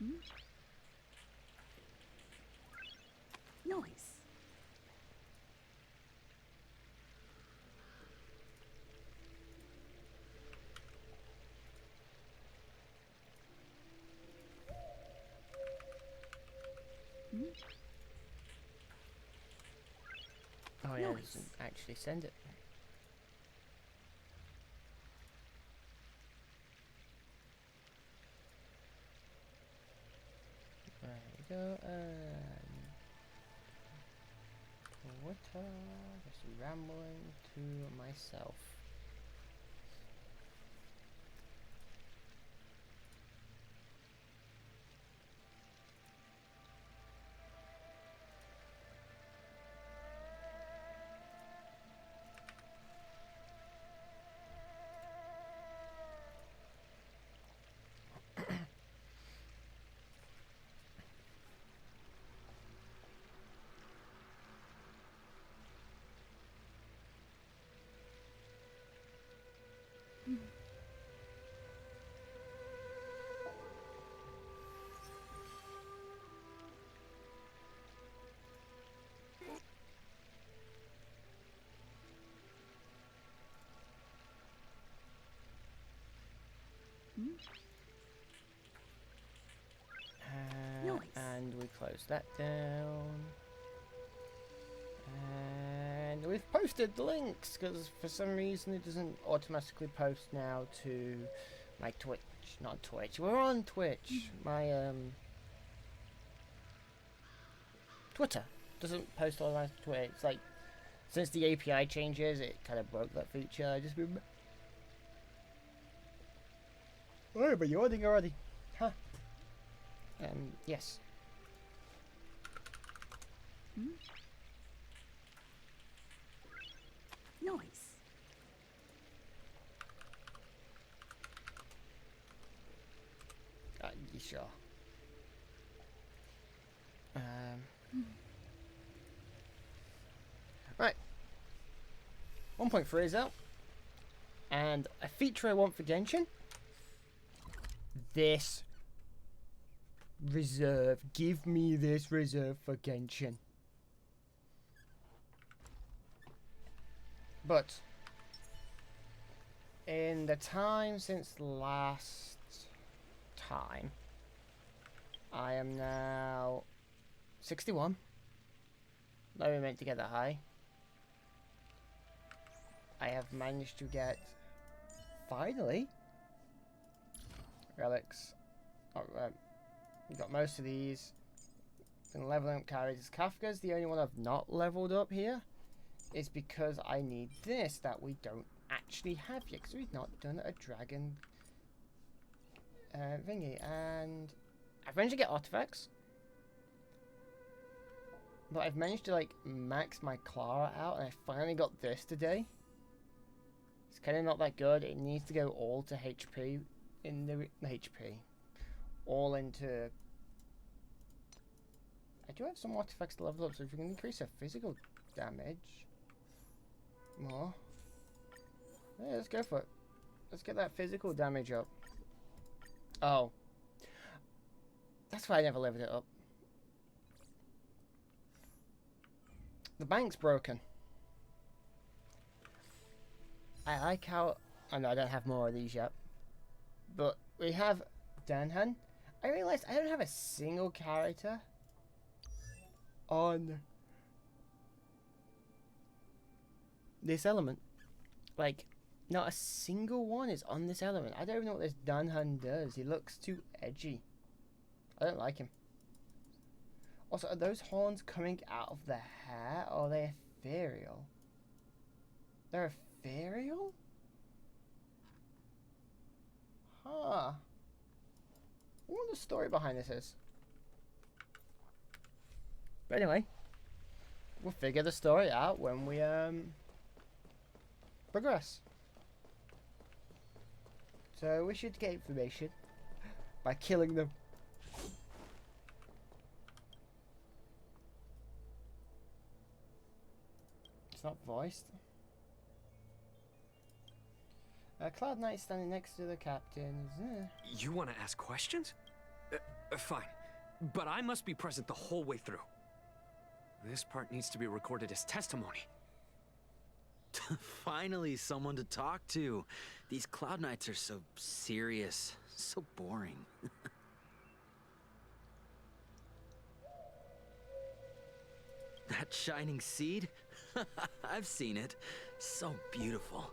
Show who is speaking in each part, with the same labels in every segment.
Speaker 1: Nice.
Speaker 2: Oh yeah, it
Speaker 1: Nice.
Speaker 2: doesn't actually send it. There we go. Twitter, just rambling to myself.
Speaker 1: Nice.
Speaker 2: And we close that down. And we've posted the links because for some reason it doesn't automatically post now to my Twitch. Not Twitch. We're on Twitch. My Twitter doesn't post all my Twitter. It's like since the API changes, it kind of broke that feature. I just been. Oh, but you're yawning already, huh? Yes.
Speaker 1: Nice.
Speaker 2: You sure? Right. 1.3 is out. And a feature I want for Genshin. This reserve. Give me this reserve for Genshin. But in the time since last time, I am now 61. Not even meant to get that high. I have managed to get, finally, relics. Oh, got most of these. Been leveling up characters. Kafka's the only one I've not leveled up here. Is because I need this that we don't actually have yet. Because we've not done a dragon thingy. And I've managed to get artifacts. But I've managed to like max my Clara out. And I finally got this today. It's kind of not that good. It needs to go all to HP. In the HP. All into... I do have some artifacts to level up. So if we can increase our physical damage... more. Yeah, let's go for it. Let's get that physical damage up. Oh. That's why I never leveled it up. The bank's broken. I like how... Oh no, I don't have more of these yet. But we have Danhan. I realized I don't have a single character on this element. Like, not a single one is on this element. I don't even know what this Danhan does. He looks too edgy. I don't like him. Also, are those horns coming out of the hair? Or are they ethereal? They're ethereal? Huh. I wonder what the story behind this is. But anyway, we'll figure the story out when we progress. So we should get information by killing them. It's not voiced. Cloud Knight standing next to the captain.
Speaker 3: You want to ask questions?
Speaker 1: Fine. But I must be present the whole way through. This part needs to be recorded as testimony.
Speaker 3: Finally, someone to talk to. These Cloud Knights are so serious, so boring. That shining seed? I've seen it. So beautiful.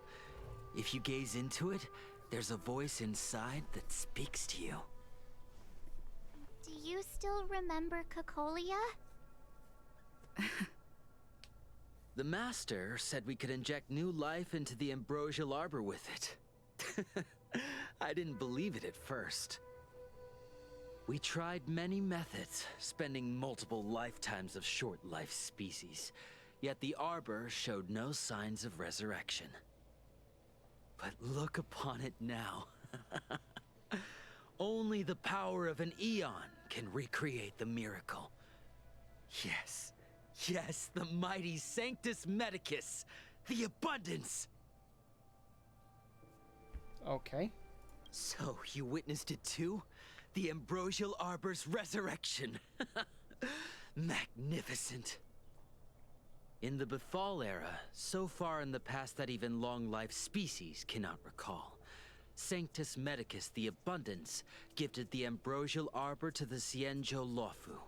Speaker 3: If you gaze into it, there's a voice inside that speaks to you.
Speaker 4: Do you still remember Cocolia?
Speaker 3: The Master said we could inject new life into the ambrosial arbor with it. I didn't believe it at first. We tried many methods, spending multiple lifetimes of short-life species, yet the arbor showed no signs of resurrection. But look upon it now. Only the power of an eon can recreate the miracle. Yes, yes, the mighty Sanctus Medicus, the abundance!
Speaker 2: Okay.
Speaker 3: So, you witnessed it too? The ambrosial arbor's resurrection. Magnificent. In the Befall era, so far in the past that even long-life species cannot recall, Sanctus Medicus the Abundance gifted the ambrosial arbor to the Xianzhou Luofu.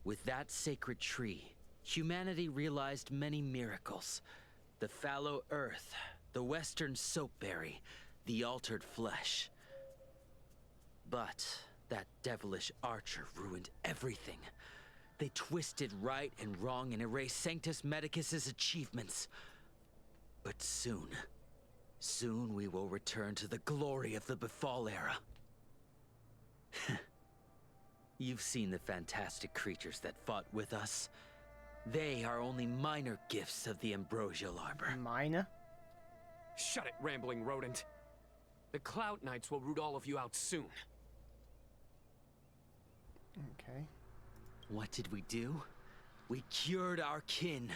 Speaker 3: With that sacred tree, humanity realized many miracles. The fallow earth, the western soapberry, the altered flesh. But that devilish archer ruined everything. They twisted right and wrong and erased Sanctus Medicus's achievements. But soon we will return to the glory of the Befall era. You've seen the fantastic creatures that fought with us. They are only minor gifts of the ambrosial arbor.
Speaker 2: Minor?
Speaker 1: Shut it, rambling rodent. The Cloud Knights will root all of you out soon.
Speaker 2: Okay.
Speaker 3: What did we do? We cured our kin.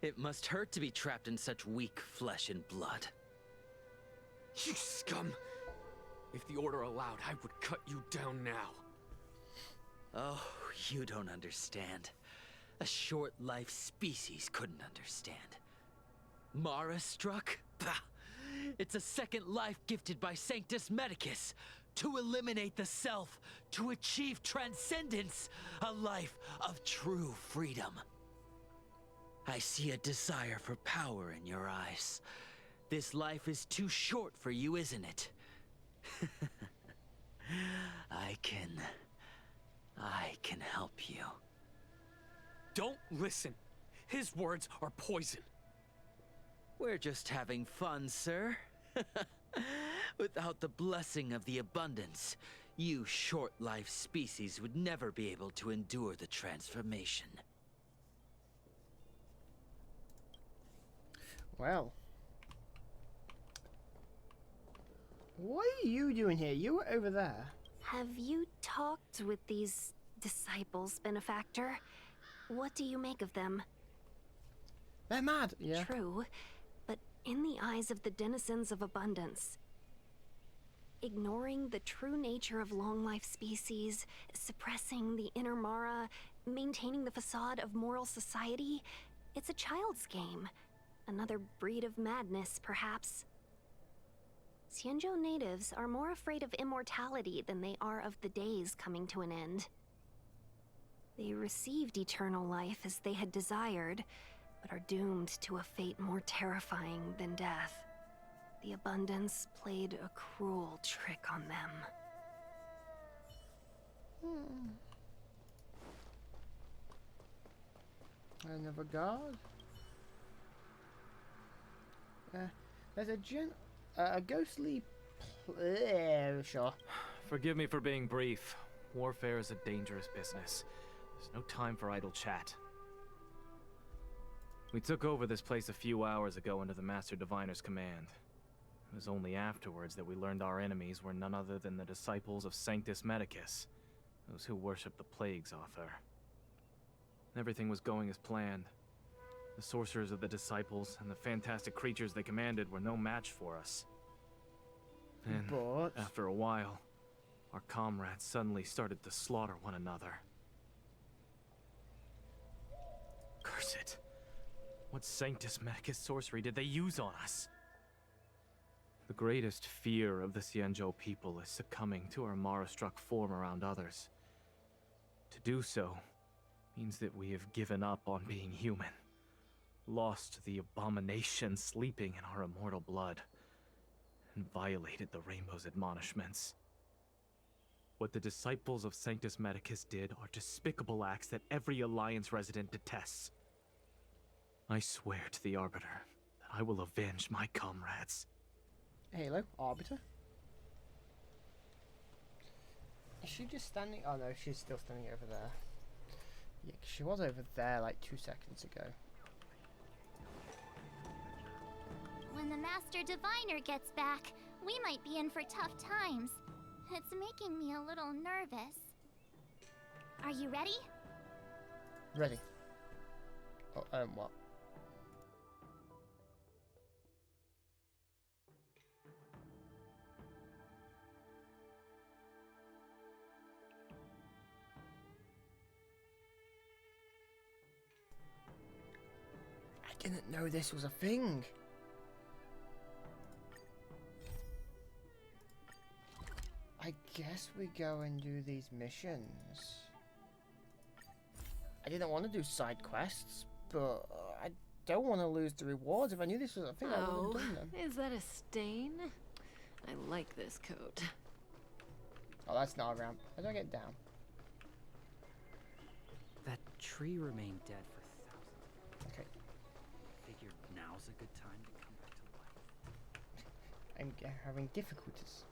Speaker 3: It must hurt to be trapped in such weak flesh and blood.
Speaker 1: You scum! If the Order allowed, I would cut you down now.
Speaker 3: Oh, you don't understand. A short-life species couldn't understand. Mara struck? Bah! It's a second life gifted by Sanctus Medicus. To eliminate the self, to achieve transcendence, a life of true freedom. I see a desire for power in your eyes. This life is too short for you, isn't it? I can help you.
Speaker 1: Don't listen. His words are poison.
Speaker 3: We're just having fun, sir. Without the blessing of the abundance, you short-life species would never be able to endure the transformation.
Speaker 2: Well. What are you doing here? You were over there.
Speaker 5: Have you talked with these disciples, Benefactor? What do you make of them?
Speaker 2: They're mad. Yeah.
Speaker 5: True, but in the eyes of the denizens of abundance, ignoring the true nature of long-life species, suppressing the inner Mara, maintaining the facade of moral society, it's a child's game. Another breed of madness, perhaps. Xianzhou natives are more afraid of immortality than they are of the days coming to an end. They received eternal life as they had desired, but are doomed to a fate more terrifying than death. The abundance played a cruel trick on them.
Speaker 2: Another guard. There's a ghostly. Sure.
Speaker 6: Forgive me for being brief. Warfare is a dangerous business. There's no time for idle chat. We took over this place a few hours ago under the Master Diviner's command. It was only afterwards that we learned our enemies were none other than the disciples of Sanctus Medicus, those who worship the Plague's author. Everything was going as planned. The sorcerers of the disciples and the fantastic creatures they commanded were no match for us. And
Speaker 2: But
Speaker 6: after a while, our comrades suddenly started to slaughter one another. Curse it. What Sanctus Medicus sorcery did they use on us? The greatest fear of the Xianzhou people is succumbing to our Mara-struck form around others. To do so means that we have given up on being human, lost the abomination sleeping in our immortal blood, and violated the Rainbow's admonishments. What the disciples of Sanctus Medicus did are despicable acts that every Alliance resident detests. I swear to the Arbiter that I will avenge my comrades.
Speaker 2: Halo, Arbiter? Is she just standing? Oh no, she's still standing over there. Yeah, 'cause she was over there like 2 seconds ago.
Speaker 4: When the Master Diviner gets back, we might be in for tough times. It's making me a little nervous. Are you ready?
Speaker 2: Ready. Oh, what? I didn't know this was a thing. I guess we go and do these missions. I didn't want to do side quests, but I don't want to lose the rewards. If I knew this was a thing, I would have done them.
Speaker 7: Is that a stain? I like this coat.
Speaker 2: Oh, that's not a ramp. How do I get down?
Speaker 8: That tree remained dead for thousands.
Speaker 2: Okay.
Speaker 8: Figured now's a good time to come back to life.
Speaker 2: I'm having difficulties.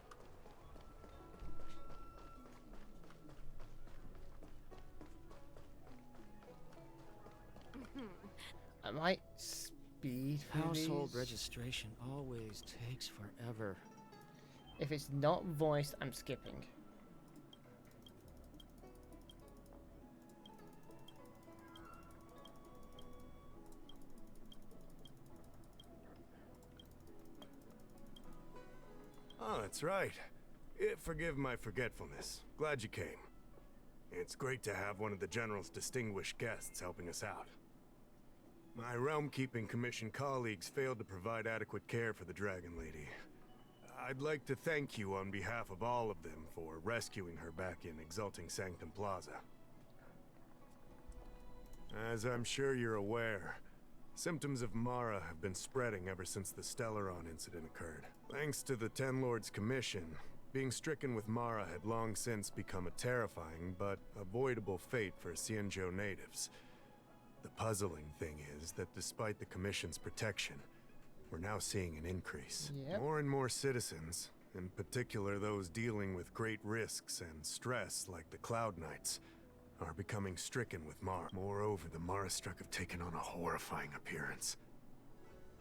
Speaker 2: I might speed through
Speaker 8: Household
Speaker 2: these.
Speaker 8: registration always takes forever.
Speaker 2: If it's not voiced, I'm skipping.
Speaker 9: Oh, that's right. Forgive my forgetfulness. Glad you came. It's great to have one of the General's distinguished guests helping us out. My Realm-Keeping Commission colleagues failed to provide adequate care for the Dragon Lady. I'd like to thank you on behalf of all of them for rescuing her back in Exalting Sanctum Plaza. As I'm sure you're aware, symptoms of Mara have been spreading ever since the Stellaron incident occurred. Thanks to the Ten Lords Commission, being stricken with Mara had long since become a terrifying but avoidable fate for Xianzhou natives. The puzzling thing is that despite the Commission's protection, we're now seeing an increase.
Speaker 2: Yep.
Speaker 9: More and more citizens, in particular those dealing with great risks and stress like the Cloud Knights, are becoming stricken with Mara. Moreover, the Mara-struck have taken on a horrifying appearance.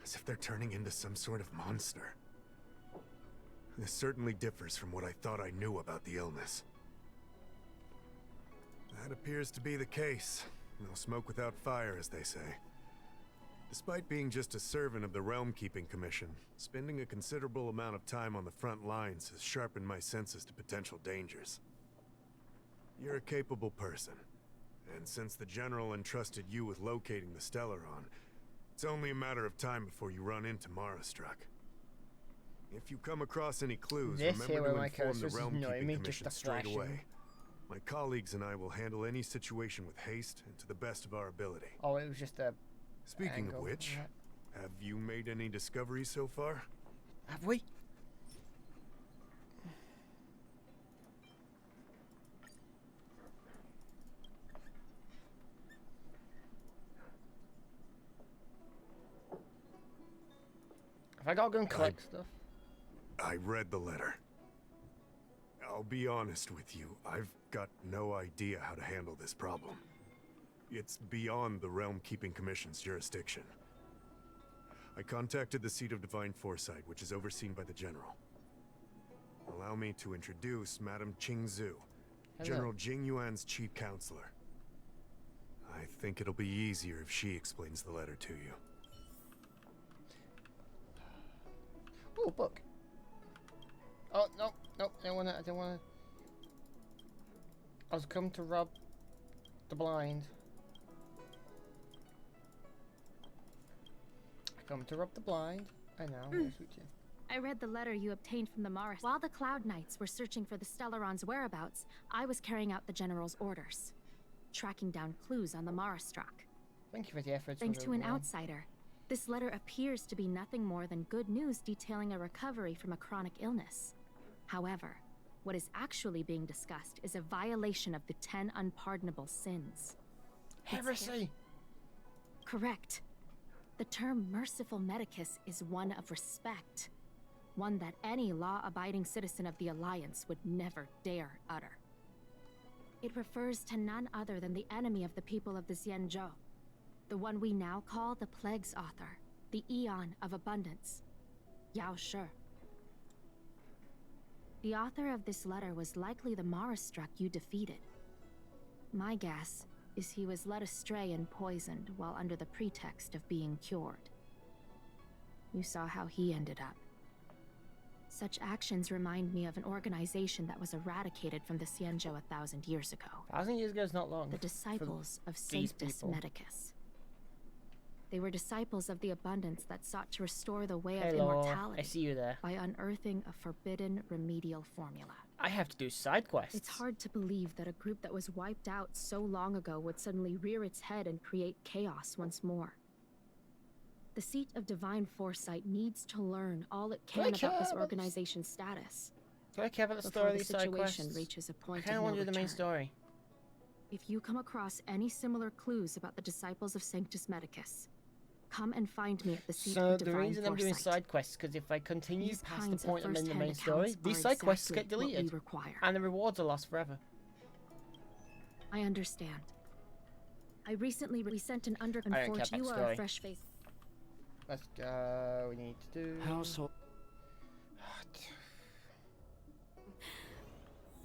Speaker 9: As if they're turning into some sort of monster. This certainly differs from what I thought I knew about the illness. That appears to be the case. No smoke without fire, as they say. Despite being just a servant of the Realm-Keeping Commission, spending a considerable amount of time on the front lines has sharpened my senses to potential dangers. You're a capable person, and since the General entrusted you with locating the Stellaron, it's only a matter of time before you run into Mara-struck. If you come across any clues,
Speaker 2: This
Speaker 9: remember
Speaker 2: here
Speaker 9: to
Speaker 2: where my
Speaker 9: inform the
Speaker 2: cursor's annoying
Speaker 9: Realm-Keeping
Speaker 2: me, just
Speaker 9: Commission
Speaker 2: a
Speaker 9: straight
Speaker 2: flashing.
Speaker 9: away. My colleagues and I will handle any situation with haste and to the best of our ability.
Speaker 2: Oh, it was just a
Speaker 9: Speaking
Speaker 2: angle.
Speaker 9: of which,
Speaker 2: Right.
Speaker 9: have you made any discoveries so far?
Speaker 2: Have we? Have I got to go and collect stuff?
Speaker 9: I read the letter. I'll be honest with you, I've got no idea how to handle this problem. It's beyond the Realm-Keeping Commission's jurisdiction. I contacted the Seat of Divine Foresight, which is overseen by the General. Allow me to introduce Madame Qingzhu,
Speaker 2: Hello.
Speaker 9: General Jing Yuan's chief counselor. I think it'll be easier if she explains the letter to you.
Speaker 2: Oh, book. Oh, no, no, I don't wanna, I've come to rob the blind. I come to rob the blind. I know. Yes, we do.
Speaker 10: I read the letter you obtained from the Mars. While the Cloud Knights were searching for the Stellaron's whereabouts, I was carrying out the General's orders, tracking down clues on the Marastrak.
Speaker 2: Thank you for the efforts.
Speaker 10: Thanks to an outsider, this letter appears to be nothing more than good news detailing a recovery from a chronic illness. However, what is actually being discussed is a violation of the 10 unpardonable sins.
Speaker 2: Heresy!
Speaker 10: Correct. The term merciful medicus is one of respect. One that any law-abiding citizen of the Alliance would never dare utter. It refers to none other than the enemy of the people of the Xianzhou. The one we now call the Plague's author, the Eon of Abundance, Yao Shi. The author of this letter was likely the Marastrak you defeated. My guess is he was led astray and poisoned while under the pretext of being cured. You saw how he ended up. Such actions remind me of an organization that was eradicated from the Xianzhou 1,000 years ago.
Speaker 2: 1,000 years ago is not long.
Speaker 10: The Disciples of
Speaker 2: these
Speaker 10: Sanctus
Speaker 2: people.
Speaker 10: Medicus. They were disciples of the abundance that sought to restore the way of
Speaker 2: Hello,
Speaker 10: immortality
Speaker 2: I see you there.
Speaker 10: by unearthing a forbidden remedial formula.
Speaker 2: I have to do side quests.
Speaker 10: It's hard to believe that a group that was wiped out so long ago would suddenly rear its head and create chaos once more. The seat of divine foresight needs to learn all it can about this organization's status
Speaker 2: Do I care about the
Speaker 10: before
Speaker 2: story
Speaker 10: the
Speaker 2: of these side
Speaker 10: situation
Speaker 2: quests?
Speaker 10: reaches a
Speaker 2: I
Speaker 10: point
Speaker 2: kind
Speaker 10: of
Speaker 2: of want
Speaker 10: no
Speaker 2: to do the main
Speaker 10: return.
Speaker 2: story.
Speaker 10: If you come across any similar clues about the disciples of Sanctus Medicus, come and find me at the seat
Speaker 2: So
Speaker 10: of
Speaker 2: the
Speaker 10: divine
Speaker 2: reason I'm doing
Speaker 10: foresight.
Speaker 2: side quests because if I continue
Speaker 10: These
Speaker 2: past the
Speaker 10: kinds of
Speaker 2: point I'm in the
Speaker 10: first-hand
Speaker 2: main story,
Speaker 10: accounts
Speaker 2: these
Speaker 10: are
Speaker 2: side quests get
Speaker 10: exactly what we
Speaker 2: deleted,
Speaker 10: require.
Speaker 2: and the rewards are lost forever.
Speaker 10: I understand. I recently sent an
Speaker 2: I don't care
Speaker 10: unfortunate.
Speaker 2: about
Speaker 10: You
Speaker 2: the
Speaker 10: are
Speaker 2: story.
Speaker 10: a fresh face.
Speaker 2: Let's go. We need to do
Speaker 8: Household.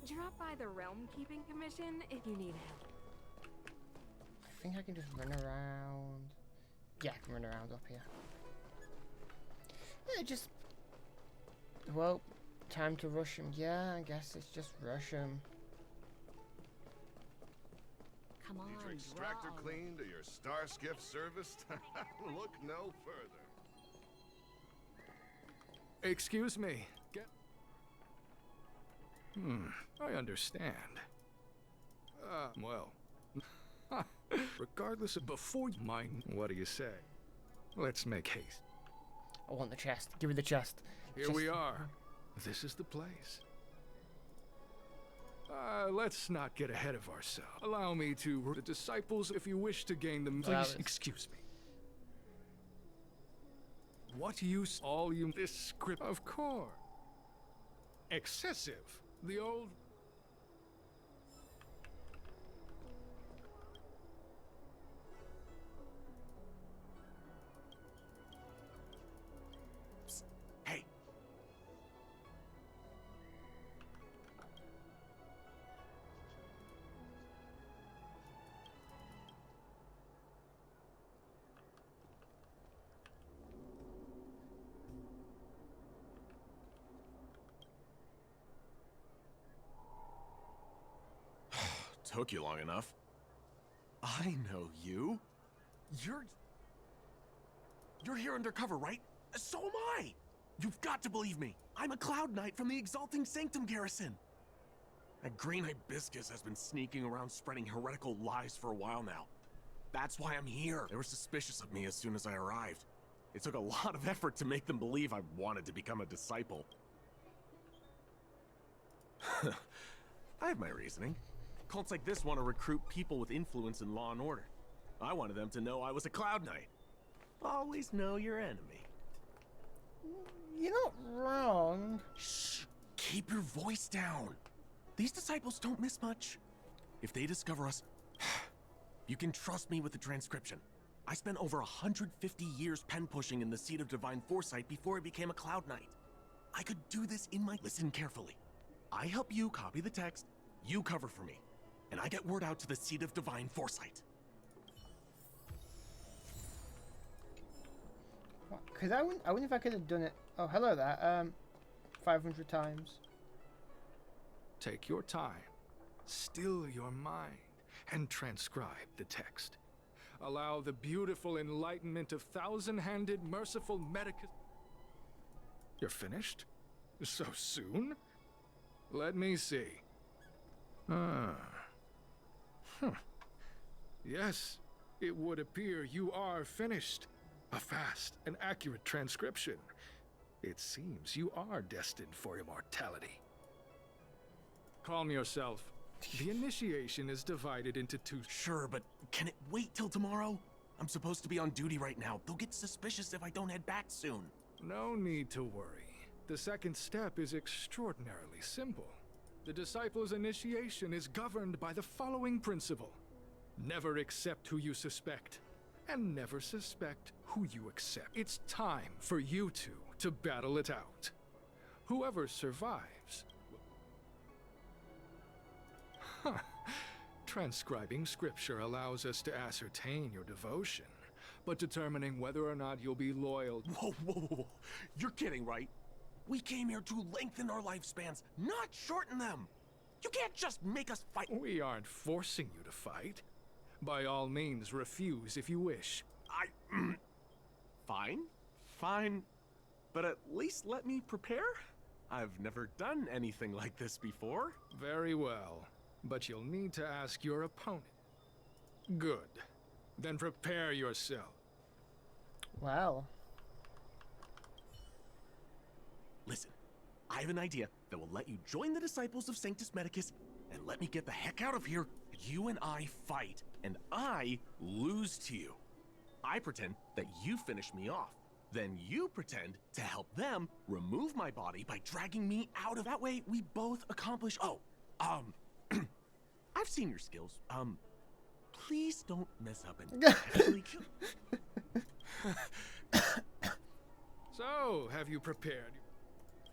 Speaker 11: Drop by the Realm Keeping Commission if you need help.
Speaker 2: I think I can just run around. Yeah, I can run around up here. Yeah, just. Well, time to rush him. Yeah, I guess it's just rush him.
Speaker 11: Come on,
Speaker 12: Need your extractor cleaned or your star skiff serviced? Look no further.
Speaker 13: Excuse me. I understand. Well. Regardless of before you mind, what do you say? Let's make haste.
Speaker 2: I want the chest. Give me the chest.
Speaker 13: Here we are. This is the place. Let's not get ahead of ourselves. Allow me to the disciples if you wish to gain them. Please, excuse me. What use all you this script? Of course. Excessive. The old.
Speaker 12: Psst. Hey.
Speaker 14: Took you long enough. I know you. You're here undercover, right? So am I! You've got to believe me. I'm a Cloud Knight from the Exalting Sanctum Garrison. That green hibiscus has been sneaking around spreading heretical lies for a while now. That's why I'm here. They were suspicious of me as soon as I arrived. It took a lot of effort to make them believe I wanted to become a disciple. I have my reasoning. Cults like this want to recruit people with influence in law and order. I wanted them to know I was a Cloud Knight. Always know your enemy.
Speaker 2: You're not wrong.
Speaker 14: Shh! Keep your voice down. These disciples don't miss much. If they discover us, you can trust me with the transcription. I spent over 150 years pen pushing in the seat of divine foresight before I became a Cloud Knight. I could do this in my... Listen carefully. I help you copy the text, you cover for me, and I get word out to the seat of divine foresight.
Speaker 2: Because I wouldn't if I could have done it. Oh, hello there. 500 times.
Speaker 13: Take your time. Still your mind and transcribe the text. Allow the beautiful enlightenment of thousand-handed, merciful Medicus. You're finished? So soon? Let me see. Yes, it would appear you are finished. A fast and accurate transcription. It seems you are destined for immortality. Calm yourself. The initiation is divided into two.
Speaker 14: Sure, but can it wait till tomorrow? I'm supposed to be on duty right now. They'll get suspicious if I don't head back soon.
Speaker 13: No need to worry. The second step is extraordinarily simple. The disciple's initiation is governed by the following principle. Never accept who you suspect, and never suspect who you accept. It's time for you two to battle it out. Whoever survives... Huh. Transcribing scripture allows us to ascertain your devotion, but determining whether or not you'll be loyal...
Speaker 14: Whoa, whoa, whoa. You're kidding, right? We came here to lengthen our lifespans, not shorten them. You can't just make us fight.
Speaker 13: We aren't forcing you to fight. By all means, refuse if you wish.
Speaker 14: Fine. But at least let me prepare. I've never done anything like this before.
Speaker 13: Very well. But you'll need to ask your opponent. Good. Then prepare yourself.
Speaker 2: Wow.
Speaker 14: Listen, I have an idea that will let you join the disciples of Sanctus Medicus and let me get the heck out of here. You and I fight, and I lose to you. I pretend that you finish me off. Then you pretend to help them remove my body by dragging me out of... That way, we both accomplish... I've seen your skills. Please don't mess up and actually kill...
Speaker 13: So, have you prepared?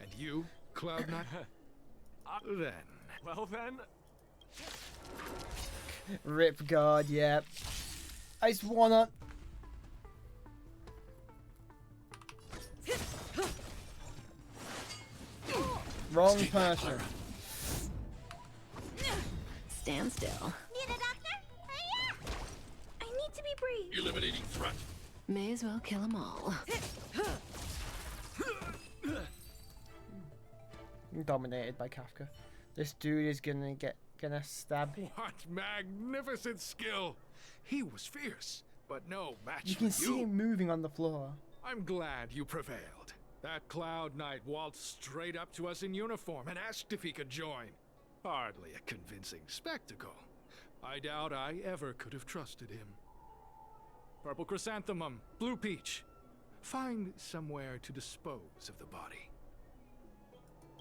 Speaker 13: And you, Cloud9? Then.
Speaker 14: Well then...
Speaker 2: Rip guard, yeah. I just wanna... Wrong person.
Speaker 7: Stand still.
Speaker 4: Need a doctor? Yeah.
Speaker 5: I need to be brave.
Speaker 13: Eliminating threat.
Speaker 7: May as well kill them all.
Speaker 2: Dominated by Kafka. This dude is gonna stab.
Speaker 13: What magnificent skill! He was fierce, but no match
Speaker 2: You can
Speaker 13: for
Speaker 2: see him moving on the floor.
Speaker 13: I'm glad you prevailed. That Cloud Knight waltzed straight up to us in uniform and asked if he could join. Hardly a convincing spectacle. I doubt I ever could have trusted him. Purple chrysanthemum, blue peach. Find somewhere to dispose of the body.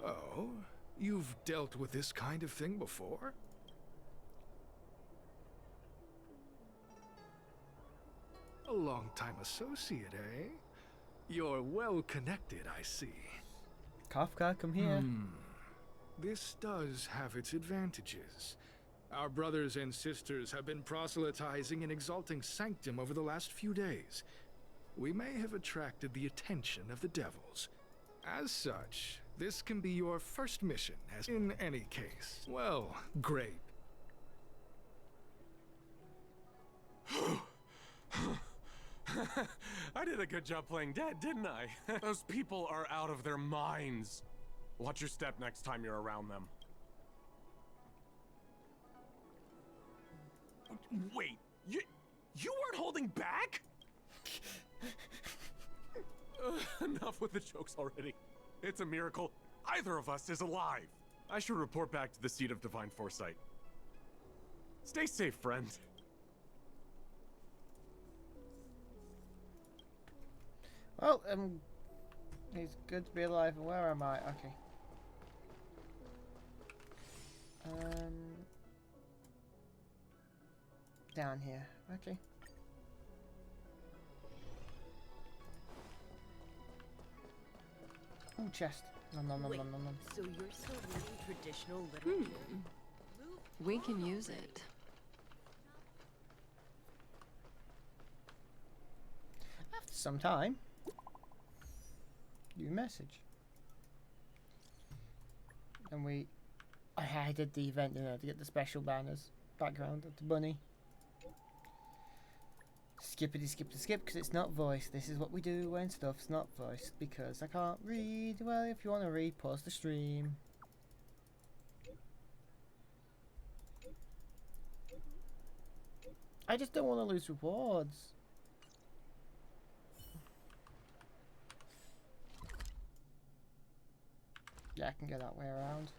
Speaker 13: Oh, you've dealt with this kind of thing before? A long-time associate, eh? You're well connected, I see.
Speaker 2: Kafka, come here.
Speaker 13: This does have its advantages. Our brothers and sisters have been proselytizing and exalting Sanctum over the last few days. We may have attracted the attention of the devils. As such, this can be your first mission, as in any case. Well, great.
Speaker 14: I did a good job playing dead, didn't I? Those people are out of their minds. Watch your step next time you're around them. Wait, you weren't holding back? Enough with the jokes already. It's a miracle either of us is alive. I should report back to the seat of divine foresight. Stay safe, friend.
Speaker 2: Well, he's good to be alive. Where am I? Okay. Down here. Okay. Ooh, chest. Nom nom nom nom nom nom.
Speaker 15: So you're still reading traditional literature?
Speaker 7: We can use it.
Speaker 2: After some time, new message. And we I did the event, you know, to get the special banners background of the bunny. Skippity skip to skip because it's not voiced. This is what we do when stuff's not voiced because I can't read. Well, if you want to read, pause the stream. I just don't want to lose rewards. Yeah, I can go that way around.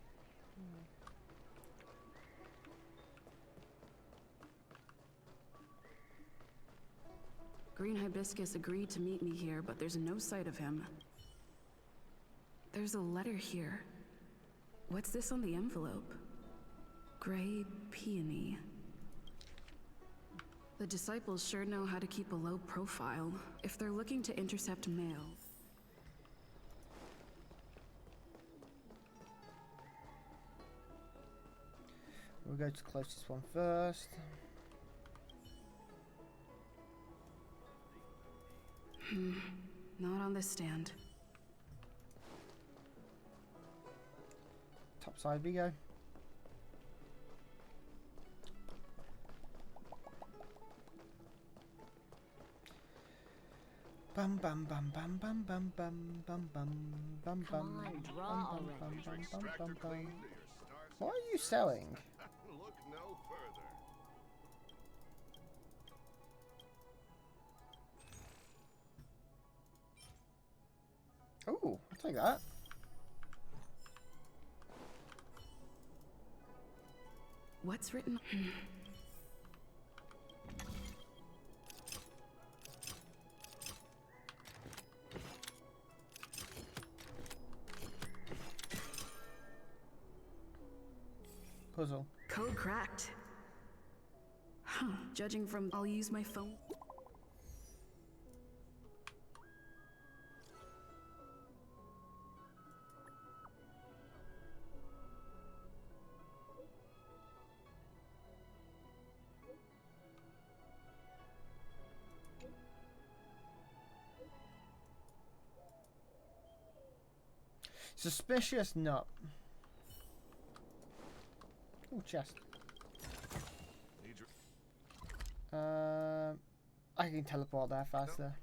Speaker 16: Green Hibiscus agreed to meet me here, but there's no sight of him. There's a letter here. What's this on the envelope? Gray Peony. The disciples sure know how to keep a low profile if they're looking to intercept mail.
Speaker 2: We'll go to the closest one first.
Speaker 16: Not on this stand.
Speaker 2: Top side we go. Bum bum bum bum bum bum bum bum bum bum bum bum bum bum bum. What are you selling?
Speaker 12: Look no further.
Speaker 2: Oh, I'll take that.
Speaker 16: What's written?
Speaker 2: Puzzle.
Speaker 16: Code cracked. Huh. Judging from, I'll use my phone.
Speaker 2: Suspicious nut. Oh, chest. I can teleport there faster.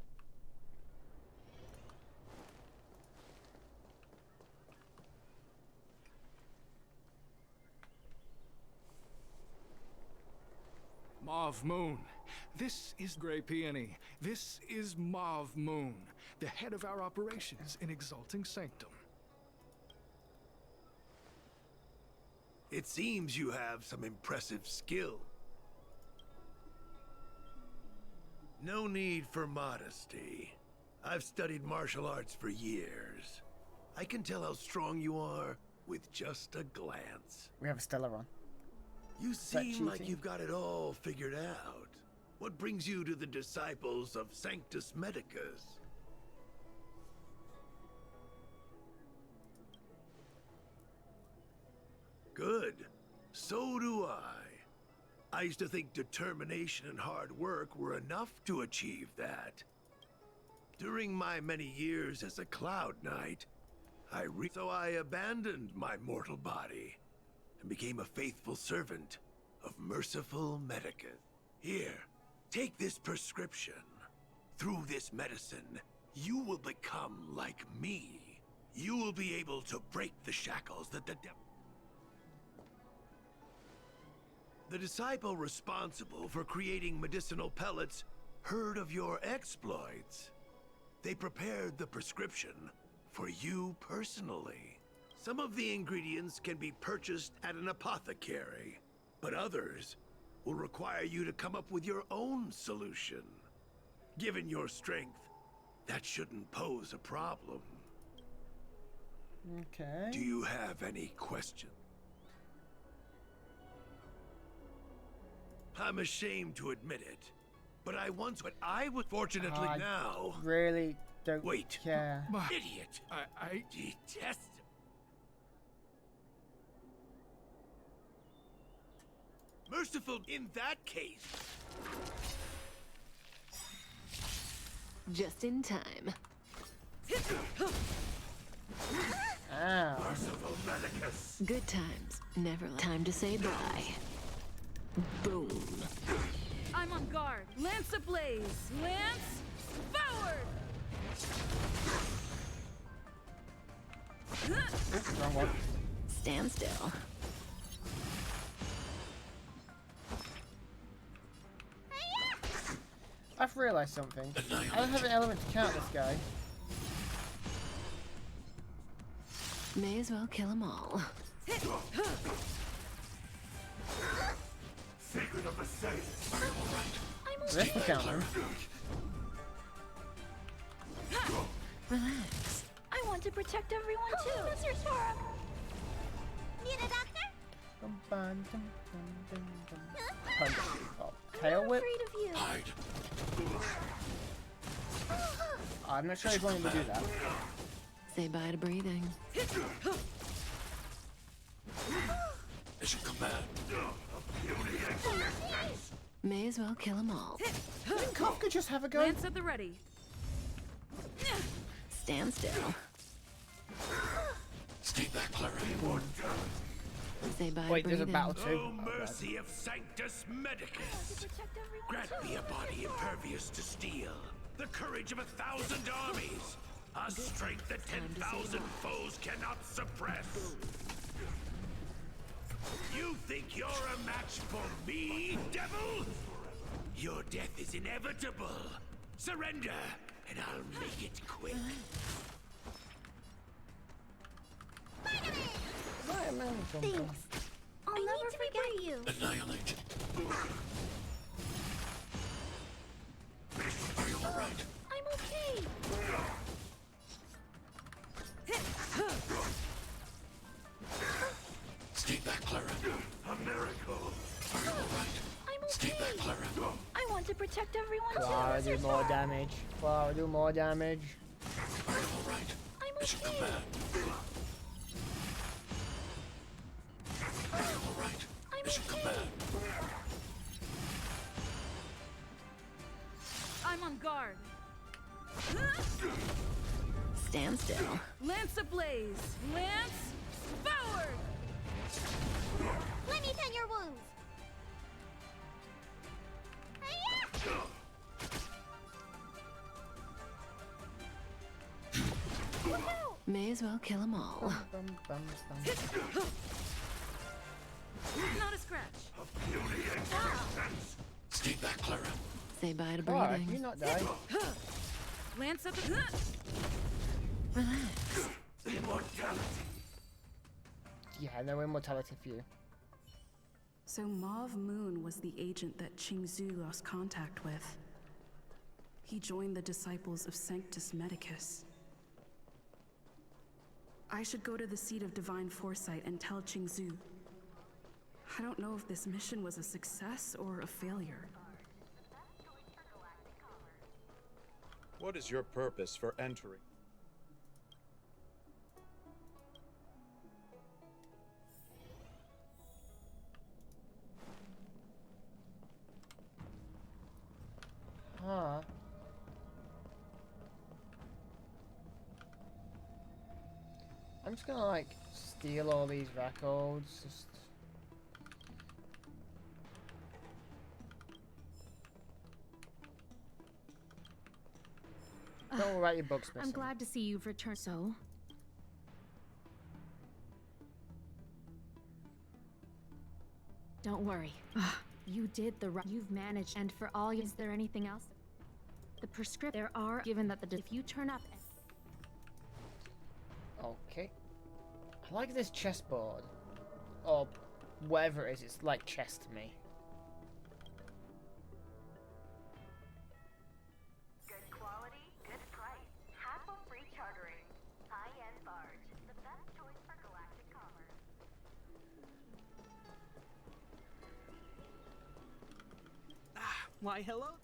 Speaker 13: Mauve Moon. This is Grey Peony. This is Mauve Moon, the head of our operations in Exalting Sanctum.
Speaker 17: It seems you have some impressive skill. No need for modesty. I've studied martial arts for years. I can tell how strong you are with just a glance.
Speaker 2: We have a Stellar on.
Speaker 17: You
Speaker 2: Is that
Speaker 17: seem like
Speaker 2: cheating?
Speaker 17: you've got it all figured out. What brings you to the disciples of Sanctus Medicus? Good. So do I. I used to think determination and hard work were enough to achieve that. During my many years as a Cloud Knight, so I abandoned my mortal body and became a faithful servant of merciful Medicus. Here, take this prescription. Through this medicine, you will become like me. You will be able to break the shackles that the devil... The disciple responsible for creating medicinal pellets heard of your exploits. They prepared the prescription for you personally. Some of the ingredients can be purchased at an apothecary, but others will require you to come up with your own solution. Given your strength, that shouldn't pose a problem.
Speaker 2: Okay.
Speaker 17: Do you have any questions? I'm ashamed to admit it, but I once fortunately
Speaker 2: I
Speaker 17: now...
Speaker 2: really don't
Speaker 17: Wait.
Speaker 2: care.
Speaker 17: Idiot! I detest him. Merciful in that case.
Speaker 7: Just in time.
Speaker 2: Ow.
Speaker 17: Merciful Medicus. Medicus!
Speaker 7: Good times. Never time to say bye. Boom.
Speaker 11: I'm on guard. Lance ablaze. Lance forward!
Speaker 2: Oops, wrong one.
Speaker 7: Stand still.
Speaker 2: I've realised something. I don't have an element to count this guy.
Speaker 7: May as well kill them all.
Speaker 17: Sacred of the Saints!
Speaker 2: This will count him.
Speaker 7: Relax.
Speaker 4: I want to protect everyone too. Mr. Sora. Need a doctor?
Speaker 2: Punch. Oh, tail whip?
Speaker 4: Afraid of you.
Speaker 17: Hide.
Speaker 2: I'm not sure he's wanting to do that.
Speaker 7: Say bye to breathing.
Speaker 17: Mission command.
Speaker 7: May as well kill them all.
Speaker 2: Didn't Kafka just have a go?
Speaker 11: Lance at the ready.
Speaker 7: Stand still.
Speaker 17: Stay back, Clara.
Speaker 7: Say bye
Speaker 2: Wait,
Speaker 7: to
Speaker 2: there's a
Speaker 7: breathing.
Speaker 2: battle too.
Speaker 17: Oh, mercy of Sanctus Medicus! Grant me a body impervious to steel, the courage of 1,000 armies, a strength that 10,000 foes cannot suppress. You think you're a match for me, devil? Your death is inevitable. Surrender, and I'll make it quick.
Speaker 4: Thanks. I'll never forget you.
Speaker 17: Annihilate. Are you alright?
Speaker 4: I'm okay.
Speaker 17: Stay back, Clara. A miracle. Are you alright?
Speaker 4: I'm okay.
Speaker 17: Stay back, Clara.
Speaker 4: I want to protect everyone
Speaker 2: Clara,
Speaker 4: too.
Speaker 2: do more damage. Clara, do more damage.
Speaker 17: Are you alright?
Speaker 4: I'm
Speaker 17: Mission
Speaker 4: okay.
Speaker 17: command. Are you alright? Mission command.
Speaker 11: I'm on guard.
Speaker 7: Stand still.
Speaker 11: Lance ablaze. Lance forward!
Speaker 4: Let me tend your wounds.
Speaker 7: May as well kill them all.
Speaker 11: Not a scratch.
Speaker 17: Stay back, Clara.
Speaker 7: Say bye to
Speaker 2: Clara,
Speaker 7: breathing.
Speaker 2: you not die.
Speaker 11: Lance at the
Speaker 7: Relax.
Speaker 17: Immortality.
Speaker 2: Yeah, no immortality for you.
Speaker 16: So Mauve Moon was the agent that Qingzhou lost contact with. He joined the disciples of Sanctus Medicus. I should go to the seat of divine foresight and tell Qingzhou. I don't know if this mission was a success or a failure.
Speaker 18: What is your purpose for entering?
Speaker 2: Huh. I'm just gonna like steal all these records. Just don't write your books missing.
Speaker 10: I'm glad to see you've returned. So, don't worry. You did the right. You've managed. And for all, is there anything else? The prescript there are. Given that if you turn up.
Speaker 2: Okay. I like this chessboard. Or whatever it is, it's like chess to me.
Speaker 19: Good quality, good price. Hassle-free chartering. High-end barge. The best choice for galactic commerce.
Speaker 8: Why, hello?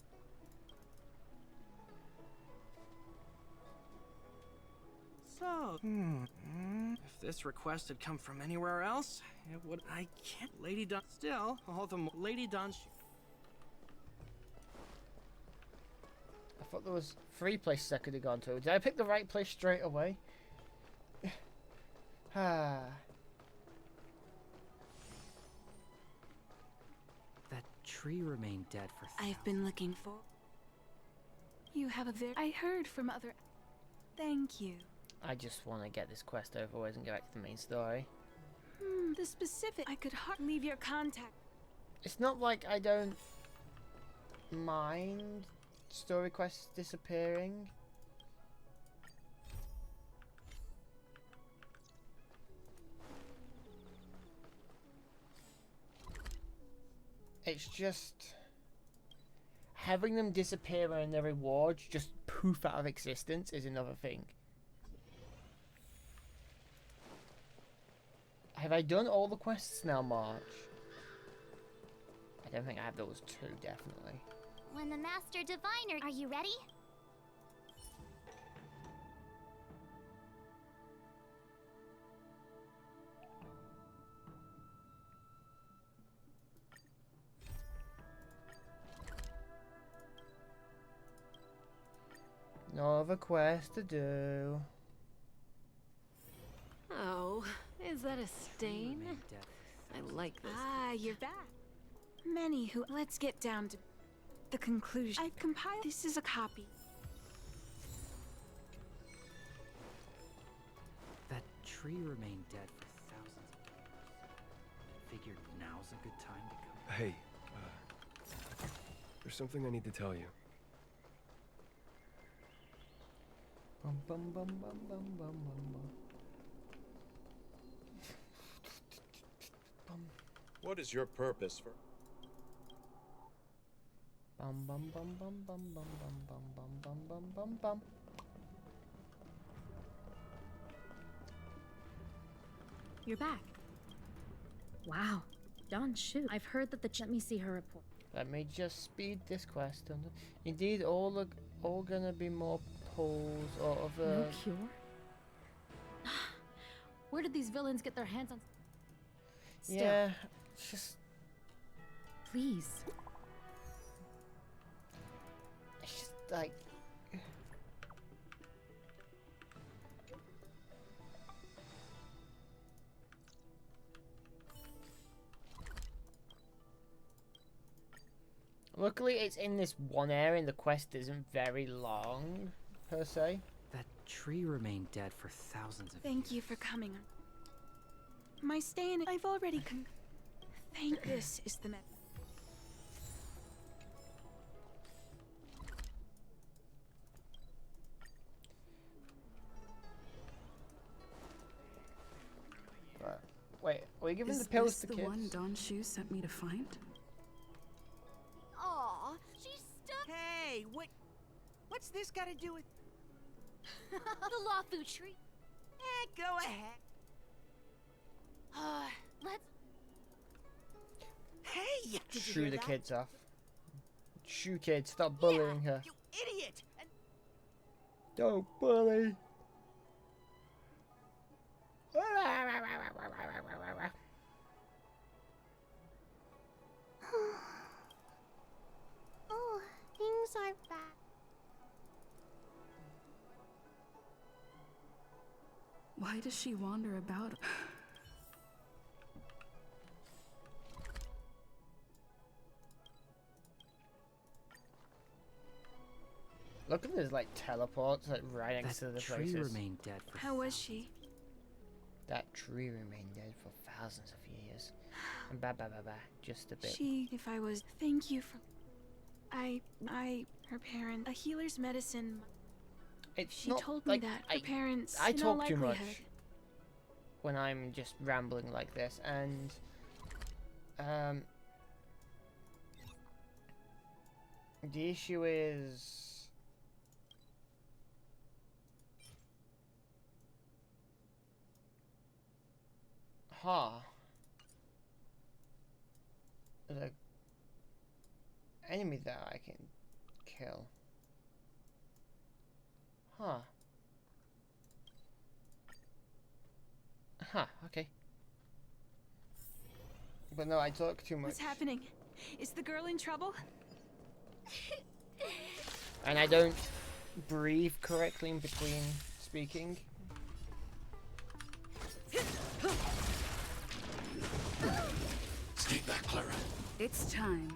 Speaker 8: So, if this request had come from anywhere else, it would. I can't. Lady Don. Still, all the more. Lady Don.
Speaker 2: I thought there was 3 places I could have gone to. Did I pick the right place straight away? Ah.
Speaker 3: tree remained dead for
Speaker 16: I've been looking for. You have a I heard from other. Thank you.
Speaker 2: I just want to get this quest over with and get back to the main story.
Speaker 16: The specific. I could leave your contact.
Speaker 2: It's not like I don't mind story quests disappearing. It's just having them disappear and their rewards just poof out of existence is another thing. Have I done all the quests now, March? I don't think I have those two, definitely.
Speaker 4: When the Master Diviner... Are you ready?
Speaker 2: No other quest to do.
Speaker 10: Oh, is that a stain? I like this.
Speaker 16: Ah, you're back. Many who. Let's get down to the conclusion. I've compiled. This is a copy.
Speaker 3: That tree remained dead for thousands of years. Figured now's a good time to come.
Speaker 20: Hey, there's something I need to tell you.
Speaker 2: Bum bum bum bum bum bum bum bum.
Speaker 18: What is your purpose for?
Speaker 2: Bum bum bum bum bum bum bum bum bum bum bum bum.
Speaker 10: You're back. Wow. Don shoot. I've heard that the let me see her report.
Speaker 2: Let me just speed this quest. Indeed, all gonna be more pulls out of
Speaker 10: No cure? Where did these villains get their hands on? Still.
Speaker 2: Yeah, it's just
Speaker 10: please.
Speaker 2: It's just like luckily it's in this one area and the quest isn't very long per se.
Speaker 3: That tree remained dead for thousands of
Speaker 16: Thank you for coming. My stay in. I've already Thank this is the method.
Speaker 2: Wait, are we giving
Speaker 16: Is
Speaker 2: the pills to
Speaker 16: this
Speaker 2: kids?
Speaker 16: the one Don Shu sent me to find?
Speaker 15: Aw, she's stuck. Hey, what's this got to do with
Speaker 4: The Lawfu tree.
Speaker 15: go ahead.
Speaker 4: Let's...
Speaker 15: Hey, did you
Speaker 2: Shoo
Speaker 15: hear
Speaker 2: the
Speaker 15: that?
Speaker 2: kids off. Shoo kids, stop bullying her.
Speaker 15: You idiot! And
Speaker 2: Don't bully.
Speaker 4: Oh, things are bad.
Speaker 16: Why does she wander about?
Speaker 2: Look at this, like teleports, like right next to the
Speaker 3: tree
Speaker 2: places.
Speaker 3: remained dead for
Speaker 16: How was she?
Speaker 2: That tree remained dead for thousands of years. And just a bit.
Speaker 16: If I was, thank you for. Her parent, a healer's medicine.
Speaker 2: It's
Speaker 16: She
Speaker 2: not,
Speaker 16: told
Speaker 2: like,
Speaker 16: me that her parents.
Speaker 2: I
Speaker 16: in all
Speaker 2: talk too much
Speaker 16: likelihood-
Speaker 2: when I'm just rambling like this, and the issue is there's a enemy that I can kill. Okay. But no, I talk too much.
Speaker 16: What's happening? Is the girl in trouble?
Speaker 2: And I don't breathe correctly in between speaking.
Speaker 14: Stay back, Clara.
Speaker 16: It's time.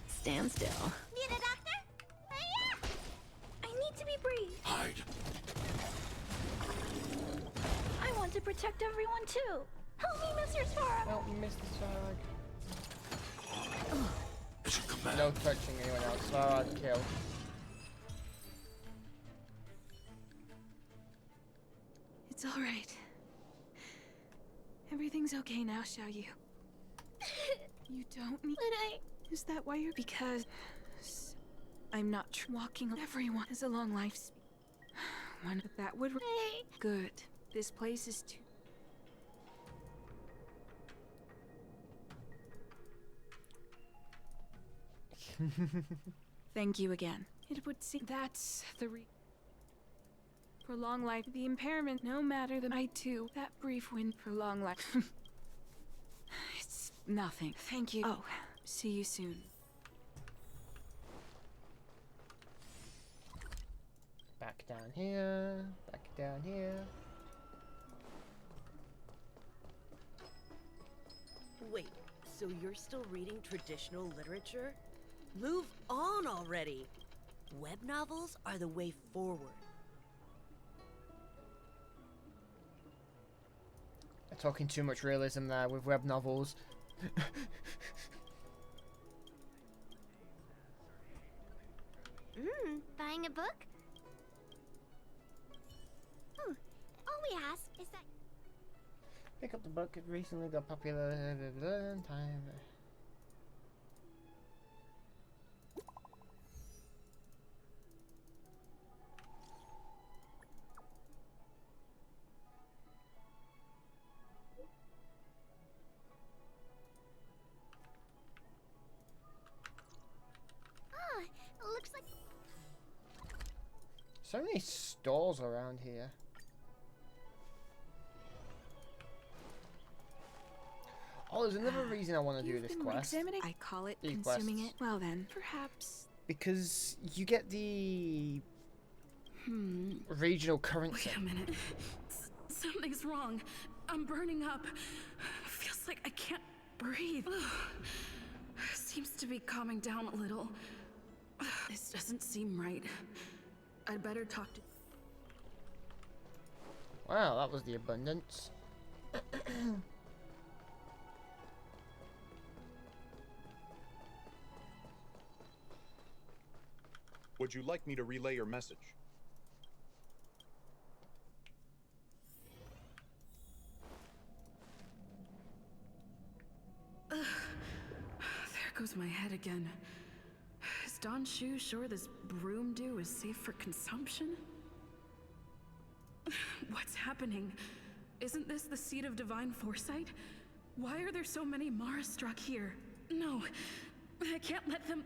Speaker 7: Stand still.
Speaker 4: Need a doctor? Yeah.
Speaker 5: I need to be brave.
Speaker 17: Hide.
Speaker 5: I want to protect everyone too. Help me, Mr. Svarog.
Speaker 2: Help me, Mr. Svarog.
Speaker 17: Mission command.
Speaker 2: No touching anyone else. Svarog kill.
Speaker 16: It's all right. Everything's okay now, Xiao Yu. You don't need.
Speaker 5: But
Speaker 16: Is that why you're? Because I'm not walking. Everyone has a long life. One that would. Good. This place is too. Thank you again. It would seem that's the for long life, the impairment, no matter the I too, that brief win for long life. It's nothing. Thank you. Oh, see you soon.
Speaker 2: Back down here. Back down here.
Speaker 15: Wait, so you're still reading traditional literature? Move on already! Web novels are the way forward.
Speaker 2: They're talking too much realism there with web novels.
Speaker 4: Buying a book? All we ask is that...
Speaker 2: Pick up the book. It recently got popular. Time.
Speaker 4: Looks like...
Speaker 2: So many stores around here. Oh, there's another reason I want to do this quest.
Speaker 16: I call it
Speaker 2: These
Speaker 16: consuming
Speaker 2: quests.
Speaker 16: it. Well then, perhaps.
Speaker 2: Because you get the regional currency.
Speaker 16: Wait a minute. Something's wrong. I'm burning up. Feels like I can't breathe. Seems to be calming down a little. This doesn't seem right. I'd better talk to...
Speaker 2: Wow, that was the abundance.
Speaker 18: Would you like me to relay your message?
Speaker 16: There goes my head again. Is Don Shu sure this broom dew is safe for consumption? What's happening? Isn't this the seat of divine foresight? Why are there so many Mara struck here? No, I can't let them...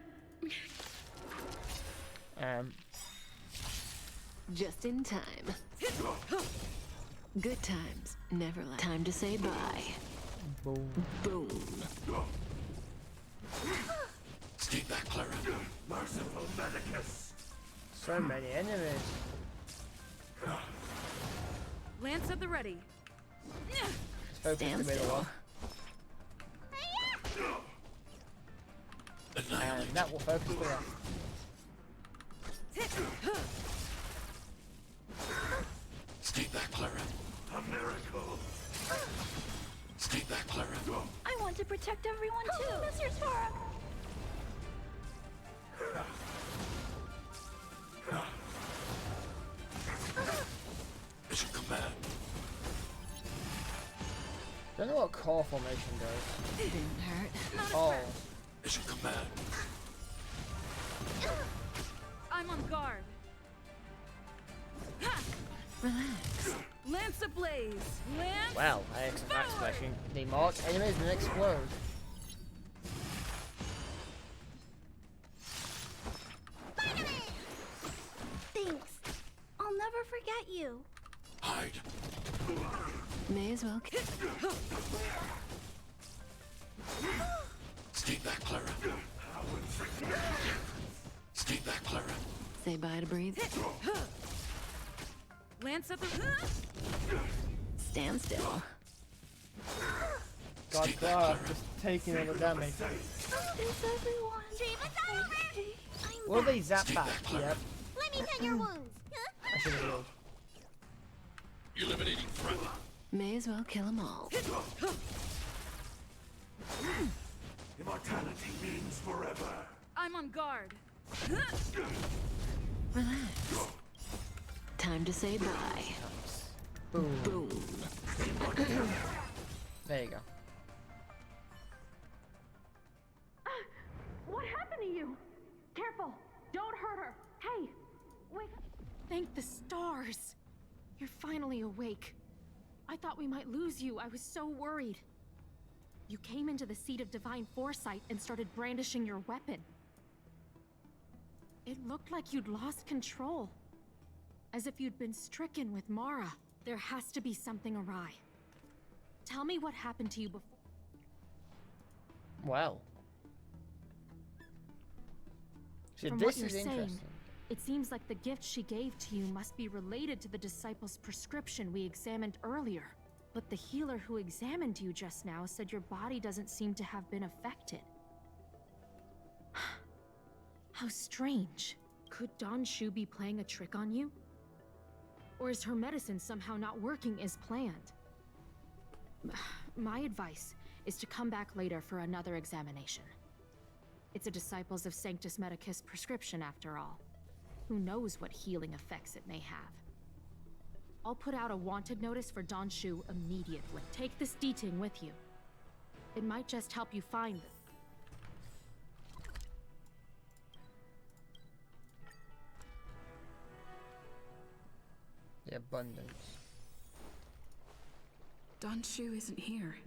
Speaker 7: Just in time. Good times, never last. Time to say bye.
Speaker 2: Boom.
Speaker 7: Boom.
Speaker 17: Stay back, Clara. Merciful Medicus.
Speaker 2: So many enemies.
Speaker 11: Lance at the ready.
Speaker 2: Focus the middle one. And that will focus the rest.
Speaker 17: Stay back, Clara. A miracle. Stay back, Clara.
Speaker 5: I want to protect everyone too, Mr. Svarog.
Speaker 17: Mission command.
Speaker 2: Don't know what core formation does.
Speaker 7: It didn't hurt.
Speaker 2: Oh.
Speaker 17: Mission command.
Speaker 11: I'm on guard.
Speaker 7: Relax.
Speaker 11: Lance ablaze. Lance.
Speaker 2: Wow, I Max flashing. They mark enemies and explode.
Speaker 5: Thanks. I'll never forget you.
Speaker 17: Hide.
Speaker 7: May as well.
Speaker 17: Stay back, Clara. Stay back, Clara.
Speaker 7: Say bye to breathe.
Speaker 11: Lance at the...
Speaker 7: Stand still.
Speaker 2: God, Clara, just taking all the damage.
Speaker 4: Is everyone? Treatment's over!
Speaker 2: Will they zap back? Yep.
Speaker 4: Let me tend your wounds.
Speaker 2: I should have rolled.
Speaker 18: Eliminating threat.
Speaker 7: May as well kill them all.
Speaker 17: Immortality means forever.
Speaker 16: I'm on guard.
Speaker 7: Relax. Time to say bye.
Speaker 2: Boom.
Speaker 7: Boom.
Speaker 2: There you go.
Speaker 10: What happened to you? Careful! Don't hurt her! Hey! Wait! Thank the stars! You're finally awake. I thought we might lose you. I was so worried. You came into the seat of divine foresight and started brandishing your weapon. It looked like you'd lost control. As if you'd been stricken with Mara. There has to be something awry. Tell me what happened to you before.
Speaker 2: Well. So
Speaker 10: From
Speaker 2: this
Speaker 10: what you're
Speaker 2: is
Speaker 10: saying,
Speaker 2: interesting.
Speaker 10: it seems like the gift she gave to you must be related to the disciple's prescription we examined earlier. But the healer who examined you just now said your body doesn't seem to have been affected. How strange. Could Don Shu be playing a trick on you? Or is her medicine somehow not working as planned? My advice is to come back later for another examination. It's a Disciples of Sanctus Medicus prescription after all. Who knows what healing effects it may have. I'll put out a wanted notice for Don Shu immediately. Take this deeting with you. It might just help you find them.
Speaker 2: The abundance.
Speaker 16: Don Shu isn't here.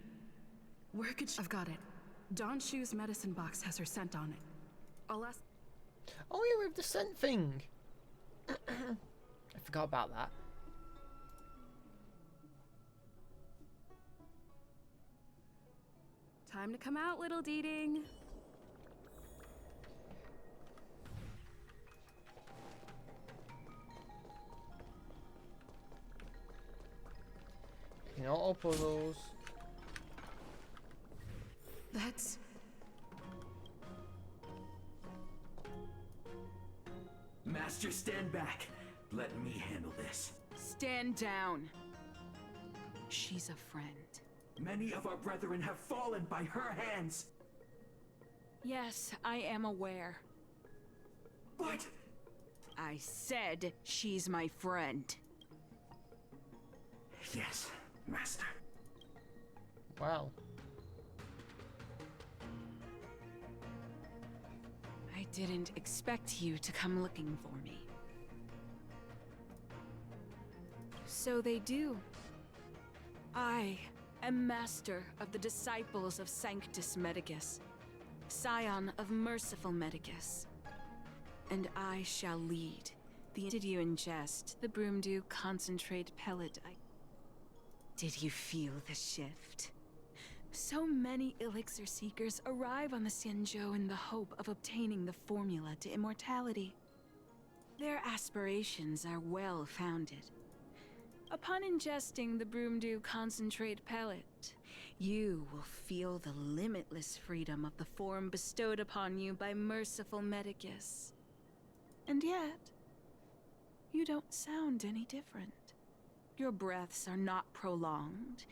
Speaker 16: Where could she... I've got it. Don Shu's medicine box has her scent on it. I'll ask...
Speaker 2: Oh yeah, we have the scent thing. I forgot about that.
Speaker 16: Time to come out, little Deeding.
Speaker 2: You know, all puzzles.
Speaker 16: That's...
Speaker 20: Master, stand back. Let me handle this.
Speaker 21: Stand down. She's a friend.
Speaker 20: Many of our brethren have fallen by her hands.
Speaker 21: Yes, I am aware.
Speaker 20: But...
Speaker 21: I said she's my friend.
Speaker 20: Yes, Master.
Speaker 2: Wow.
Speaker 21: I didn't expect you to come looking for me. So they do. I am master of the disciples of Sanctus Medicus, scion of merciful Medicus. And I shall lead the... Did you ingest the Broomdew concentrate pellet? Did you feel the shift? So many elixir seekers arrive on the Xianzhou in the hope of obtaining the formula to immortality. Their aspirations are well founded. Upon ingesting the Broomdew concentrate pellet, you will feel the limitless freedom of the form bestowed upon you by merciful Medicus. And yet, you don't sound any different. Your breaths are not prolonged,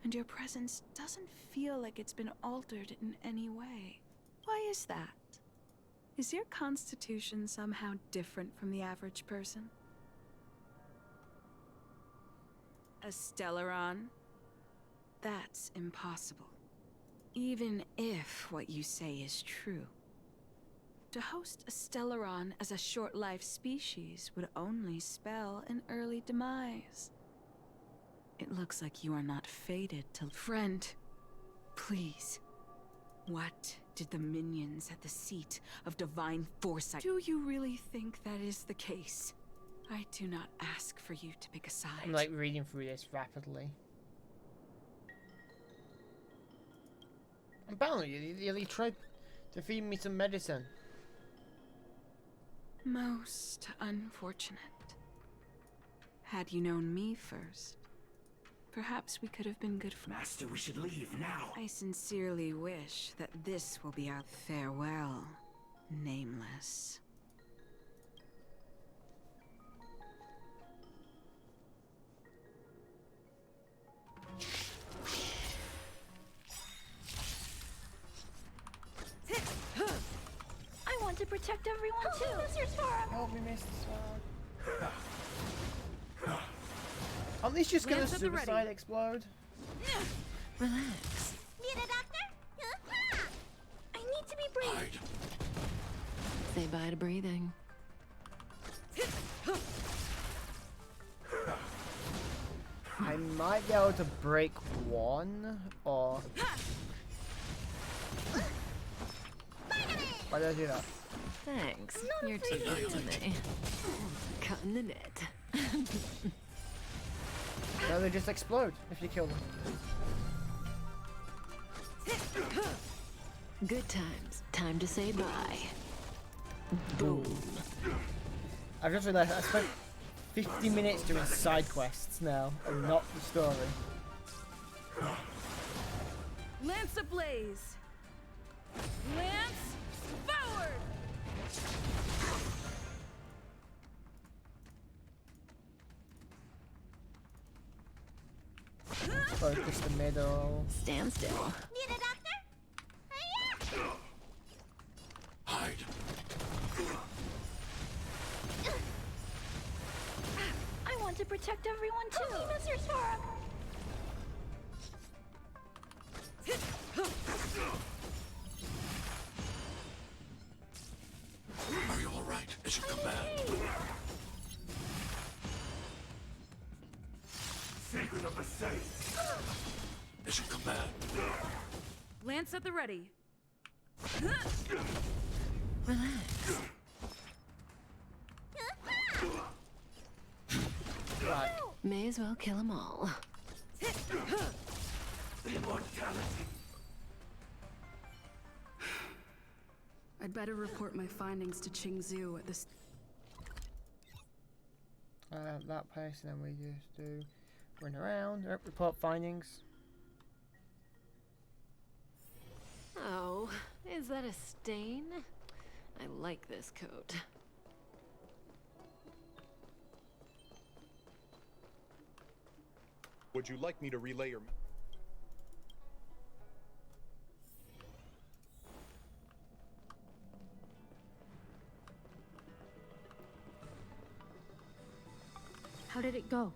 Speaker 21: and your presence doesn't feel like it's been altered in any way. Why is that? Is your constitution somehow different from the average person? A Stellaron? That's impossible. Even if what you say is true. To host a Stellaron as a short-life species would only spell an early demise. It looks like you are not fated to... Friend, please. What did the minions at the seat of divine foresight... Do you really think that is the case? I do not ask for you to pick a side.
Speaker 2: I'm like reading through this rapidly. And apparently, they tried to feed me some medicine.
Speaker 21: Most unfortunate. Had you known me first, Perhaps we could have been good friends.
Speaker 20: Master, we should leave now.
Speaker 21: I sincerely wish that this will be our farewell, Nameless.
Speaker 4: I want to protect everyone too. Mr. Sora.
Speaker 2: Help me, Mr. Sora. At least just gonna
Speaker 21: Lance at the ready.
Speaker 2: suicide explode.
Speaker 7: Relax.
Speaker 4: Need a doctor? I need to be brave.
Speaker 7: Say bye to breathing.
Speaker 2: I might be able to break one, or... Why did I do that?
Speaker 7: Thanks. You're too good to me. Cutting the net.
Speaker 2: No, they just explode if you kill them.
Speaker 7: Good times. Time to say bye. Boom.
Speaker 2: I've just realised I spent 50 minutes doing side quests now, and not the story.
Speaker 16: Lance ablaze! Lance forward!
Speaker 2: Focus the middle.
Speaker 7: Stand still.
Speaker 4: Need a doctor?
Speaker 20: Hide.
Speaker 4: I want to protect everyone too. Mr. Sora.
Speaker 20: Are you all right? It should come back. Sacred of the Saints. It should come back.
Speaker 16: Lance at the ready.
Speaker 7: Relax.
Speaker 2: Right.
Speaker 7: May as well kill them all.
Speaker 20: Immortality.
Speaker 16: I'd better report my findings to Qingzhou at this.
Speaker 2: That place, and then we just do run around, report findings.
Speaker 7: Oh, is that a stain? I like this coat.
Speaker 18: Would you like me to relay your...
Speaker 10: How did it go?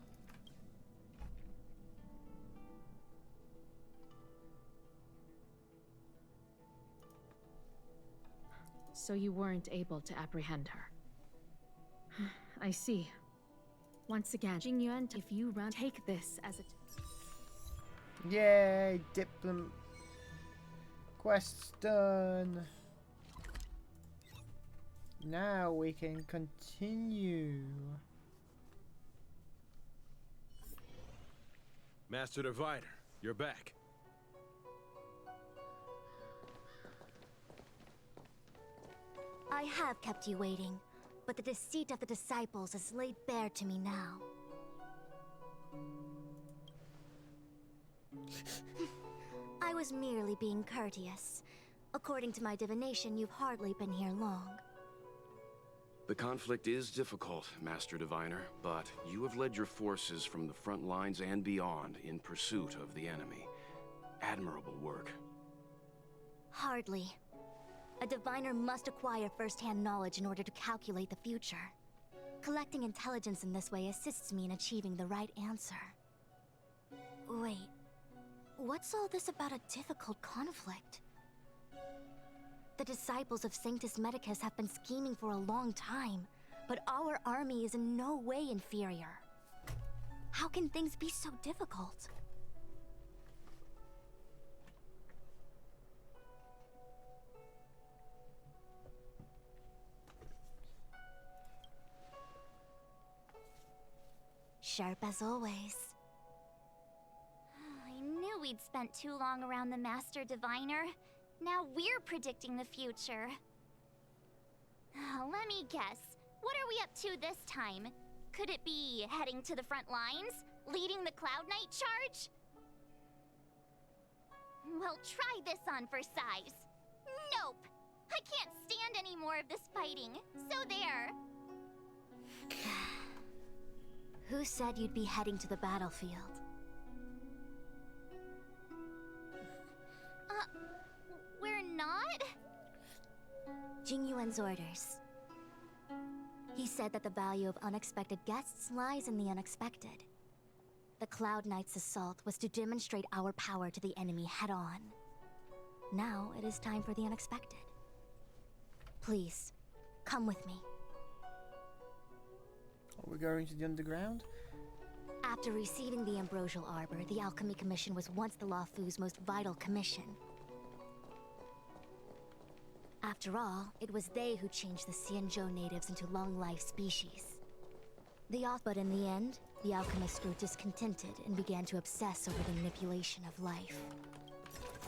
Speaker 10: So you weren't able to apprehend her. I see. Once again, Jingyuan, if you run, take this as a...
Speaker 2: Yay, quest's done. Now we can continue.
Speaker 1: Master Diviner, you're back.
Speaker 4: I have kept you waiting, but the deceit of the disciples is laid bare to me now. I was merely being courteous. According to my divination, you've hardly been here long.
Speaker 22: The conflict is difficult, Master Diviner, but you have led your forces from the front lines and beyond in pursuit of the enemy. Admirable work.
Speaker 4: Hardly. A diviner must acquire first-hand knowledge in order to calculate the future. Collecting intelligence in this way assists me in achieving the right answer. Wait, what's all this about a difficult conflict? The disciples of Sanctus Medicus have been scheming for a long time, but our army is in no way inferior. How can things be so difficult? Sharp as always. I knew we'd spent too long around the Master Diviner. Now we're predicting the future. Let me guess. What are we up to this time? Could it be heading to the front lines? Leading the Cloud Knight charge? Well, try this on for size. Nope! I can't stand any more of this fighting, so there. Who said you'd be heading to the battlefield? We're not? Jingyuan's orders. He said that the value of unexpected guests lies in the unexpected. The Cloud Knight's assault was to demonstrate our power to the enemy head-on. Now it is time for the unexpected. Please, come with me.
Speaker 2: Are we going to the underground?
Speaker 4: After receiving the Ambrosial Arbor, the Alchemy Commission was once the Luofu's most vital commission. After all, it was they who changed the Xianzhou natives into long-life species. But in the end, the alchemists grew discontented and began to obsess over the manipulation of life.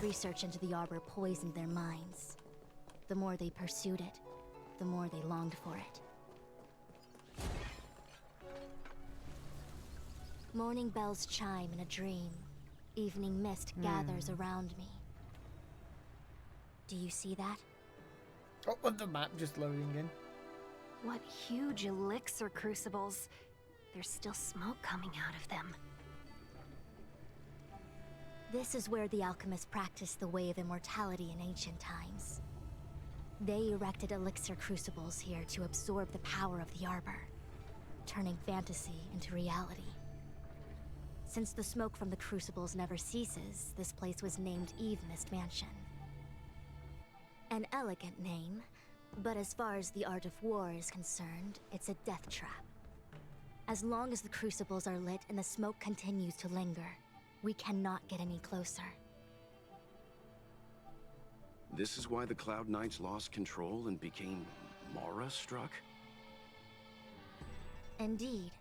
Speaker 4: Research into the Arbor poisoned their minds. The more they pursued it, the more they longed for it. Morning bells chime in a dream. Evening mist gathers around me. Do you see that?
Speaker 2: Oh, the map just loading in.
Speaker 5: What huge elixir crucibles. There's still smoke coming out of them.
Speaker 4: This is where the alchemists practiced the way of immortality in ancient times. They erected elixir crucibles here to absorb the power of the Arbor, turning fantasy into reality. Since the smoke from the crucibles never ceases, this place was named Eve Mist Mansion. An elegant name, but as far as the art of war is concerned, it's a death trap. As long as the crucibles are lit and the smoke continues to linger, we cannot get any closer.
Speaker 22: This is why the Cloud Knights lost control and became Mara-struck?
Speaker 4: Indeed.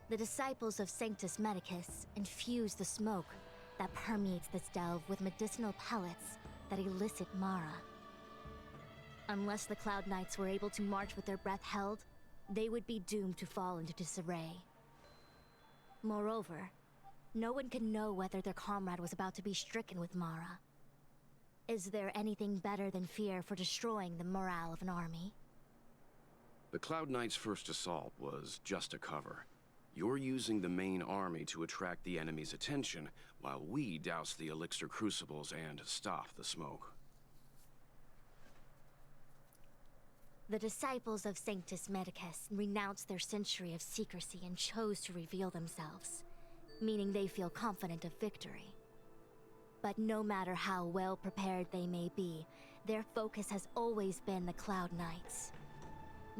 Speaker 4: The disciples of Sanctus Medicus infuse the smoke that permeates this delve with medicinal pellets that elicit Mara. Unless the Cloud Knights were able to march with their breath held, they would be doomed to fall into disarray. Moreover, no one could know whether their comrade was about to be stricken with Mara. Is there anything better than fear for destroying the morale of an army?
Speaker 22: The Cloud Knights' first assault was just a cover. You're using the main army to attract the enemy's attention, while we douse the elixir crucibles and stop the smoke.
Speaker 4: The disciples of Sanctus Medicus renounced their century of secrecy and chose to reveal themselves, meaning they feel confident of victory. But no matter how well prepared they may be, their focus has always been the Cloud Knights.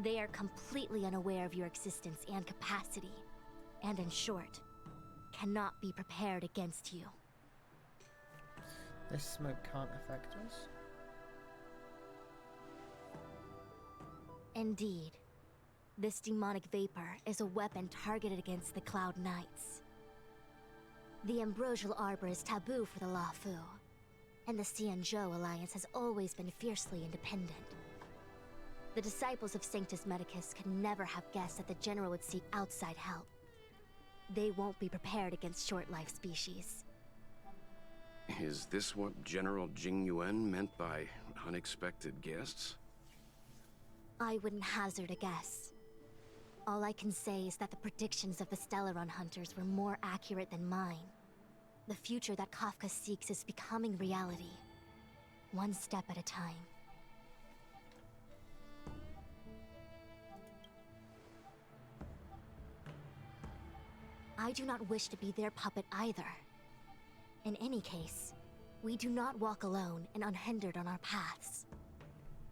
Speaker 4: They are completely unaware of your existence and capacity, and in short, cannot be prepared against you.
Speaker 2: This smoke can't affect us.
Speaker 4: Indeed. This demonic vapor is a weapon targeted against the Cloud Knights. The Ambrosial Arbor is taboo for the Luofu, and the Xianzhou Alliance has always been fiercely independent. The disciples of Sanctus Medicus could never have guessed that the General would seek outside help. They won't be prepared against short-life species.
Speaker 22: Is this what General Jingyuan meant by unexpected guests?
Speaker 4: I wouldn't hazard a guess. All I can say is that the predictions of the Stellaron Hunters were more accurate than mine. The future that Kafka seeks is becoming reality, one step at a time. I do not wish to be their puppet either. In any case, we do not walk alone and unhindered on our paths.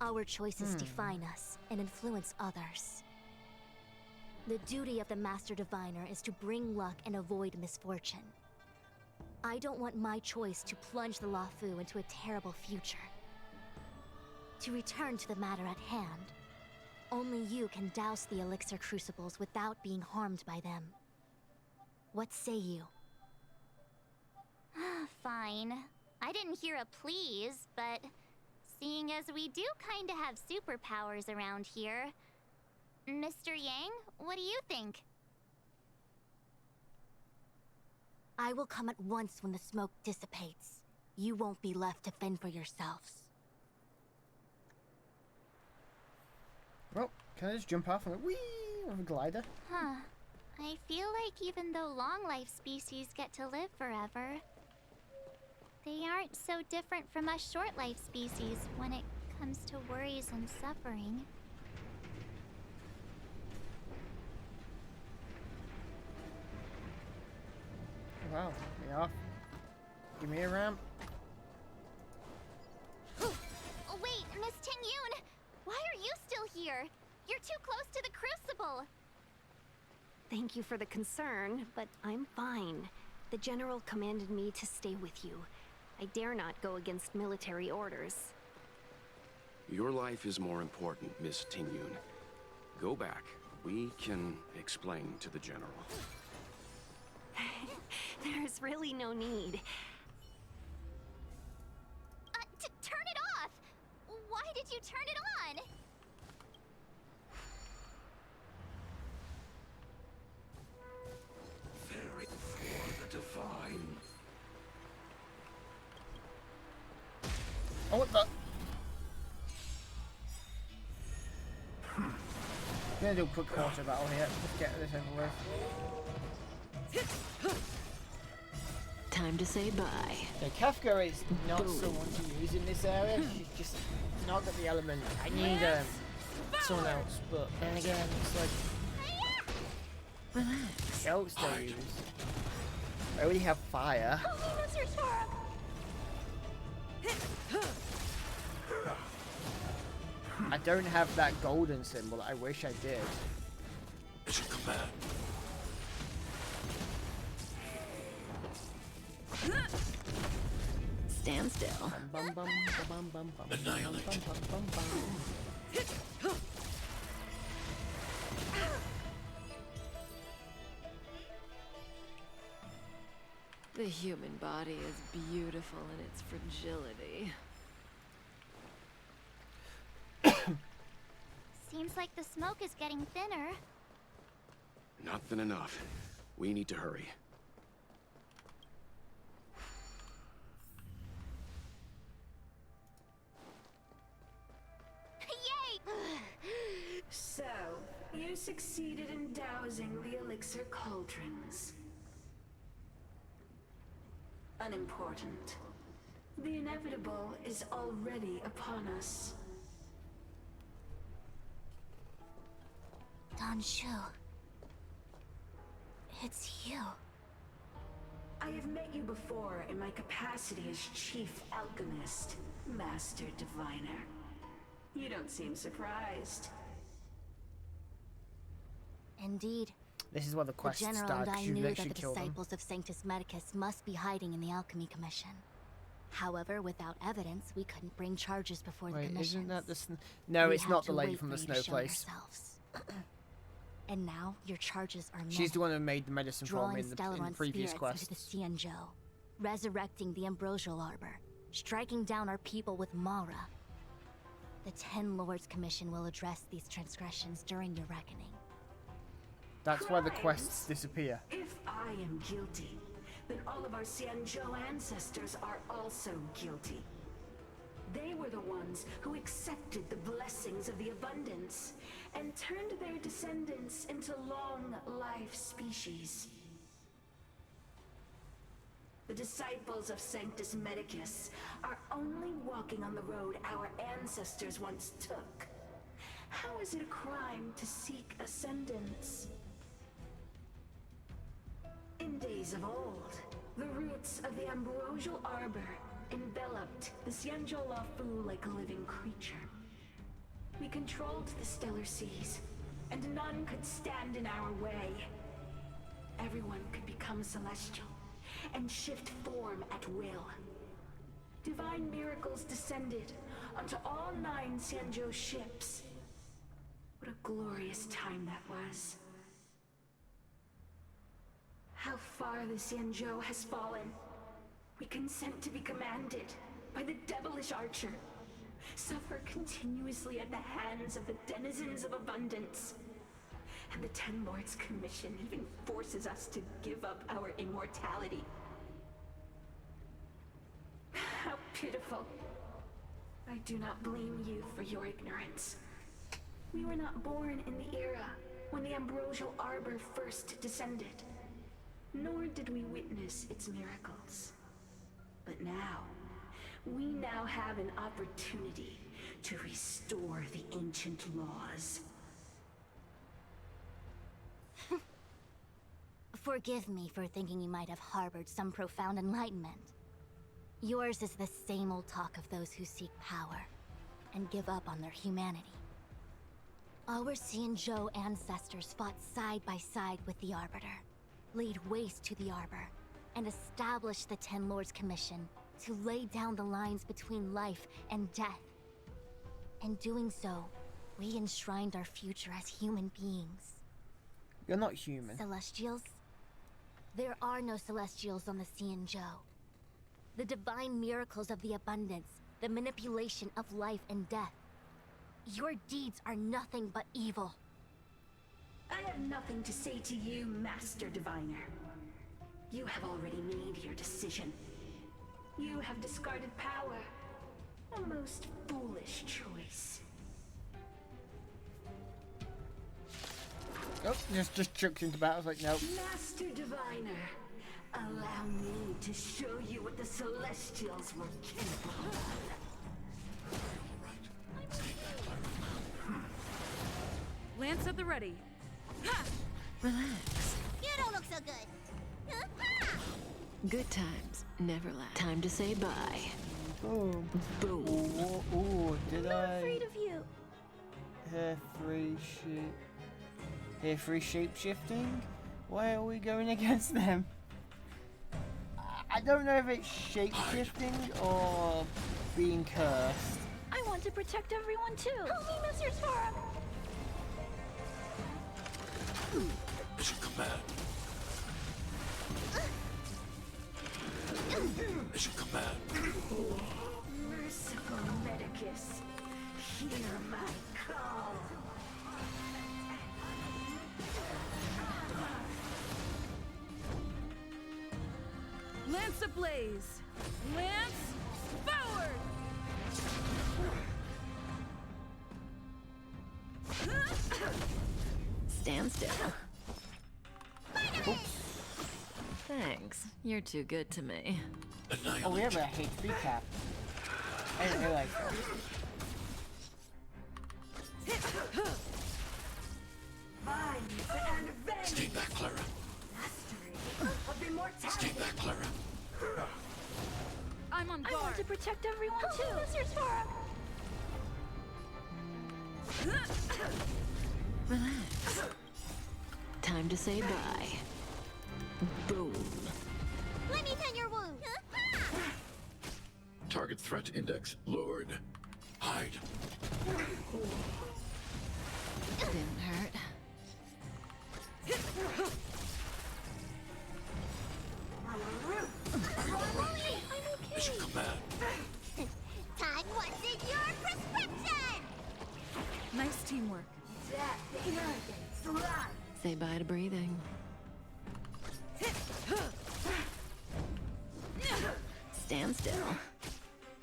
Speaker 4: Our choices define us and influence others. The duty of the Master Diviner is to bring luck and avoid misfortune. I don't want my choice to plunge the Luofu into a terrible future. To return to the matter at hand, only you can douse the elixir crucibles without being harmed by them. What say you? Fine. I didn't hear a please, but seeing as we do kinda have superpowers around here, Mr. Yang, what do you think? I will come at once when the smoke dissipates. You won't be left to fend for yourselves.
Speaker 2: Well, can I just jump off and whee with a glider?
Speaker 4: Huh. I feel like even though long-life species get to live forever, they aren't so different from us short-life species when it comes to worries and suffering.
Speaker 2: Wow, me off. Give me a ramp.
Speaker 4: Oh, wait, Miss Ting-Yun! Why are you still here? You're too close to the Crucible!
Speaker 5: Thank you for the concern, but I'm fine. The General commanded me to stay with you. I dare not go against military orders.
Speaker 22: Your life is more important, Miss Ting-Yun. Go back. We can explain to the General.
Speaker 5: There's really no need.
Speaker 4: Turn it off! Why did you turn it on?
Speaker 17: Very for the divine.
Speaker 2: Oh, what the? I'm gonna do a quick quarter battle here. Let's get this over with.
Speaker 21: Time to say bye.
Speaker 2: Okay, Kafka is not someone to use in this area. She's just not got the element. I need someone else, but then again, it's like
Speaker 21: relax.
Speaker 2: Else they use. I already have fire. I don't have that golden symbol. I wish I did.
Speaker 17: It should come back.
Speaker 21: Stand still.
Speaker 17: Annihilate.
Speaker 7: The human body is beautiful in its fragility.
Speaker 4: Seems like the smoke is getting thinner.
Speaker 22: Not thin enough. We need to hurry.
Speaker 4: Yay!
Speaker 6: So, you succeeded in dousing the elixir cauldrons. Unimportant. The inevitable is already upon us.
Speaker 4: Shu. It's you.
Speaker 6: I have met you before in my capacity as Chief Alchemist, Master Diviner. You don't seem surprised.
Speaker 4: Indeed.
Speaker 2: This is what the quest
Speaker 4: General
Speaker 2: starts.
Speaker 4: and I
Speaker 2: You
Speaker 4: knew
Speaker 2: literally
Speaker 4: that the
Speaker 2: kill them.
Speaker 4: disciples of Sanctus Medicus must be hiding in the Alchemy Commission. However, without evidence, we couldn't bring charges before the
Speaker 2: Wait,
Speaker 4: commission.
Speaker 2: isn't that the No,
Speaker 4: We
Speaker 2: it's
Speaker 4: had
Speaker 2: not the
Speaker 4: to
Speaker 2: lady
Speaker 4: wait
Speaker 2: from
Speaker 4: for
Speaker 2: the
Speaker 4: you to
Speaker 2: snow
Speaker 4: show
Speaker 2: place.
Speaker 4: yourselves. And now your charges are
Speaker 2: She's
Speaker 4: met.
Speaker 2: the one who made the medicine for
Speaker 4: Drawing
Speaker 2: me in the
Speaker 4: Stellaron
Speaker 2: previous
Speaker 4: spirits
Speaker 2: quest.
Speaker 4: into the Xianzhou, resurrecting the Ambrosial Arbor, striking down our people with Mara. The 10 Lords Commission will address these transgressions during your reckoning.
Speaker 2: That's why the quests disappear.
Speaker 6: If I am guilty, then all of our Xianzhou ancestors are also guilty. They were the ones who accepted the blessings of the abundance and turned their descendants into long-life species. The disciples of Sanctus Medicus are only walking on the road our ancestors once took. How is it a crime to seek ascendance? In days of old, the roots of the Ambrosial Arbor enveloped the Xianzhou Lafu like a living creature. We controlled the stellar seas, and none could stand in our way. Everyone could become celestial and shift form at will. Divine miracles descended onto all 9 Xianzhou ships. What a glorious time that was. How far the Xianzhou has fallen. We consent to be commanded by the devilish archer. Suffer continuously at the hands of the denizens of abundance. And the 10 Lords Commission even forces us to give up our immortality pitiful. I do not blame you for your ignorance. We were not born in the era when the Ambrosial Arbor first descended, nor did we witness its miracles. But now, we now have an opportunity to restore the ancient laws.
Speaker 4: Forgive me for thinking you might have harbored some profound enlightenment. Yours is the same old talk of those who seek power and give up on their humanity. Our Xianzhou ancestors fought side by side with the Arbiter, laid waste to the Arbor, and established the Ten Lords Commission to lay down the lines between life and death. In doing so, we enshrined our future as human beings.
Speaker 2: You're not human.
Speaker 4: Celestials? There are no Celestials on the Xianzhou. The divine miracles of the abundance, the manipulation of life and death. Your deeds are nothing but evil.
Speaker 6: I have nothing to say to you, Master Diviner. You have already made your decision. You have discarded power. A most foolish choice.
Speaker 2: Oh, just chucked into battle. I was like, nope.
Speaker 6: Master Diviner, allow me to show you what the Celestials were capable of.
Speaker 21: Lance at the ready.
Speaker 9: Relax.
Speaker 4: You don't look so good.
Speaker 7: Good times never last. Time to say bye.
Speaker 2: Boom.
Speaker 7: Boom.
Speaker 2: Ooh, did
Speaker 4: I'm
Speaker 2: I?
Speaker 4: afraid of you.
Speaker 2: Hair free shape shifting? Why are we going against them? I don't know if it's shape shifting or being cursed.
Speaker 4: I want to protect everyone too. Help me, Mr. Spark.
Speaker 17: Mission command. Mission command.
Speaker 6: Merciful Medicus, hear my call.
Speaker 21: Lance ablaze! Lance forward!
Speaker 7: Stand still.
Speaker 2: Oops.
Speaker 7: Thanks. You're too good to me.
Speaker 2: Oh, we have a HP cap. I didn't realize that.
Speaker 17: Stay back, Clara.
Speaker 6: Of immortality.
Speaker 17: Stay back, Clara.
Speaker 21: I'm on guard.
Speaker 4: I want to protect everyone too, Mr. Spark.
Speaker 7: Relax. Time to say bye. Boom.
Speaker 4: Let me tend your wound.
Speaker 17: Target threat index lowered. Hide.
Speaker 7: Didn't hurt.
Speaker 17: Mission command.
Speaker 4: Time wasn't your prescription.
Speaker 21: Nice teamwork.
Speaker 7: Say bye to breathing. Stand still.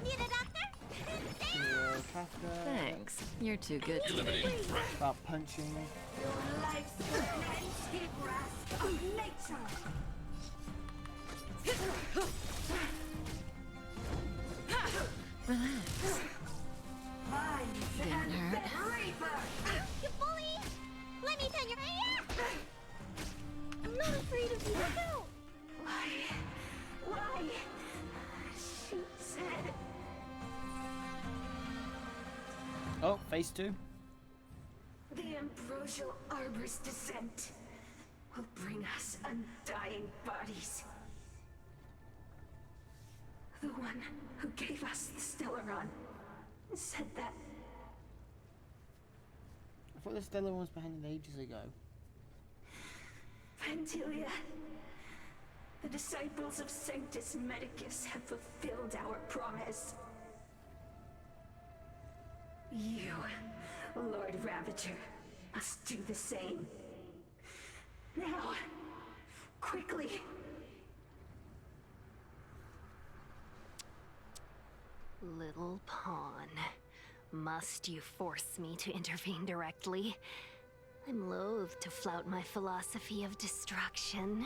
Speaker 4: Need a doctor?
Speaker 7: Thanks. You're too good to me.
Speaker 17: Eliminating threat.
Speaker 2: About punching.
Speaker 6: Your life's an landscape grasp of nature.
Speaker 7: Relax. Didn't hurt.
Speaker 4: You bully! Let me tend your... I'm not afraid of you. Look out!
Speaker 6: Why? She said...
Speaker 2: Oh, phase 2.
Speaker 6: The Ambrosial Arbor's descent will bring us undying bodies. The one who gave us the Stellaron said that.
Speaker 2: I thought the Stellar one was behind it ages ago.
Speaker 6: Vantilia, the disciples of Sanctus Medicus have fulfilled our promise. You, Lord Ravager, must do the same. Now, quickly.
Speaker 5: little pawn. Must you force me to intervene directly? I'm loath to flout my philosophy of destruction.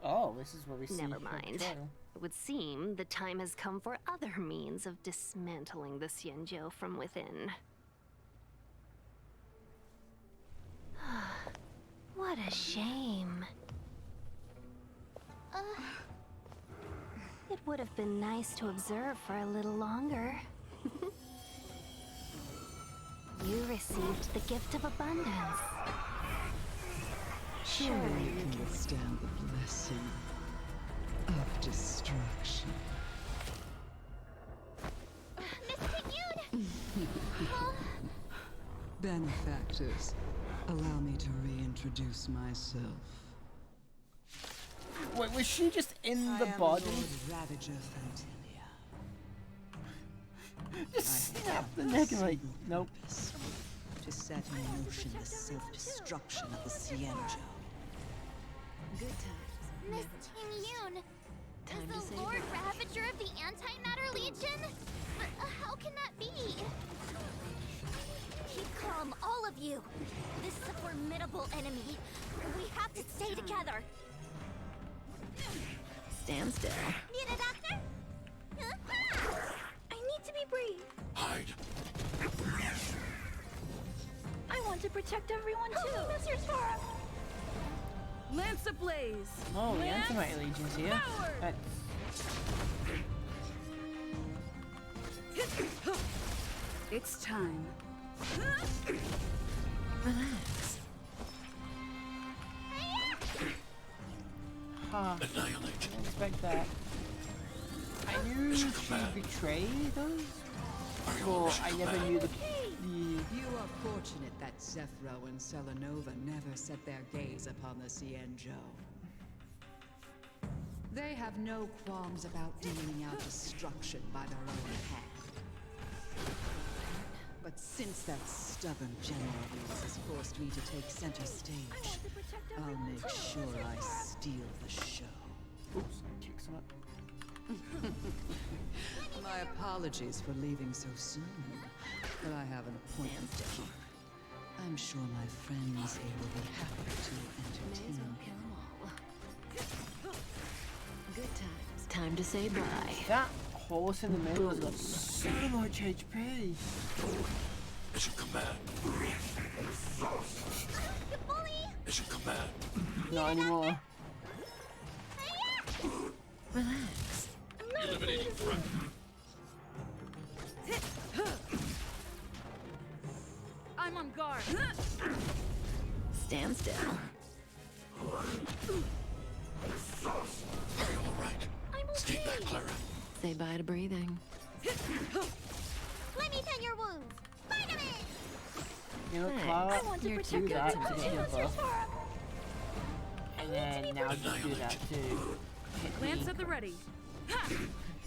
Speaker 2: Oh, this is what we see.
Speaker 5: Never mind. It would seem the time has come for other means of dismantling the Xianzhou from within. What a shame. It would have been nice to observe for a little longer. You received the gift of abundance.
Speaker 9: Surely you can withstand the blessing of destruction.
Speaker 4: Miss Ping-Yun!
Speaker 9: Benefactors, allow me to reintroduce myself.
Speaker 2: Wait, was she just in the body?
Speaker 9: Ravager Fantilia.
Speaker 2: Just snap the neck and like, nope.
Speaker 9: To set in motion the self-destruction of the Xianzhou.
Speaker 7: Good times.
Speaker 4: Miss Ting-Yun,
Speaker 7: Time to
Speaker 4: is
Speaker 7: say
Speaker 4: the Lord
Speaker 7: bye.
Speaker 4: Ravager of the Antimatter Legion? How can that be? Keep calm, all of you. This is a formidable enemy. We have to stay together.
Speaker 7: Stand still.
Speaker 4: Need a doctor? I need to be brave.
Speaker 14: Hide.
Speaker 4: I want to protect everyone too. Mr. Sora.
Speaker 21: Lance ablaze!
Speaker 2: Oh, the Antimatter Legion's here.
Speaker 21: It's time.
Speaker 7: Relax.
Speaker 2: Huh.
Speaker 14: Annihilate.
Speaker 2: Didn't expect that. I knew she'd betray those, but I never knew the.
Speaker 9: You are fortunate that Zephyro and Selenova never set their gaze upon the Xianzhou. They have no qualms about dealing out destruction by their own hand. But since that stubborn General has forced me to take center stage, I'll make sure I steal the show.
Speaker 2: Oops, kick some up.
Speaker 9: My apologies for leaving so soon, but I have an appointment to keep. I'm sure my friends here will be happy to entertain me.
Speaker 7: Good times. Time to say bye.
Speaker 2: That horse in the middle has got so much HP.
Speaker 14: Mission command. Mission command.
Speaker 2: Not anymore.
Speaker 7: Relax.
Speaker 14: Eliminating threat.
Speaker 21: I'm on guard.
Speaker 7: Stand still.
Speaker 14: Are you alright? Stay back, Clara.
Speaker 7: Say bye to breathing.
Speaker 4: Let me tend your wounds. Vitamin!
Speaker 2: You know,
Speaker 7: Thanks.
Speaker 2: Clara,
Speaker 4: I want to
Speaker 2: you
Speaker 4: protect
Speaker 2: do that to
Speaker 4: everyone
Speaker 2: hit
Speaker 4: too,
Speaker 2: her
Speaker 4: Mr.
Speaker 2: buff,
Speaker 4: Sora.
Speaker 2: and then now you do that to hit
Speaker 21: Lance
Speaker 2: me.
Speaker 21: at the ready.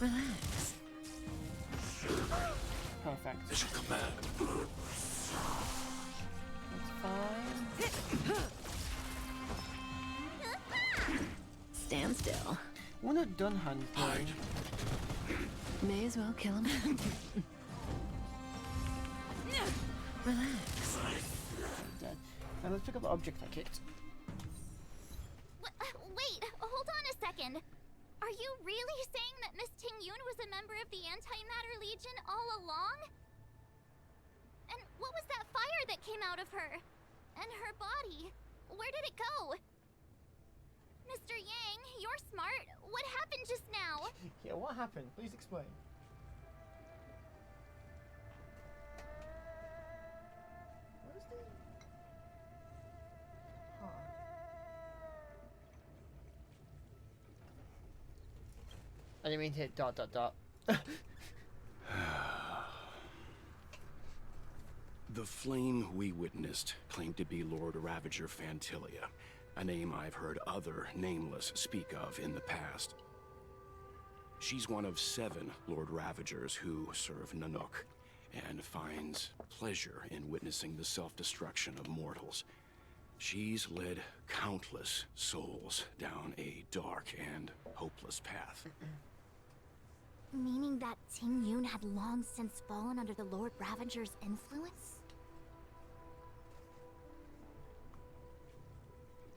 Speaker 7: Relax.
Speaker 2: Perfect.
Speaker 14: Mission command.
Speaker 2: That's fine.
Speaker 7: Stand still.
Speaker 2: We're not done hunting.
Speaker 7: May as well kill him. Relax.
Speaker 2: Dead. Now let's pick up the object I kicked.
Speaker 4: Wait, hold on a second. Are you really saying that Miss Ting-Yun was a member of the Antimatter Legion all along? And what was that fire that came out of her? And her body? Where did it go? Mr. Yang, you're smart. What happened just now?
Speaker 2: Yeah, what happened? Please explain. Where's the... Huh. I didn't mean to hit dot dot dot.
Speaker 22: The flame we witnessed claimed to be Lord Ravager Fantilia, a name I've heard other nameless speak of in the past. She's one of 7 Lord Ravagers who serve Nanook, and finds pleasure in witnessing the self-destruction of mortals. She's led countless souls down a dark and hopeless path.
Speaker 4: Meaning that Ting Yun had long since fallen under the Lord Ravenger's influence?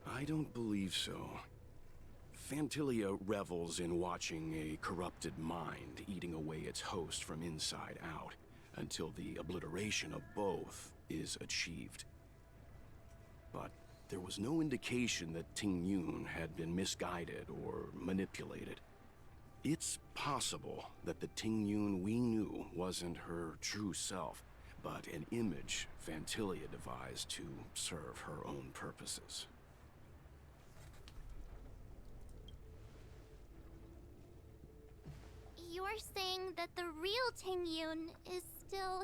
Speaker 22: I don't believe so. Phantilia revels in watching a corrupted mind eating away its host from inside out, until the obliteration of both is achieved. But there was no indication that Ting Yun had been misguided or manipulated. It's possible that the Ting Yun we knew wasn't her true self, but an image Phantilia devised to serve her own purposes.
Speaker 4: You're saying that the real Ting Yun is still...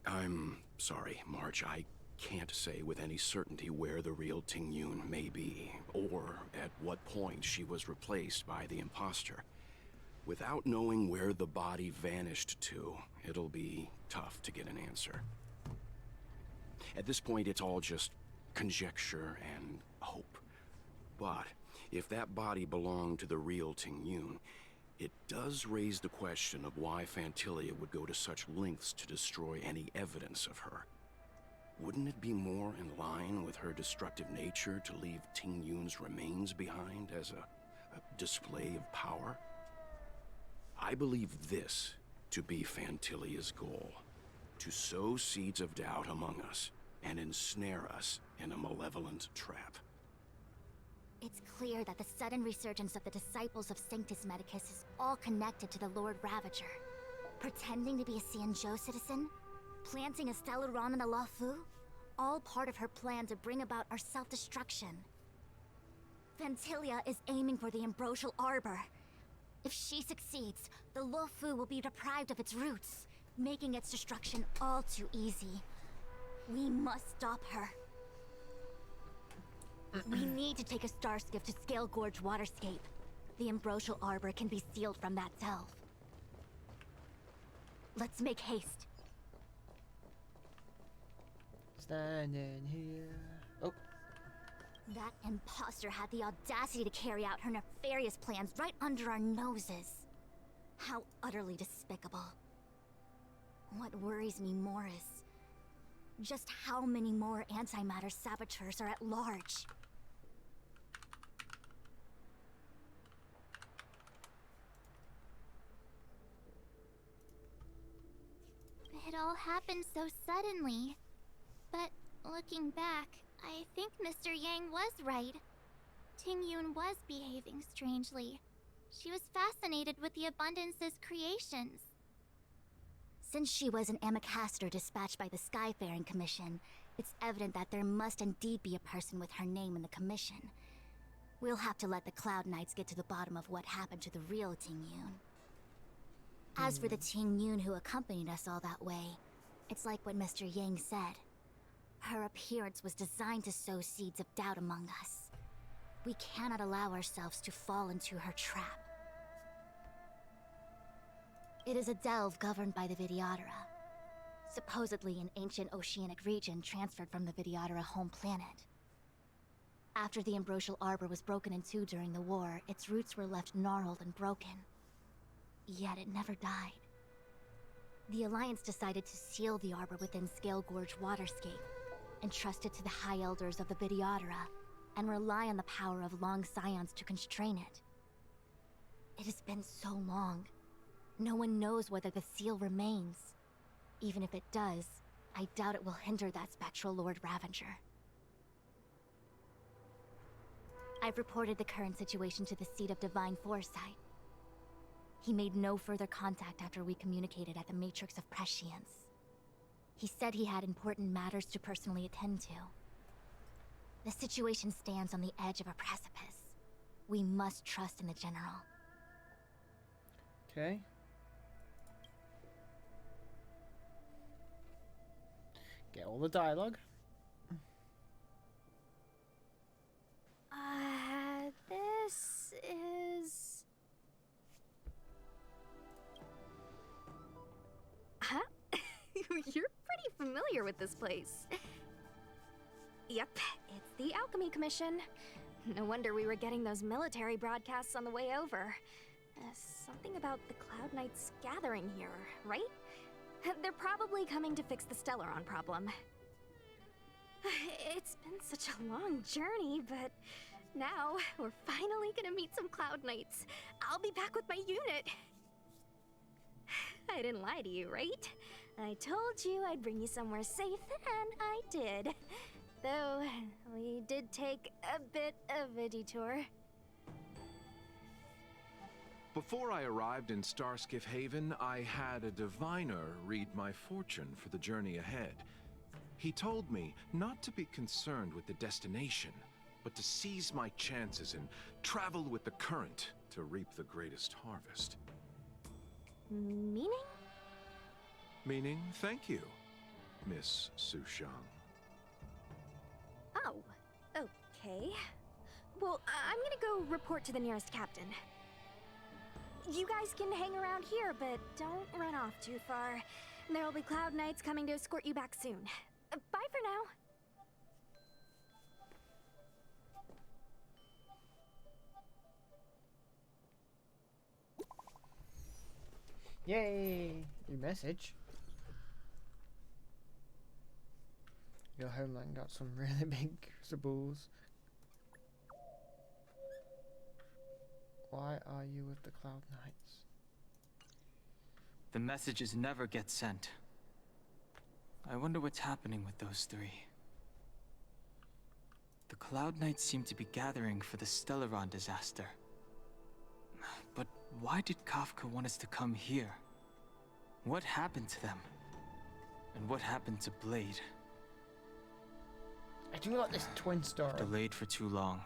Speaker 22: I'm sorry, March. I can't say with any certainty where the real Ting Yun may be, or at what point she was replaced by the imposter. Without knowing where the body vanished to, it'll be tough to get an answer. At this point, it's all just conjecture and hope. But if that body belonged to the real Ting Yun, it does raise the question of why Phantilia would go to such lengths to destroy any evidence of her. Wouldn't it be more in line with her destructive nature to leave Ting Yun's remains behind as a display of power? I believe this to be Phantilia's goal: to sow seeds of doubt among us and ensnare us in a malevolent trap.
Speaker 4: It's clear that the sudden resurgence of the disciples of Sanctus Medicus is all connected to the Lord Ravager. Pretending to be a Xianzhou citizen, planting a Stellaron in the Luofu, all part of her plan to bring about our self-destruction. Phantilia is aiming for the Ambrosial Arbor. If she succeeds, the Luofu will be deprived of its roots, making its destruction all too easy. We must stop her. We need to take a star skiff to Scale Gorge Waterscape. The Ambrosial Arbor can be sealed from that delve. Let's make haste.
Speaker 2: Standing here. Oh.
Speaker 4: That imposter had the audacity to carry out her nefarious plans right under our noses. How utterly despicable. What worries me more is just how many more antimatter saboteurs are at large. It all happened so suddenly. But looking back, I think Mr. Yang was right. Ting Yun was behaving strangely. She was fascinated with the Abundance's creations. Since she was an Amicastor dispatched by the Skyfaring Commission, it's evident that there must indeed be a person with her name in the commission. We'll have to let the Cloud Knights get to the bottom of what happened to the real Ting Yun. As for the Ting Yun who accompanied us all that way, it's like what Mr. Yang said. Her appearance was designed to sow seeds of doubt among us. We cannot allow ourselves to fall into her trap. It is a delve governed by the Vidyadhara, supposedly an ancient oceanic region transferred from the Vidyadhara home planet. After the Ambrosial Arbor was broken in two during the war, its roots were left gnarled and broken. Yet it never died. The Alliance decided to seal the arbor within Scale Gorge Waterscape, entrust it to the High Elders of the Vidyadhara, and rely on the power of Long Scions to constrain it. It has been so long. No one knows whether the seal remains. Even if it does, I doubt it will hinder that spectral Lord Ravager. I've reported the current situation to the Seat of Divine Foresight. He made no further contact after we communicated at the Matrix of Prescience. He said he had important matters to personally attend to. The situation stands on the edge of a precipice. We must trust in the General.
Speaker 2: Okay. Get all the dialogue.
Speaker 4: This is...
Speaker 5: Huh? You're pretty familiar with this place. Yep, it's the Alchemy Commission. No wonder we were getting those military broadcasts on the way over.
Speaker 4: Something about the Cloud Knights gathering here, right? They're probably coming to fix the Stellaron problem. It's been such a long journey, but now we're finally gonna meet some Cloud Knights. I'll be back with my unit. I didn't lie to you, right? I told you I'd bring you somewhere safe, and I did. Though, we did take a bit of a detour.
Speaker 18: Before I arrived in Starskiff Haven, I had a diviner read my fortune for the journey ahead. He told me not to be concerned with the destination, but to seize my chances and travel with the current to reap the greatest harvest.
Speaker 4: Meaning?
Speaker 18: Meaning, thank you, Miss Sushang.
Speaker 4: Oh, okay. Well, I'm gonna go report to the nearest captain. You guys can hang around here, but don't run off too far. There'll be Cloud Knights coming to escort you back soon. Bye for now.
Speaker 2: Yay! Your message. Your homeland got some really big crucibles. Why are you with the Cloud Knights?
Speaker 12: The messages never get sent. I wonder what's happening with those three. The Cloud Knights seem to be gathering for the Stellaron disaster. But why did Kafka want us to come here? What happened to them? And what happened to Blade?
Speaker 2: I do like this twin star.
Speaker 12: Delayed for too long.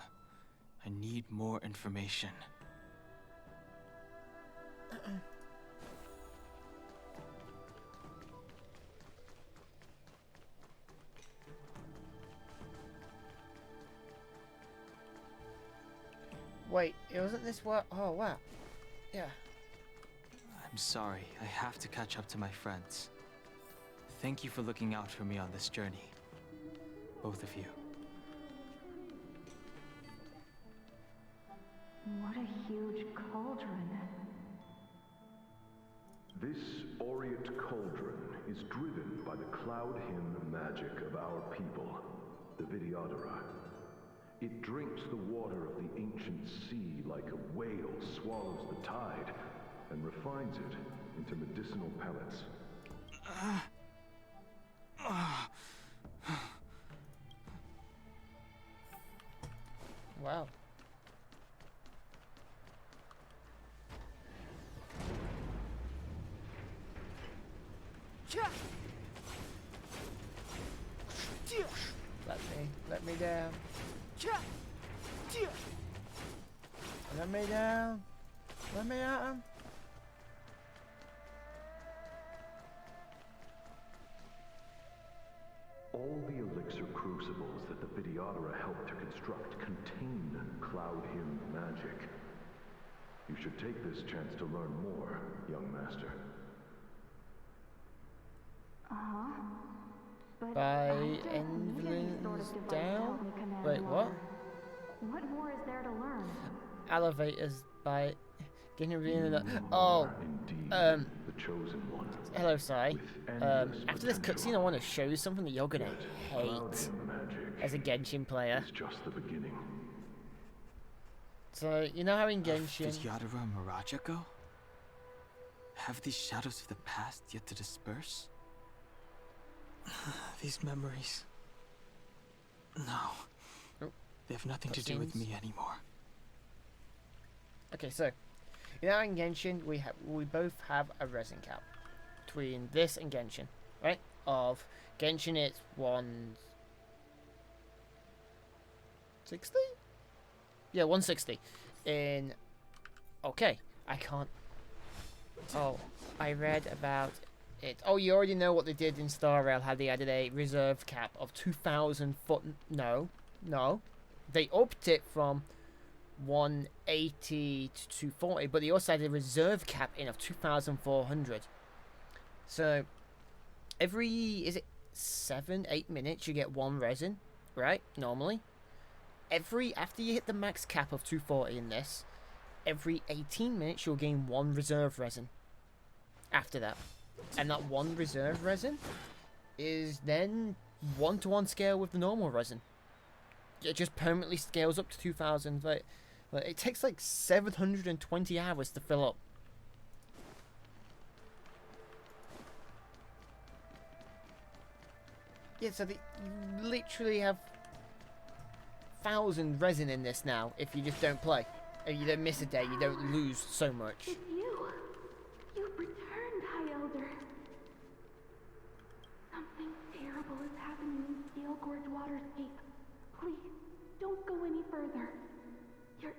Speaker 12: I need more information.
Speaker 2: Wait, it wasn't this what? Oh, wow. Yeah.
Speaker 12: I'm sorry, I have to catch up to my friends. Thank you for looking out for me on this journey. Both of you.
Speaker 6: What a huge cauldron.
Speaker 13: This aureate cauldron is driven by the cloud hymn magic of our people, the Vidyadhara. It drinks the water of the ancient sea like a whale swallows the tide, and refines it into medicinal pellets.
Speaker 2: Wow. Let me down. Let me down. Let me at him.
Speaker 13: All the elixir crucibles that the Vidyadhara helped to construct contain cloud hymn magic. You should take this chance to learn more, young master.
Speaker 6: Uh-huh. But
Speaker 2: By
Speaker 6: I just needed a sort of
Speaker 2: Envelin's
Speaker 6: device to
Speaker 2: down?
Speaker 6: help me command
Speaker 2: Wait,
Speaker 6: more.
Speaker 2: what?
Speaker 6: What more is there to learn?
Speaker 2: Elevators by getting revealed. Oh,
Speaker 13: the chosen one.
Speaker 2: hello, Sai. After this cutscene, I want to show you something that you're gonna hate as a Genshin player.
Speaker 13: It's just the beginning.
Speaker 2: So you know how in Genshin,
Speaker 12: Vidyadhara and Miraja go? Have these shadows of the past yet to disperse? These memories. No. They have nothing to do with me anymore.
Speaker 2: okay, so you know how in Genshin we both have a resin cap between this and Genshin, right? Of Genshin, it's 160. Yeah, 160. In okay, I can't. Oh, I read about it. Oh, you already know what they did in Star Rail. How they added a reserve cap of 2,000 foot. No, they upped it from 180 to 240, but they also had a reserve cap in of 2,400. So every 7-8 minutes you get one resin, right? Normally, after you hit the max cap of 240 in this, every 18 minutes you'll gain 1 reserve resin after that. And that 1 reserve resin is then 1-to-1 scale with the normal resin. It just permanently scales up to 2,000. Like, it takes like 720 hours to fill up. Yeah, so you literally have 1,000 resin in this now if you just don't play. If you don't miss a day, you don't lose so much.
Speaker 6: It's you. You've returned, High Elder. Something terrible is happening in Scale Gorge Waterscape. Please, don't go any further. Your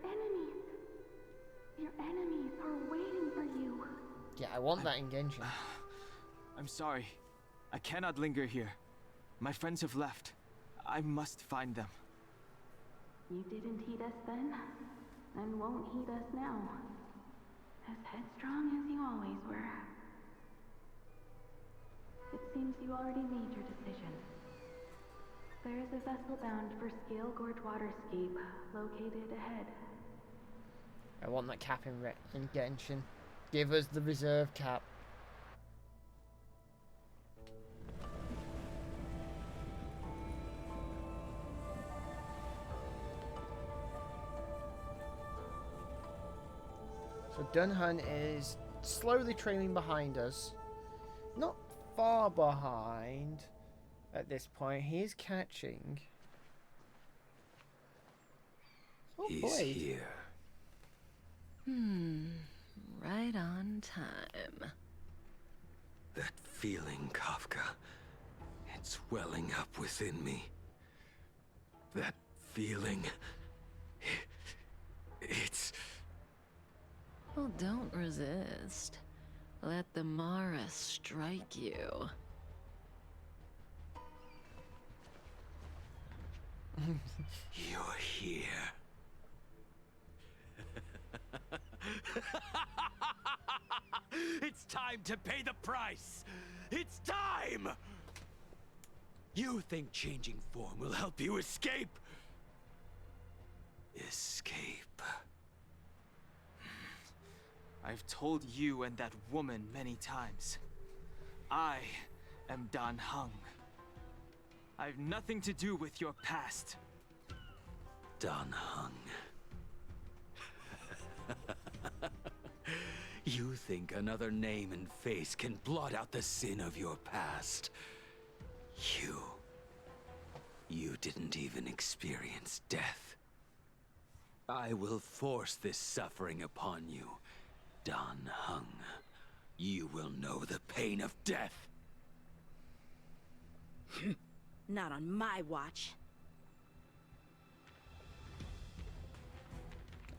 Speaker 6: enemies are waiting for you.
Speaker 2: Yeah, I want that in Genshin.
Speaker 12: I'm sorry. I cannot linger here. My friends have left. I must find them.
Speaker 6: You didn't heed us then, and won't heed us now. As headstrong as you always were. It seems you already made your decision. There is a vessel bound for Scale Gorge Waterscape, located ahead.
Speaker 2: I want that cap in Genshin. Give us the reserve cap. So Dunhun is slowly trailing behind us. Not far behind at this point. He is catching. Oh,
Speaker 3: He's
Speaker 2: boy.
Speaker 3: here.
Speaker 7: Right on time.
Speaker 3: That feeling, Kafka. It's welling up within me. That feeling. It's...
Speaker 7: Well, don't resist. Let the Mara strike you.
Speaker 3: You're here. It's time to pay the price! It's time! You think changing form will help you escape? Escape.
Speaker 12: I've told you and that woman many times. I am Dan Heng. I've nothing to do with your past.
Speaker 3: Dan Heng. You think another name and face can blot out the sin of your past? You didn't even experience death. I will force this suffering upon you, Dan Heng. You will know the pain of death.
Speaker 15: Not on my watch.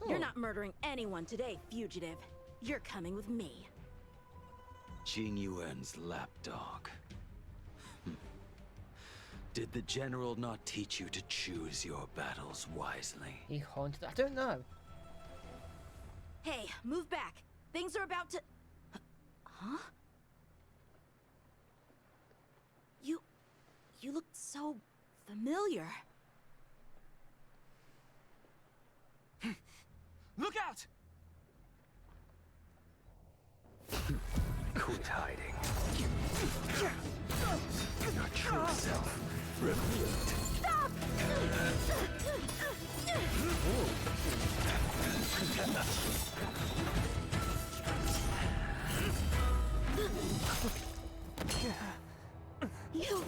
Speaker 15: You're not murdering anyone today, fugitive. You're coming with me.
Speaker 3: Jing Yuan's lapdog. Did the general not teach you to choose your battles wisely?
Speaker 2: He haunted. I don't know.
Speaker 15: Hey, move back. Things are about to... Huh? You look so familiar.
Speaker 12: Look out!
Speaker 3: Quit hiding. Your true self revealed.
Speaker 15: Stop! You...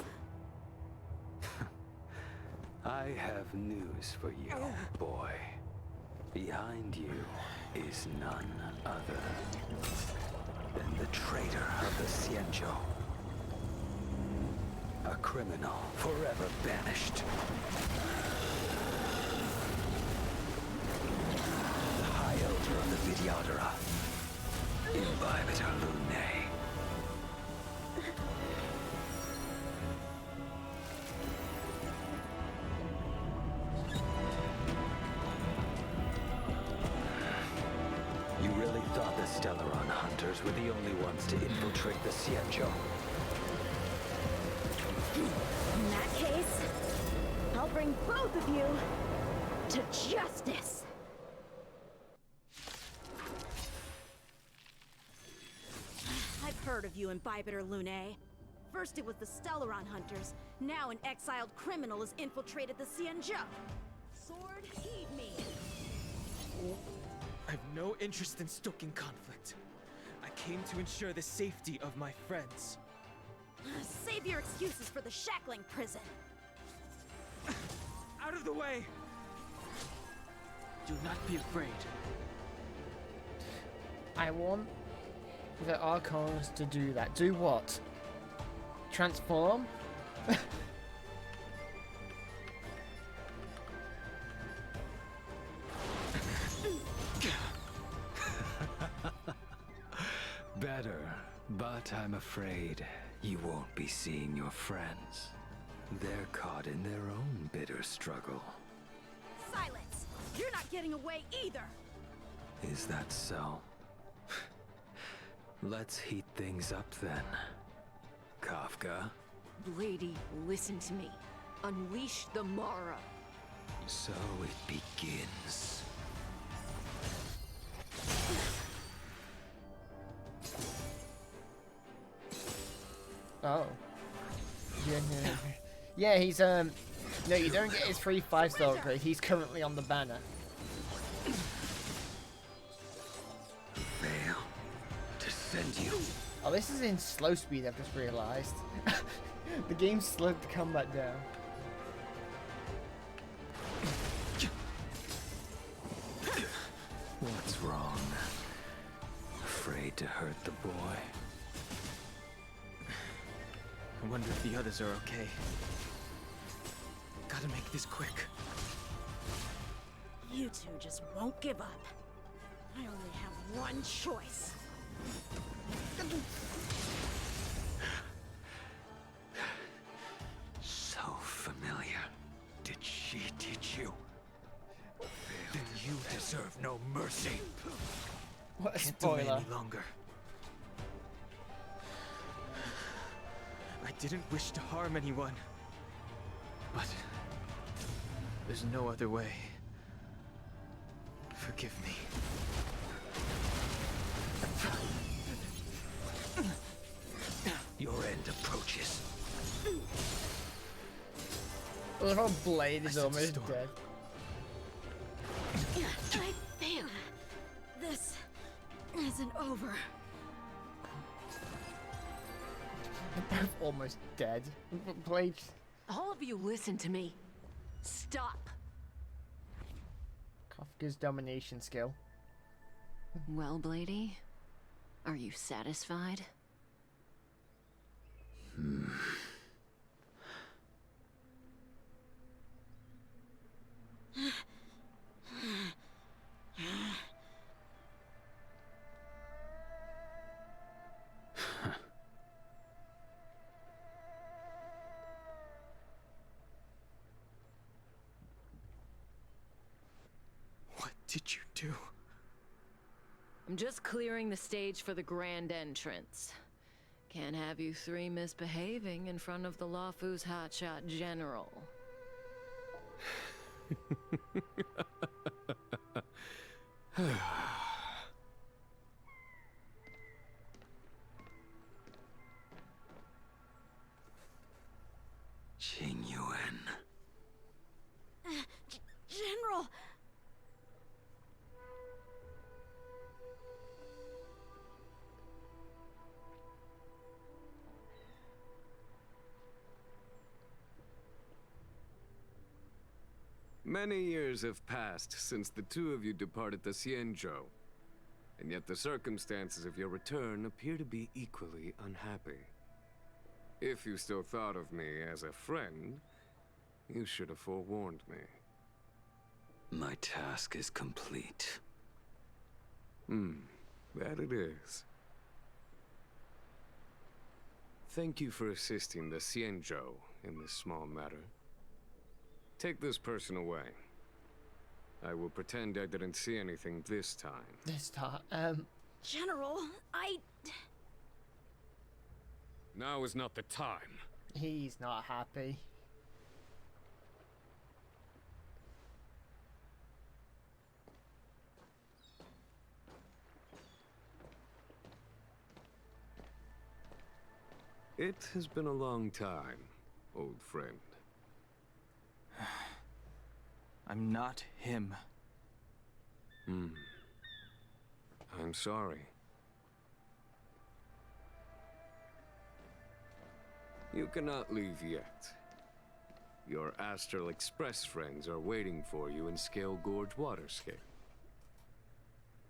Speaker 3: I have news for you, boy. Behind you is none other than the traitor of the Xianzhou. A criminal forever banished. The High Elder of the Vidyadhara. Imbibitor Lunae. You really thought the Stellaron hunters were the only ones to infiltrate the Xianzhou?
Speaker 15: In that case, I'll bring both of you to justice.
Speaker 8: heard of you in Bibiter Lune. First it was the Stellaron Hunters, now an exiled criminal has infiltrated the Xianzhou. Sword, heed me!
Speaker 19: I have no interest in stoking conflict. I came to ensure the safety of my friends.
Speaker 8: Save your excuses for the shackling prison.
Speaker 19: Out of the way! Do not be afraid.
Speaker 2: I want the Archons to do that. Do what? Transform?
Speaker 23: Better, but I'm afraid you won't be seeing your friends. They're caught in their own bitter struggle.
Speaker 8: Silence! You're not getting away either!
Speaker 23: Is that so? Let's heat things up then. Kafka?
Speaker 7: Lady, listen to me. Unleash the Mara.
Speaker 23: So it begins.
Speaker 2: Oh. Yeah, yeah, he's no, you don't get his free 5-star upgrade. He's currently on the banner.
Speaker 23: Fail to send you.
Speaker 2: Oh, this is in slow speed, I've just realized. The game slowed the combat down.
Speaker 23: What's wrong? Afraid to hurt the boy?
Speaker 19: I wonder if the others are okay. Gotta make this quick.
Speaker 8: You two just won't give up. I only have one choice.
Speaker 23: So familiar. Did she teach you? Then you deserve no mercy.
Speaker 2: What a
Speaker 19: Can't delay
Speaker 2: spoiler.
Speaker 19: any longer. I didn't wish to harm anyone. But there's no other way. Forgive me.
Speaker 23: Your end approaches.
Speaker 2: The whole blade is almost dead.
Speaker 8: I failed. This isn't over.
Speaker 2: They're both almost dead. Blade.
Speaker 7: All of you listen to me. Stop.
Speaker 2: Kafka's domination skill.
Speaker 7: Well, Blady, are you satisfied?
Speaker 19: What did you do?
Speaker 7: I'm just clearing the stage for the grand entrance. Can't have you three misbehaving in front of the Lafu's hotshot general.
Speaker 23: Qing Yuan.
Speaker 8: General!
Speaker 24: Many years have passed since the two of you departed the Xianzhou, and yet the circumstances of your return appear to be equally unhappy. If you still thought of me as a friend, you should have forewarned me.
Speaker 23: My task is complete.
Speaker 24: That it is. Thank you for assisting the Xianzhou in this small matter. Take this person away. I will pretend I didn't see anything this time.
Speaker 2: This time,
Speaker 8: General,
Speaker 24: Now is not the time.
Speaker 2: he's not happy.
Speaker 24: It has been a long time, old friend.
Speaker 12: I'm not him.
Speaker 24: I'm sorry. You cannot leave yet. Your Astral Express friends are waiting for you in Scale Gorge Waterscape.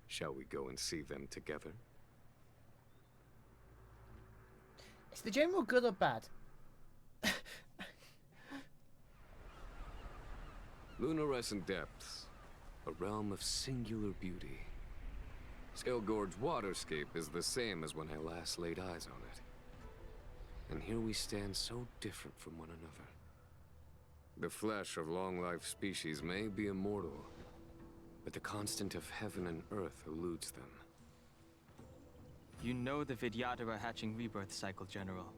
Speaker 24: Shall we go and see them together?
Speaker 2: Is the general good or bad?
Speaker 24: Lunarescent Depths, a realm of singular beauty. Scale Gorge Waterscape is the same as when I last laid eyes on it. And here we stand so different from one another. The flesh of long-life species may be immortal, but the constant of heaven and earth eludes them.
Speaker 12: You know the Vidyadhara hatching rebirth cycle, General.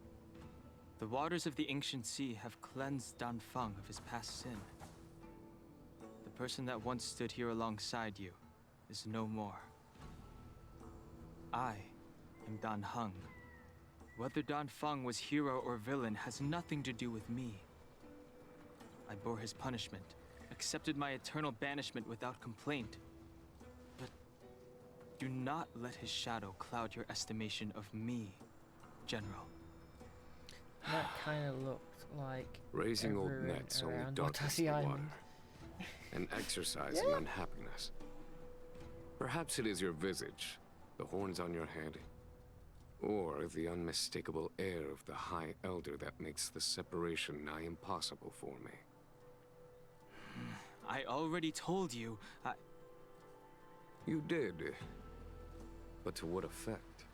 Speaker 12: The waters of the ancient sea have cleansed Danfeng of his past sin. The person that once stood here alongside you is no more. I am Dan Heng. Whether Danfeng was hero or villain has nothing to do with me. I bore his punishment, accepted my eternal banishment without complaint. But do not let his shadow cloud your estimation of me, General.
Speaker 2: That kind of looked like
Speaker 24: Raising old nets only darkens the water, and exercising unhappiness. Perhaps it is your visage, the horns on your head, or the unmistakable air of the High Elder that makes the separation nigh impossible for me.
Speaker 12: I already told you,
Speaker 24: You did. But to what effect?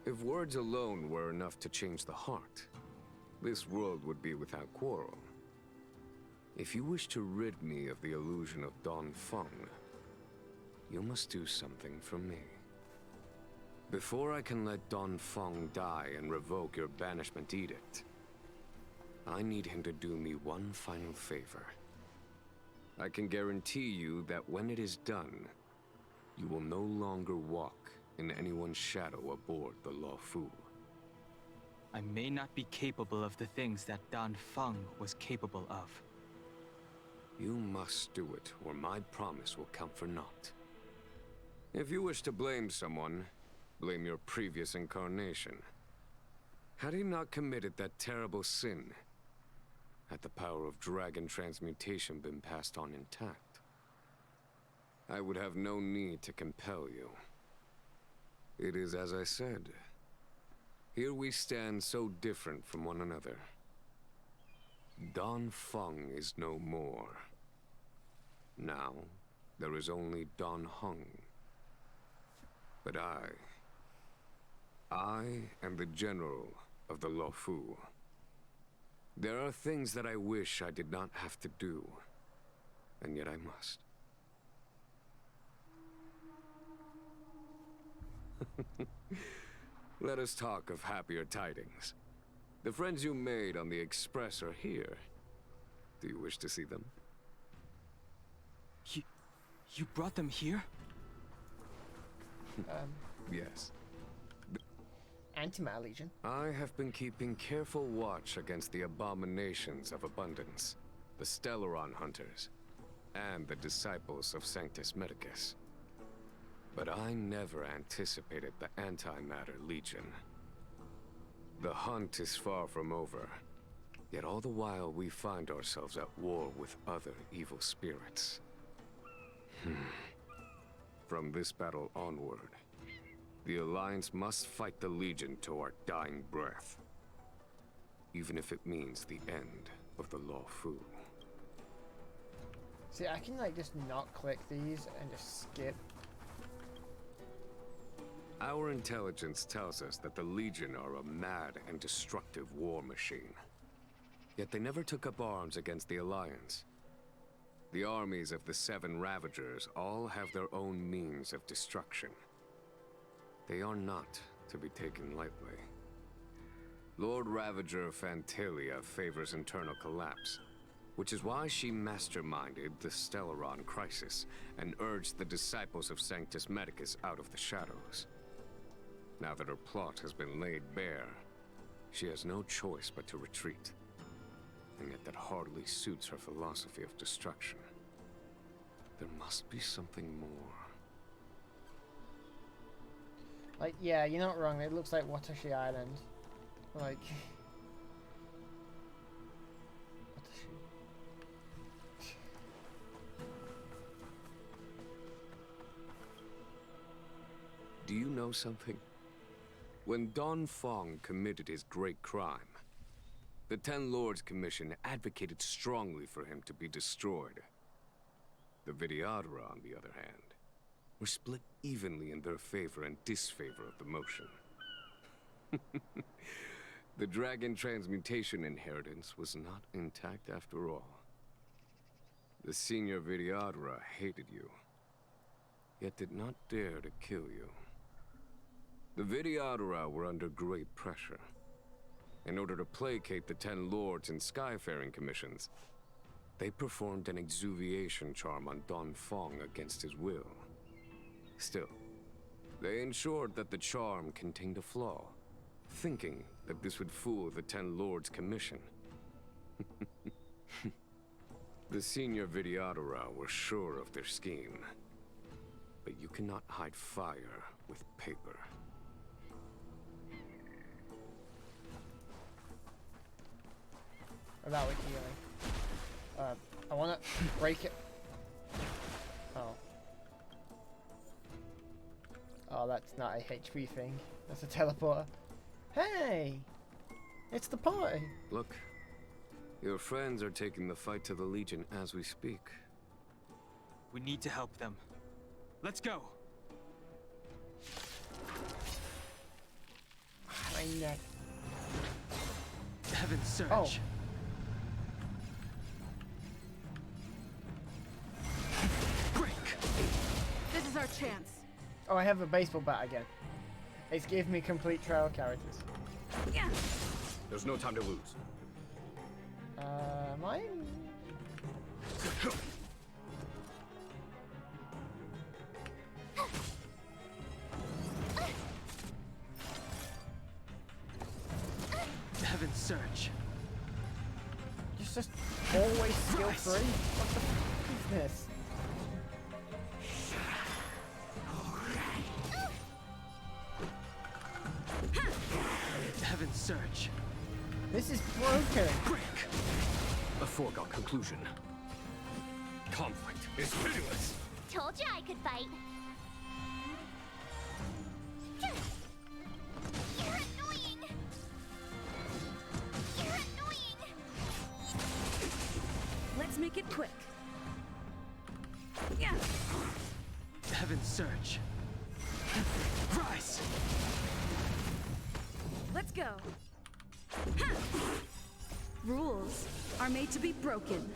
Speaker 24: If words alone were enough to change the heart, this world would be without quarrel. If you wish to rid me of the illusion of Danfeng, you must do something for me. Before I can let Danfeng die and revoke your banishment edict, I need him to do me one final favor. I can guarantee you that when it is done, you will no longer walk in anyone's shadow aboard the Luofu.
Speaker 12: I may not be capable of the things that Danfeng was capable of.
Speaker 24: You must do it, or my promise will count for naught. If you wish to blame someone, blame your previous incarnation. Had he not committed that terrible sin, had the power of dragon transmutation been passed on intact, I would have no need to compel you. It is as I said. Here we stand so different from one another. Danfeng is no more. Now, there is only Dan Heng. But I am the general of the Luofu. There are things that I wish I did not have to do, and yet I must. Let us talk of happier tidings. The friends you made on the Express are here. Do you wish to see them?
Speaker 12: You brought them here?
Speaker 24: Yes.
Speaker 2: Anti-Matter Legion.
Speaker 24: I have been keeping careful watch against the abominations of abundance, the Stellaron hunters, and the disciples of Sanctus Medicus. But I never anticipated the Antimatter Legion. The hunt is far from over, yet all the while we find ourselves at war with other evil spirits. From this battle onward, the Alliance must fight the Legion to our dying breath, even if it means the end of the Luofu.
Speaker 2: See, I can like just not click these and just skip.
Speaker 24: Our intelligence tells us that the Legion are a mad and destructive war machine. Yet they never took up arms against the Alliance. The armies of the Seven Ravagers all have their own means of destruction. They are not to be taken lightly. Lord Ravager Fantilia favors internal collapse, which is why she masterminded the Stellaron crisis and urged the disciples of Sanctus Medicus out of the shadows. Now that her plot has been laid bare, She has no choice but to retreat. And yet that hardly suits her philosophy of destruction. There must be something more.
Speaker 2: Like, yeah, you're not wrong. It looks like Watashi Island. Like...
Speaker 24: Do you know something? When Don Fong committed his great crime, the Ten Lords Commission advocated strongly for him to be destroyed. The Vidyadhara, on the other hand, were split evenly in their favor and disfavor of the motion. The dragon transmutation inheritance was not intact after all. The senior Vidyadhara hated you, yet did not dare to kill you. The Vidyadhara were under great pressure. In order to placate the Ten Lords and Skyfaring Commissions, they performed an exuviation charm on Don Fong against his will. Still, they ensured that the charm contained a flaw, thinking that this would fool the Ten Lords Commission. The senior Vidyadhara were sure of their scheme. But you cannot hide fire with paper.
Speaker 2: About with healing. I wanna break it. Oh. Oh, that's not a HP thing. That's a teleporter. Hey! It's the party!
Speaker 24: Look, your friends are taking the fight to the Legion as we speak.
Speaker 12: We need to help them. Let's go!
Speaker 2: My neck.
Speaker 12: Heaven's Surge.
Speaker 2: Oh.
Speaker 8: This is our chance.
Speaker 2: Oh, I have a baseball bat again. It's giving me complete trail characters.
Speaker 8: Yeah.
Speaker 22: There's no time to lose.
Speaker 2: Mine?
Speaker 12: Heaven's Surge.
Speaker 2: It's just always skill free. What the fuck is this?
Speaker 12: Heaven's Surge.
Speaker 2: This is broken.
Speaker 24: Break. A foregone conclusion. Conflict is pitiless.
Speaker 4: Told you I could fight. You're annoying. You're annoying.
Speaker 8: Let's make it quick. Yeah.
Speaker 12: Heaven's Surge. Rise.
Speaker 8: Let's go. Ha! Rules are made to be broken.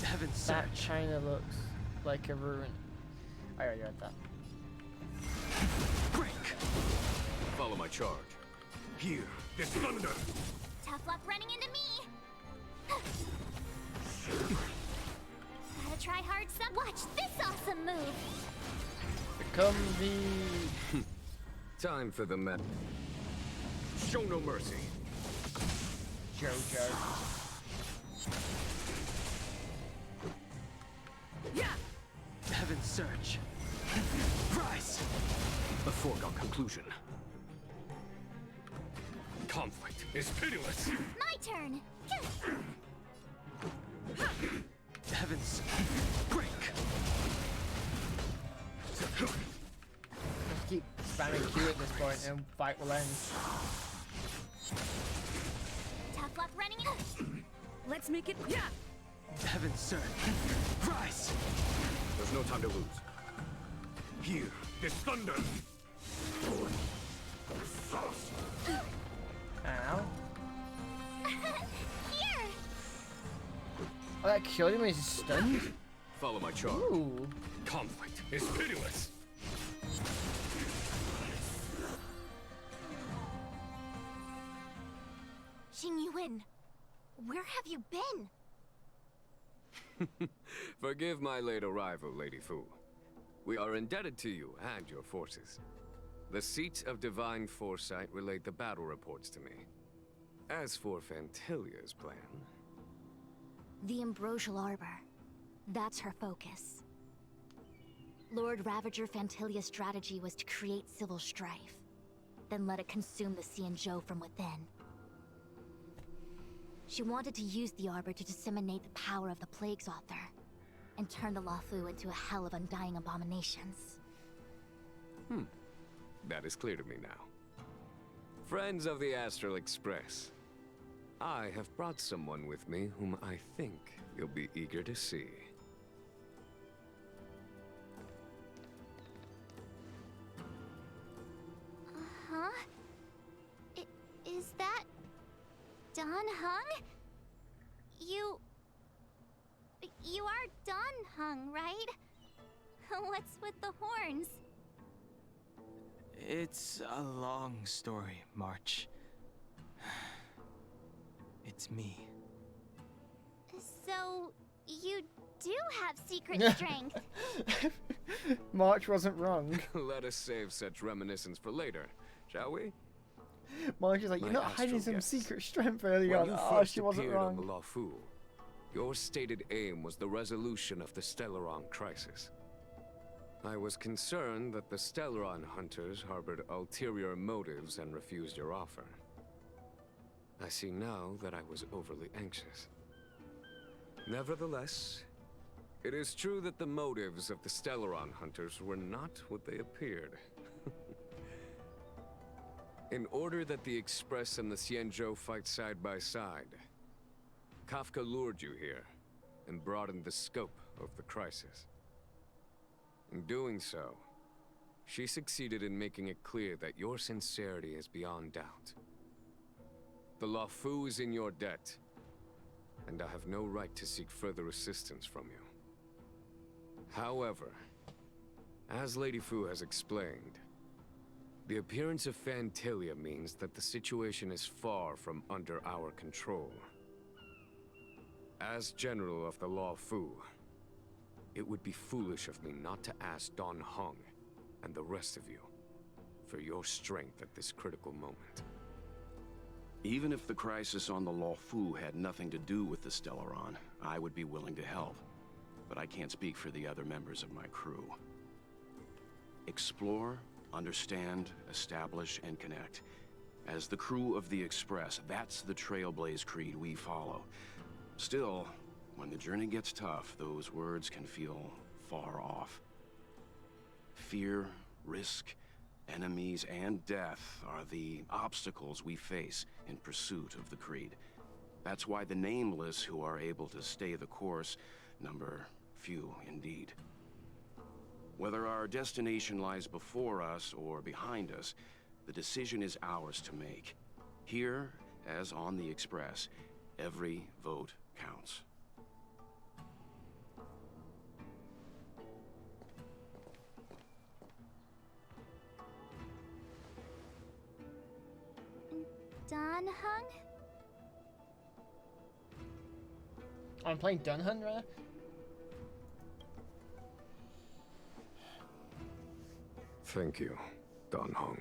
Speaker 12: Heaven's Surge.
Speaker 2: That China looks like a ruin. I already read that.
Speaker 24: Break.
Speaker 22: Follow my charge.
Speaker 17: Here, this thunder.
Speaker 4: Tough luck running into me. Gotta try hard some. Watch this awesome move.
Speaker 2: Become the...
Speaker 24: Time for the met.
Speaker 22: Show no mercy.
Speaker 2: Jojo.
Speaker 8: Yeah.
Speaker 12: Heaven's Surge. Rise.
Speaker 24: A foregone conclusion. Conflict is pitiless.
Speaker 4: My turn.
Speaker 12: Heaven's Break.
Speaker 2: Just keep spamming Q at this point and fight will end.
Speaker 4: Tough luck running in.
Speaker 8: Let's make it. Yeah.
Speaker 12: Heaven's Surge. Rise.
Speaker 22: There's no time to lose.
Speaker 17: Here, this thunder.
Speaker 2: Ow.
Speaker 4: Here.
Speaker 2: Oh, that killed him when he's stunned?
Speaker 22: Follow my charge.
Speaker 2: Ooh.
Speaker 24: Conflict is pitiless.
Speaker 4: Xing Yuan, where have you been?
Speaker 24: Forgive my late arrival, Lady Fu. We are indebted to you and your forces. The Seat of Divine Foresight relayed the battle reports to me. As for Fantilia's plan...
Speaker 4: The Ambrosial Arbor. That's her focus. Lord Ravager Fantilia's strategy was to create civil strife, then let it consume the Xianzhou from within. She wanted to use the Arbor to disseminate the power of the Plague's author, and turn the Luofu into a hell of undying abominations.
Speaker 24: That is clear to me now. Friends of the Astral Express, I have brought someone with me whom I think you'll be eager to see.
Speaker 4: Huh? Is that... Don Hung? You are Don Hung, right? What's with the horns?
Speaker 12: It's a long story, March. It's me.
Speaker 4: So, you do have secret strength.
Speaker 2: March wasn't wrong.
Speaker 24: Let us save such reminiscence for later, shall we?
Speaker 2: March is like, you're
Speaker 24: My
Speaker 2: not hiding
Speaker 24: astral
Speaker 2: some
Speaker 24: guests,
Speaker 2: secret strength early
Speaker 24: when
Speaker 2: on.
Speaker 24: you
Speaker 2: Oh,
Speaker 24: first
Speaker 2: she wasn't
Speaker 24: appeared on the
Speaker 2: wrong.
Speaker 24: Luofu, your stated aim was the resolution of the Stellaron crisis. I was concerned that the Stellaron hunters harbored ulterior motives and refused your offer. I see now that I was overly anxious. Nevertheless, it is true that the motives of the Stellaron hunters were not what they appeared. In order that the Express and the Xianzhou fight side by side, Kafka lured you here and broadened the scope of the crisis. In doing so, she succeeded in making it clear that your sincerity is beyond doubt. The Luofu is in your debt, and I have no right to seek further assistance from you. However, as Lady Fu has explained, the appearance of Fantilia means that the situation is far from under our control. As General of the Luofu, it would be foolish of me not to ask Don Hung and the rest of you for your strength at this critical moment.
Speaker 22: Even if the crisis on the Luofu had nothing to do with the Stellaron, I would be willing to help. But I can't speak for the other members of my crew. Explore, understand, establish, and connect. As the crew of the Express, that's the Trailblaze creed we follow. Still, when the journey gets tough, those words can feel far off. Fear, risk, enemies, and death are the obstacles we face in pursuit of the creed. That's why the nameless who are able to stay the course number few indeed. Whether our destination lies before us or behind us, the decision is ours to make. Here, as on the Express, every vote counts.
Speaker 4: Don Hung?
Speaker 2: I'm playing Dunhunt, rather.
Speaker 24: Thank you, Don Hung.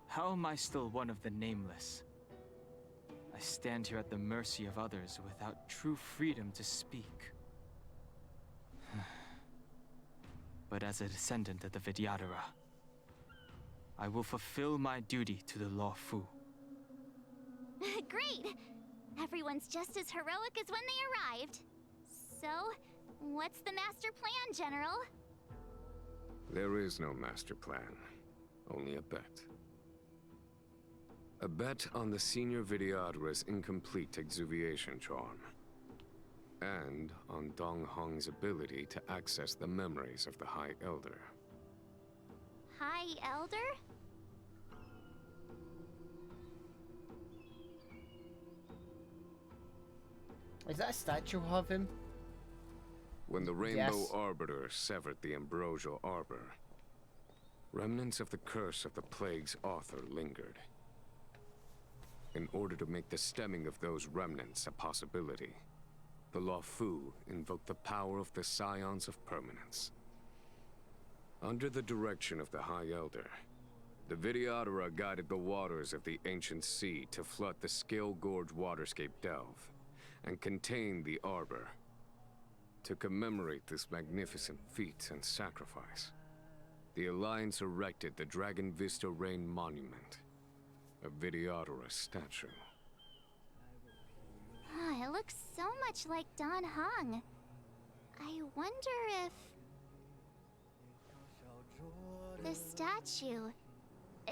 Speaker 12: How am I still one of the nameless? I stand here at the mercy of others without true freedom to speak. But as a descendant of the Vidyadhara, I will fulfill my duty to the Luofu.
Speaker 4: Great! Everyone's just as heroic as when they arrived. So, what's the master plan, General?
Speaker 24: There is no master plan, only a bet. A bet on the Senior Vidyadhara's incomplete exuviation charm. And on Dong Hong's ability to access the memories of the High Elder.
Speaker 4: High Elder?
Speaker 2: Is that a statue of him?
Speaker 24: When the Rainbow
Speaker 2: Yes.
Speaker 24: Arbiter severed the Ambrosial Arbor, remnants of the curse of the Plague's author lingered. In order to make the stemming of those remnants a possibility, the Luofu invoked the power of the Scions of Permanence. Under the direction of the High Elder, the Videodora guided the waters of the ancient sea to flood the Scale Gorge waterscape delve and contain the Arbor. To commemorate this magnificent feat and sacrifice, the Alliance erected the Dragon Vista Rain Monument, a Videodora statue.
Speaker 4: It looks so much like Don Hung. I wonder if... the statue...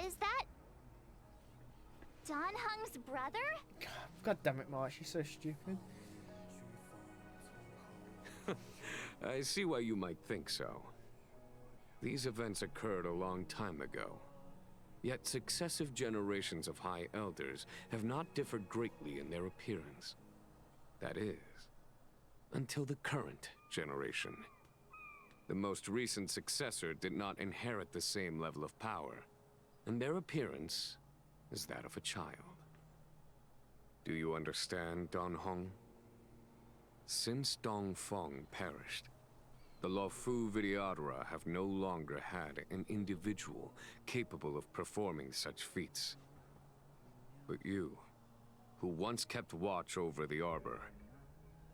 Speaker 4: is that... Don Hung's brother?
Speaker 2: God damn it, Marsh, you're so stupid.
Speaker 24: I see why you might think so. These events occurred a long time ago. Yet successive generations of High Elders have not differed greatly in their appearance. That is, until the current generation. The most recent successor did not inherit the same level of power, and their appearance is that of a child. Do you understand, Don Hong? Since Dong Feng perished, the Luofu Videodora have no longer had an individual capable of performing such feats. But you, who once kept watch over the Arbor,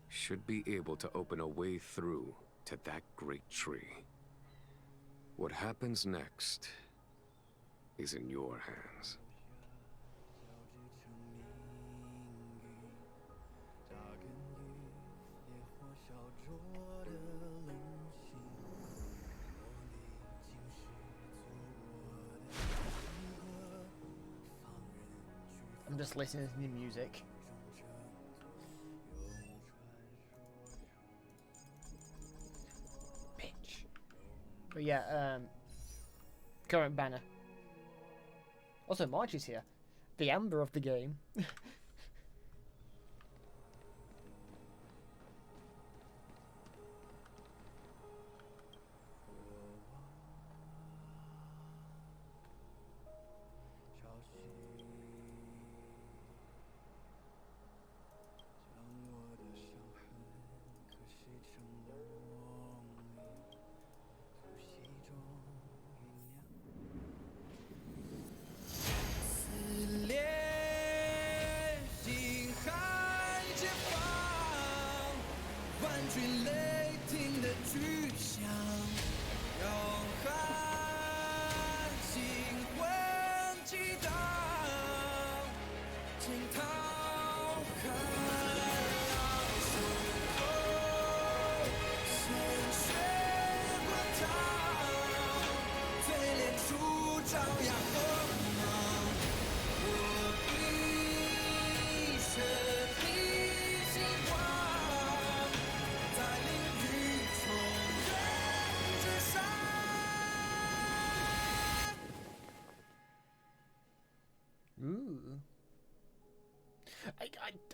Speaker 24: should be able to open a way through to that great tree. What happens next is in your hands.
Speaker 2: I'm just listening to the music. Bitch. But yeah, current banner. Also, March is here. The Amber of the game.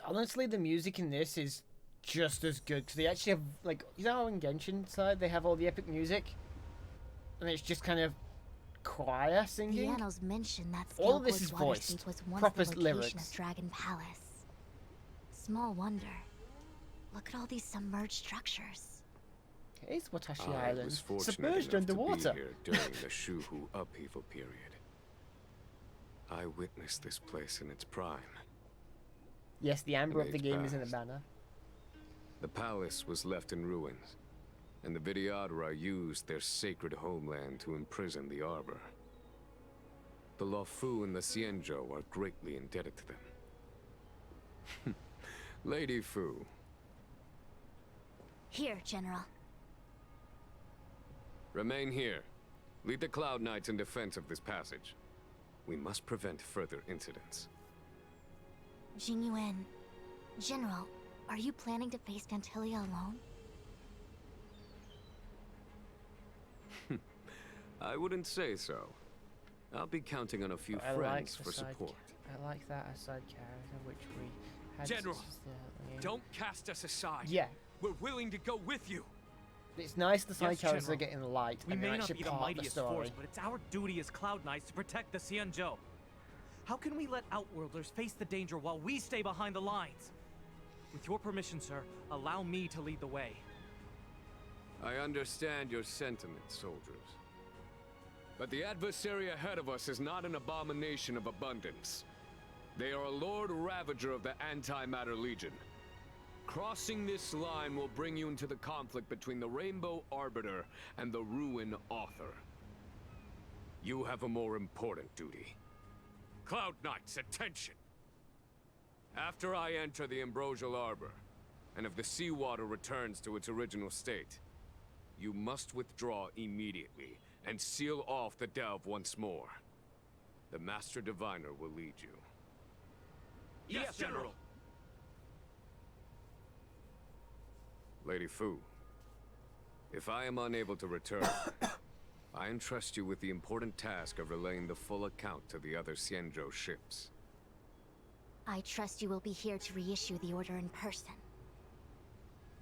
Speaker 2: Honestly, the music in this is just as good because they actually have, like, you know how in Genshin side they have all the epic music, and it's just kind of choir singing.
Speaker 4: The annals mention that
Speaker 2: all of this is
Speaker 4: Waterscape
Speaker 2: voiced,
Speaker 4: was once
Speaker 2: proper
Speaker 4: the location
Speaker 2: lyrics.
Speaker 4: of Dragon Palace. Small wonder. Look at all these submerged structures.
Speaker 2: It's Watashi
Speaker 24: I
Speaker 2: Island,
Speaker 24: was fortunate
Speaker 2: submerged
Speaker 24: enough
Speaker 2: underwater.
Speaker 24: to be here during the Shuhu upheaval period. I witnessed this place in its prime.
Speaker 2: Yes, the Amber
Speaker 24: In
Speaker 2: of the
Speaker 24: age
Speaker 2: game is in the
Speaker 24: past.
Speaker 2: banner.
Speaker 24: The palace was left in ruins, and the Videodora used their sacred homeland to imprison the Arbor. The Luofu and the Xianzhou are greatly indebted to them. Lady Fu.
Speaker 4: Here, General.
Speaker 24: Remain here. Lead the Cloud Knights in defense of this passage. We must prevent further incidents.
Speaker 4: Jingyuan. General, are you planning to face Fantilia alone?
Speaker 24: I wouldn't say so. I'll be counting on a few friends for support.
Speaker 2: I like that aside character, which we had.
Speaker 10: General,
Speaker 2: yeah.
Speaker 10: don't cast us aside.
Speaker 2: Yeah.
Speaker 10: We're willing to go with you.
Speaker 2: It's nice the side
Speaker 10: Yes,
Speaker 2: characters are
Speaker 10: General.
Speaker 2: getting light
Speaker 10: We
Speaker 2: and
Speaker 10: may
Speaker 2: they're
Speaker 10: not
Speaker 2: actually
Speaker 10: be the
Speaker 2: part of the
Speaker 10: mightiest
Speaker 2: story.
Speaker 10: force, but it's our duty as Cloud Knights to protect the Xianzhou. How can we let Outworlders face the danger while we stay behind the lines? With your permission, sir, allow me to lead the way.
Speaker 24: I understand your sentiments, soldiers. But the adversary ahead of us is not an abomination of abundance. They are a Lord Ravager of the Antimatter Legion. Crossing this line will bring you into the conflict between the Rainbow Arbiter and the Ruin Author. You have a more important duty. Cloud Knights, attention! After I enter the Ambrosial Arbor, and if the seawater returns to its original state, you must withdraw immediately and seal off the delve once more. The Master Diviner will lead you.
Speaker 10: Yes, General!
Speaker 24: Lady Fu, if I am unable to return, I entrust you with the important task of relaying the full account to the other Xianzhou ships.
Speaker 4: I trust you will be here to reissue the order in person.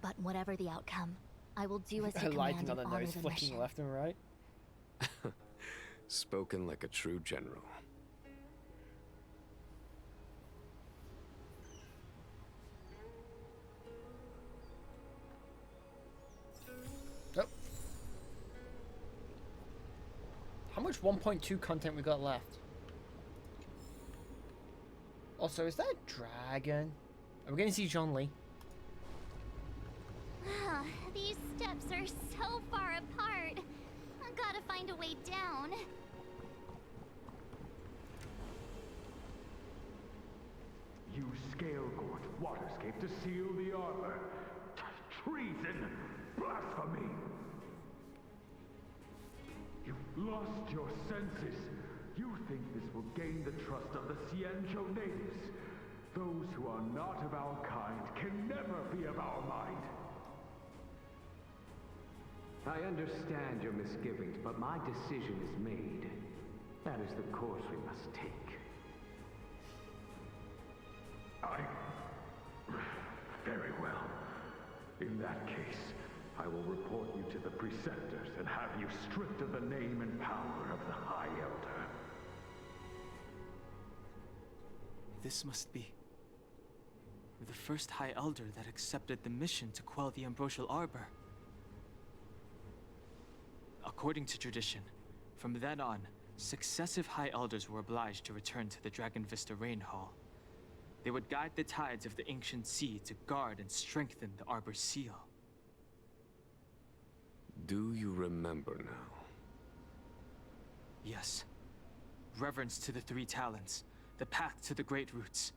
Speaker 4: But whatever the outcome, I will do as you command and honor the mission.
Speaker 2: Left and right.
Speaker 24: Spoken like a true general.
Speaker 2: Yep. How much 1.2 content we got left? Also, is that a dragon? Are we going to see John Lee?
Speaker 4: These steps are so far apart. I've got to find a way down.
Speaker 13: Use Scale-Gort Waterscape to seal the arbor. Treason! Blasphemy! You've lost your senses. You think this will gain the trust of the Xianzhou natives. Those who are not of our kind can never be of our mind.
Speaker 1: I understand your misgivings, but my decision is made. That is the course we must take.
Speaker 13: Very well. In that case, I will report you to the Preceptors and have you stripped of the name and power of the High Elder.
Speaker 12: This must be the first High Elder that accepted the mission to quell the Ambrosial Arbor. According to tradition, from then on, successive High Elders were obliged to return to the Dragon Vista Rain Hall. They would guide the tides of the ancient sea to guard and strengthen the Arbor's seal.
Speaker 24: Do you remember now?
Speaker 12: Yes. Reverence to the Three Talons, the path to the Great Roots.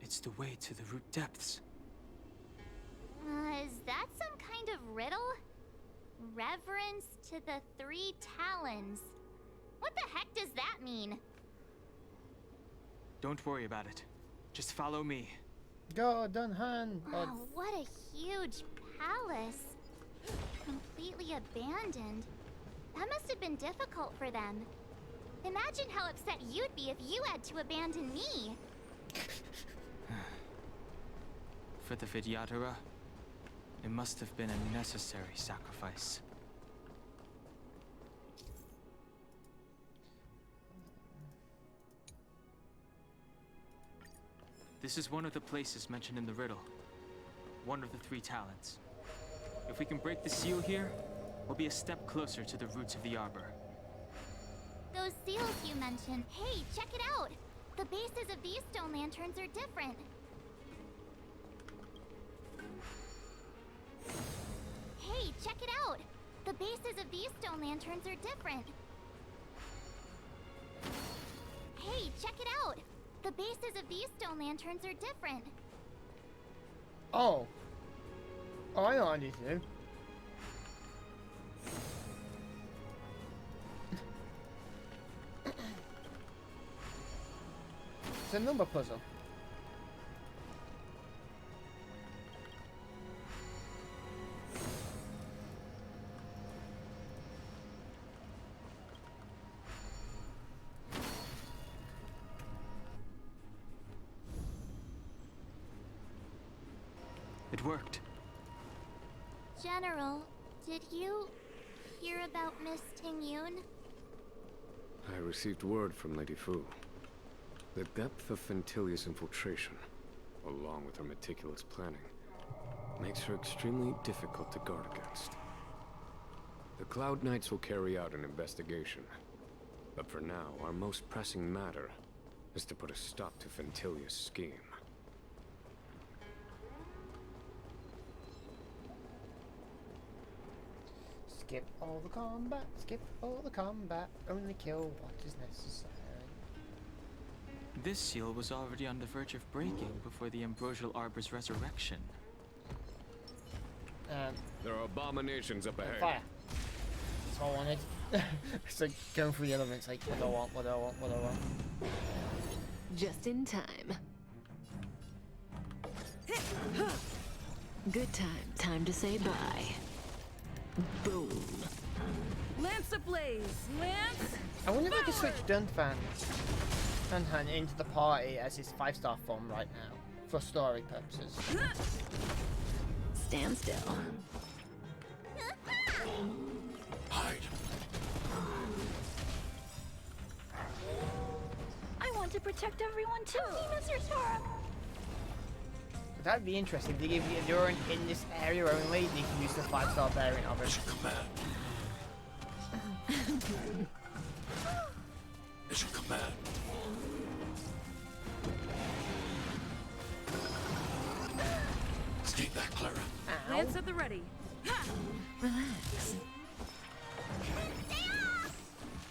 Speaker 12: It's the way to the root depths.
Speaker 4: Is that some kind of riddle? Reverence to the Three Talons. What the heck does that mean?
Speaker 12: Don't worry about it. Just follow me.
Speaker 2: Go, Dunhan.
Speaker 4: Oh, what a huge palace. Completely abandoned. That must have been difficult for them. Imagine how upset you'd be if you had to abandon me.
Speaker 12: For the Vidyadhara, it must have been a necessary sacrifice. This is one of the places mentioned in the riddle. One of the Three Talons. If we can break the seal here, we'll be a step closer to the roots of the arbor.
Speaker 4: Those seals you mentioned. Hey, check it out! The bases of these stone lanterns are different. Hey, check it out! The bases of these stone lanterns are different. Hey, check it out! The bases of these stone lanterns are different.
Speaker 2: Oh. Oh, I know what I need to do. It's a number puzzle.
Speaker 12: It worked.
Speaker 4: General, did you hear about Miss Tingyun?
Speaker 24: I received word from Lady Fu. The depth of Fentilia's infiltration. along with her meticulous planning, makes her extremely difficult to guard against. The Cloud Knights will carry out an investigation, but for now, our most pressing matter is to put a stop to Fentilia's scheme.
Speaker 2: Skip all the combat, skip all the combat, only kill what is necessary.
Speaker 12: This seal was already on the verge of breaking before the Ambrosial Arbor's resurrection.
Speaker 24: There are abominations up ahead.
Speaker 2: Fire. That's all I wanted. It's like going through the elements, like, what do I want, what do I want, what do I want.
Speaker 7: Just in time. Good time. Time to say bye. Boom.
Speaker 8: Lance ablaze! Lance!
Speaker 2: I wonder if I could switch Dunhan into the party as his 5-star form right now, for story purposes.
Speaker 7: Stand still.
Speaker 17: Hide.
Speaker 4: I want to protect everyone too, Mr. Sora.
Speaker 2: That'd be interesting. They give you endurance in this area only. You can use the 5-star variant of it.
Speaker 17: Command. It's your command. Stay back, Clara.
Speaker 8: Lance at the ready.
Speaker 7: Relax.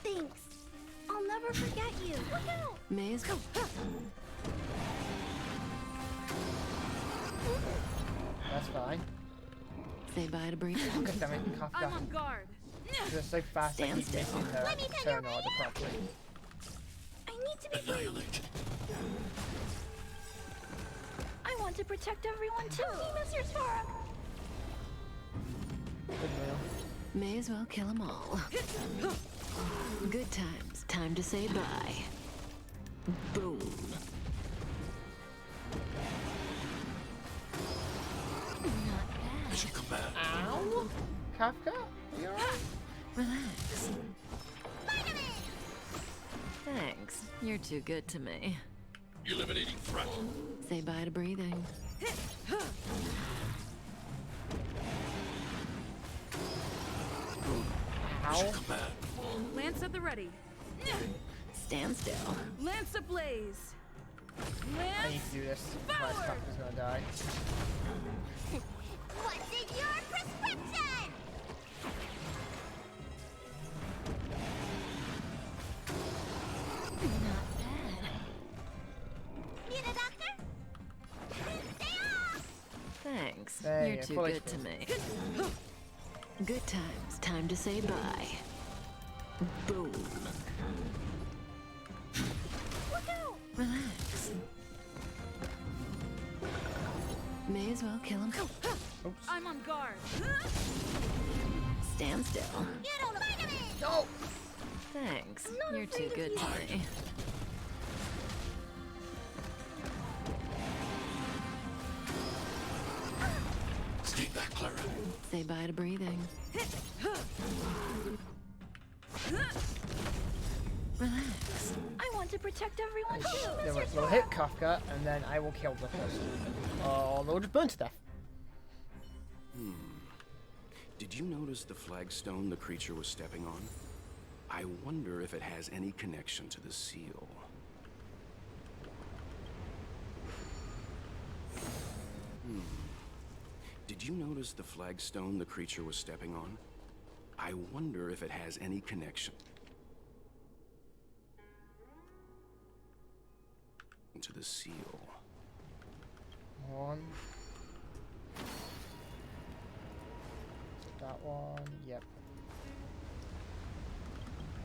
Speaker 4: Thanks. I'll never forget you. Look out!
Speaker 7: Maze, go.
Speaker 2: That's fine.
Speaker 7: Say bye to Bree.
Speaker 2: God damn it, Kafka.
Speaker 8: I'm on guard.
Speaker 2: They're so fast I keep missing her turn order properly.
Speaker 4: I need to be free. I want to protect everyone too, Mr. Sora.
Speaker 7: May as well kill them all. Good times. Time to say bye. Boom.
Speaker 17: It's your command.
Speaker 2: Ow! Kafka? Are you alright?
Speaker 7: Relax. Thanks. You're too good to me.
Speaker 17: Eliminating threat.
Speaker 7: Say bye to breathing.
Speaker 2: Ow.
Speaker 8: Lance at the ready.
Speaker 7: Stand still.
Speaker 8: Lance ablaze.
Speaker 2: I need to do this. Otherwise Kafka's gonna die.
Speaker 4: What's in your prescription? Not bad. Need a doctor? Stay off!
Speaker 7: Thanks.
Speaker 2: There
Speaker 7: You're
Speaker 2: you
Speaker 7: too
Speaker 2: go,
Speaker 7: good to me. Good times. Time to say bye. Boom.
Speaker 4: Look out!
Speaker 7: Relax. May as well kill him.
Speaker 8: I'm on guard.
Speaker 7: Stand still.
Speaker 4: You don't mind me!
Speaker 2: No!
Speaker 7: Thanks.
Speaker 4: Not
Speaker 7: You're too
Speaker 4: afraid of
Speaker 7: good
Speaker 4: you.
Speaker 7: to me.
Speaker 17: Stay back, Clara.
Speaker 7: Say bye to breathing. Relax.
Speaker 4: I want to protect everyone too,
Speaker 2: Then
Speaker 4: Mr.
Speaker 2: we'll hit Kafka, and then I will kill the person. Or they'll just burn to death.
Speaker 22: Did you notice the flagstone the creature was stepping on? I wonder if it has any connection to the seal. Did you notice the flagstone the creature was stepping on? I wonder if it has any connection to the seal.
Speaker 2: One. That one, yep.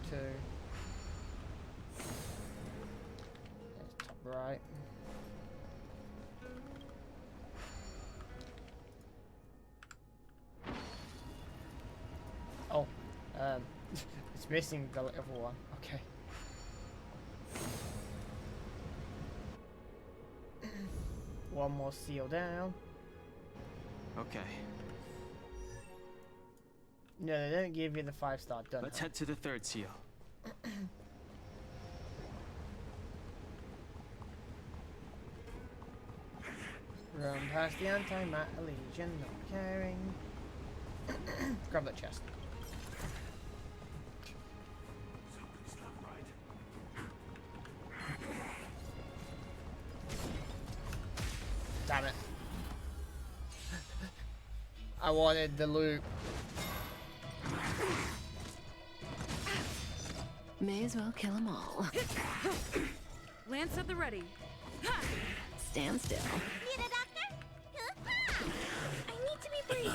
Speaker 2: Two. There's top right. Oh, it's missing the other one. Okay. One more seal down.
Speaker 12: Okay,
Speaker 2: No, they don't give you the 5-star done.
Speaker 12: let's head to the third seal.
Speaker 2: Run past the antimatter legion, not caring. Grab that chest. Damn it. I wanted the loot.
Speaker 7: May as well kill them all.
Speaker 21: Lance at the ready.
Speaker 7: Stand still.
Speaker 4: Need a doctor? I need to be brave.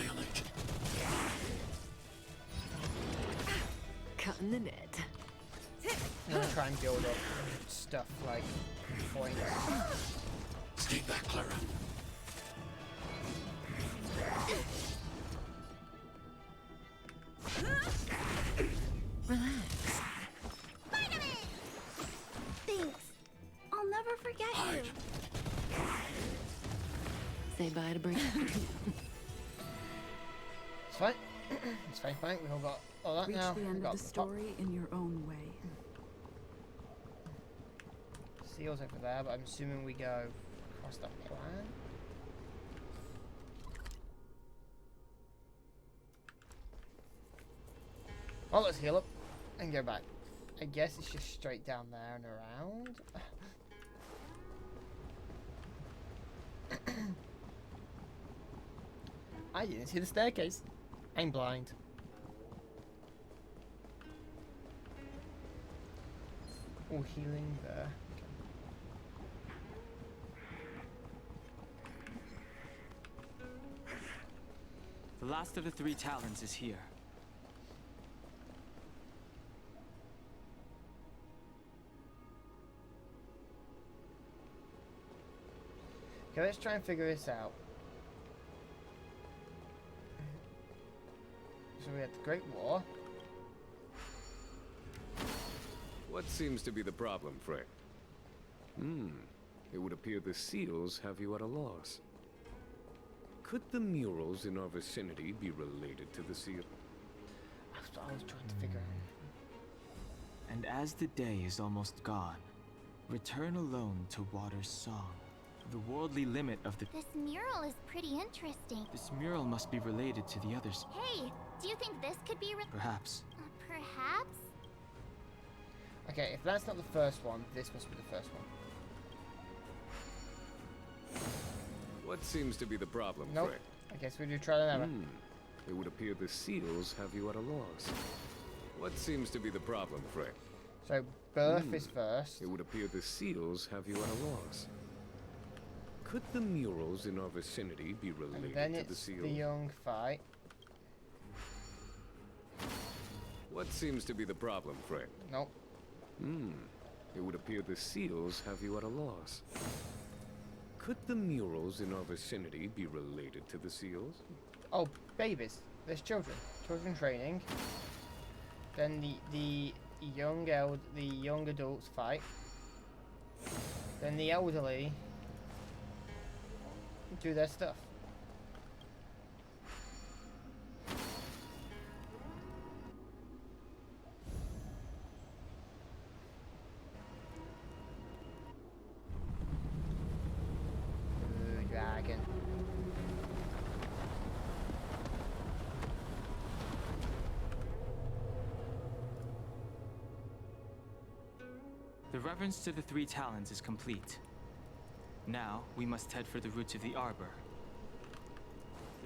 Speaker 7: Cutting the net.
Speaker 2: I'm gonna try and build up stuff like points.
Speaker 17: Stay back, Clara.
Speaker 7: Relax.
Speaker 4: Thanks. I'll never forget you.
Speaker 7: Say bye to Bree.
Speaker 2: It's fine. It's fine, fine. We've all got all that
Speaker 8: Reach
Speaker 2: now.
Speaker 8: the
Speaker 2: We've
Speaker 8: end
Speaker 2: got
Speaker 8: of the
Speaker 2: the top
Speaker 8: story in your own way.
Speaker 2: seals over there, but I'm assuming we go across that plan. Oh, let's heal up and go back. I guess it's just straight down there and around. I didn't see the staircase. I'm blind. Oh, healing there.
Speaker 12: The last of the 3 talons is here.
Speaker 2: Okay, let's try and figure this out. So we had the Great War.
Speaker 24: What seems to be the problem, Frey? It would appear the seals have you at a loss. Could the murals in our vicinity be related to the seal?
Speaker 2: That's what I was trying to figure out.
Speaker 12: And as the day is almost gone, return alone to Water's song, the worldly limit of the...
Speaker 4: This mural is pretty interesting.
Speaker 12: This mural must be related to the others.
Speaker 4: Hey, do you think this could be
Speaker 12: Perhaps.
Speaker 4: Perhaps?
Speaker 2: Okay, if that's not the first one, this must be the first one.
Speaker 24: What seems to be the problem,
Speaker 2: Nope.
Speaker 24: Frey?
Speaker 2: I guess we do trial and error.
Speaker 24: It would appear the seals have you at a loss. What seems to be the problem, Frey?
Speaker 2: So, birth is first.
Speaker 24: It would appear the seals have you at a loss. Could the murals in our vicinity be
Speaker 2: And
Speaker 24: related
Speaker 2: then
Speaker 24: to
Speaker 2: it's
Speaker 24: the seals?
Speaker 2: the young fight.
Speaker 24: What seems to be the problem, Frey?
Speaker 2: Nope.
Speaker 24: It would appear the seals have you at a loss. Could the murals in our vicinity be related to the seals?
Speaker 2: Oh, babies. There's children. Children training. Then the young adults fight. Then the elderly do their stuff. Dragon.
Speaker 12: The reverence to the 3 talons is complete. Now, we must head for the roots of the arbor.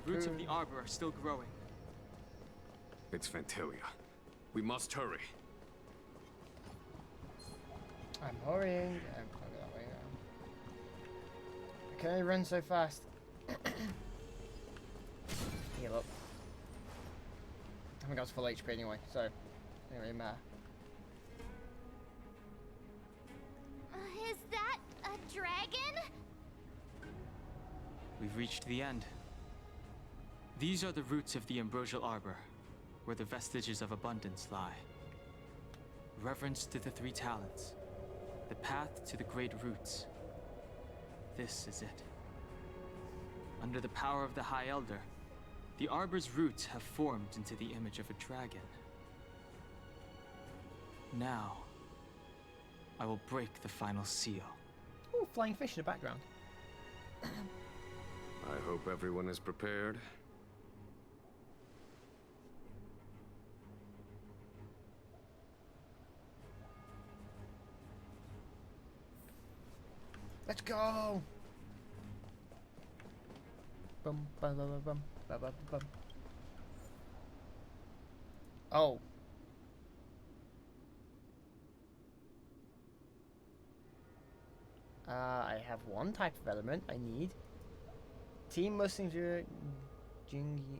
Speaker 12: The roots of the arbor are still growing.
Speaker 24: It's Ventilia. We must hurry.
Speaker 2: I'm hurrying. I'm going that way around. Can I run so fast? Heal up. I haven't got full HP anyway, so it doesn't really matter.
Speaker 4: Is that a dragon?
Speaker 12: We've reached the end. These are the roots of the ambrosial arbor, where the vestiges of abundance lie. Reverence to the 3 talents, the path to the great roots. This is it. Under the power of the High Elder, the arbor's roots have formed into the image of a dragon. Now, I will break the final seal.
Speaker 2: Oh, flying fish in the background.
Speaker 24: I hope everyone is prepared.
Speaker 2: Let's go! Bum, bum, bum, bum, bum, bum, bum. Oh. I have one type of element I need. Team Messenger Jingy.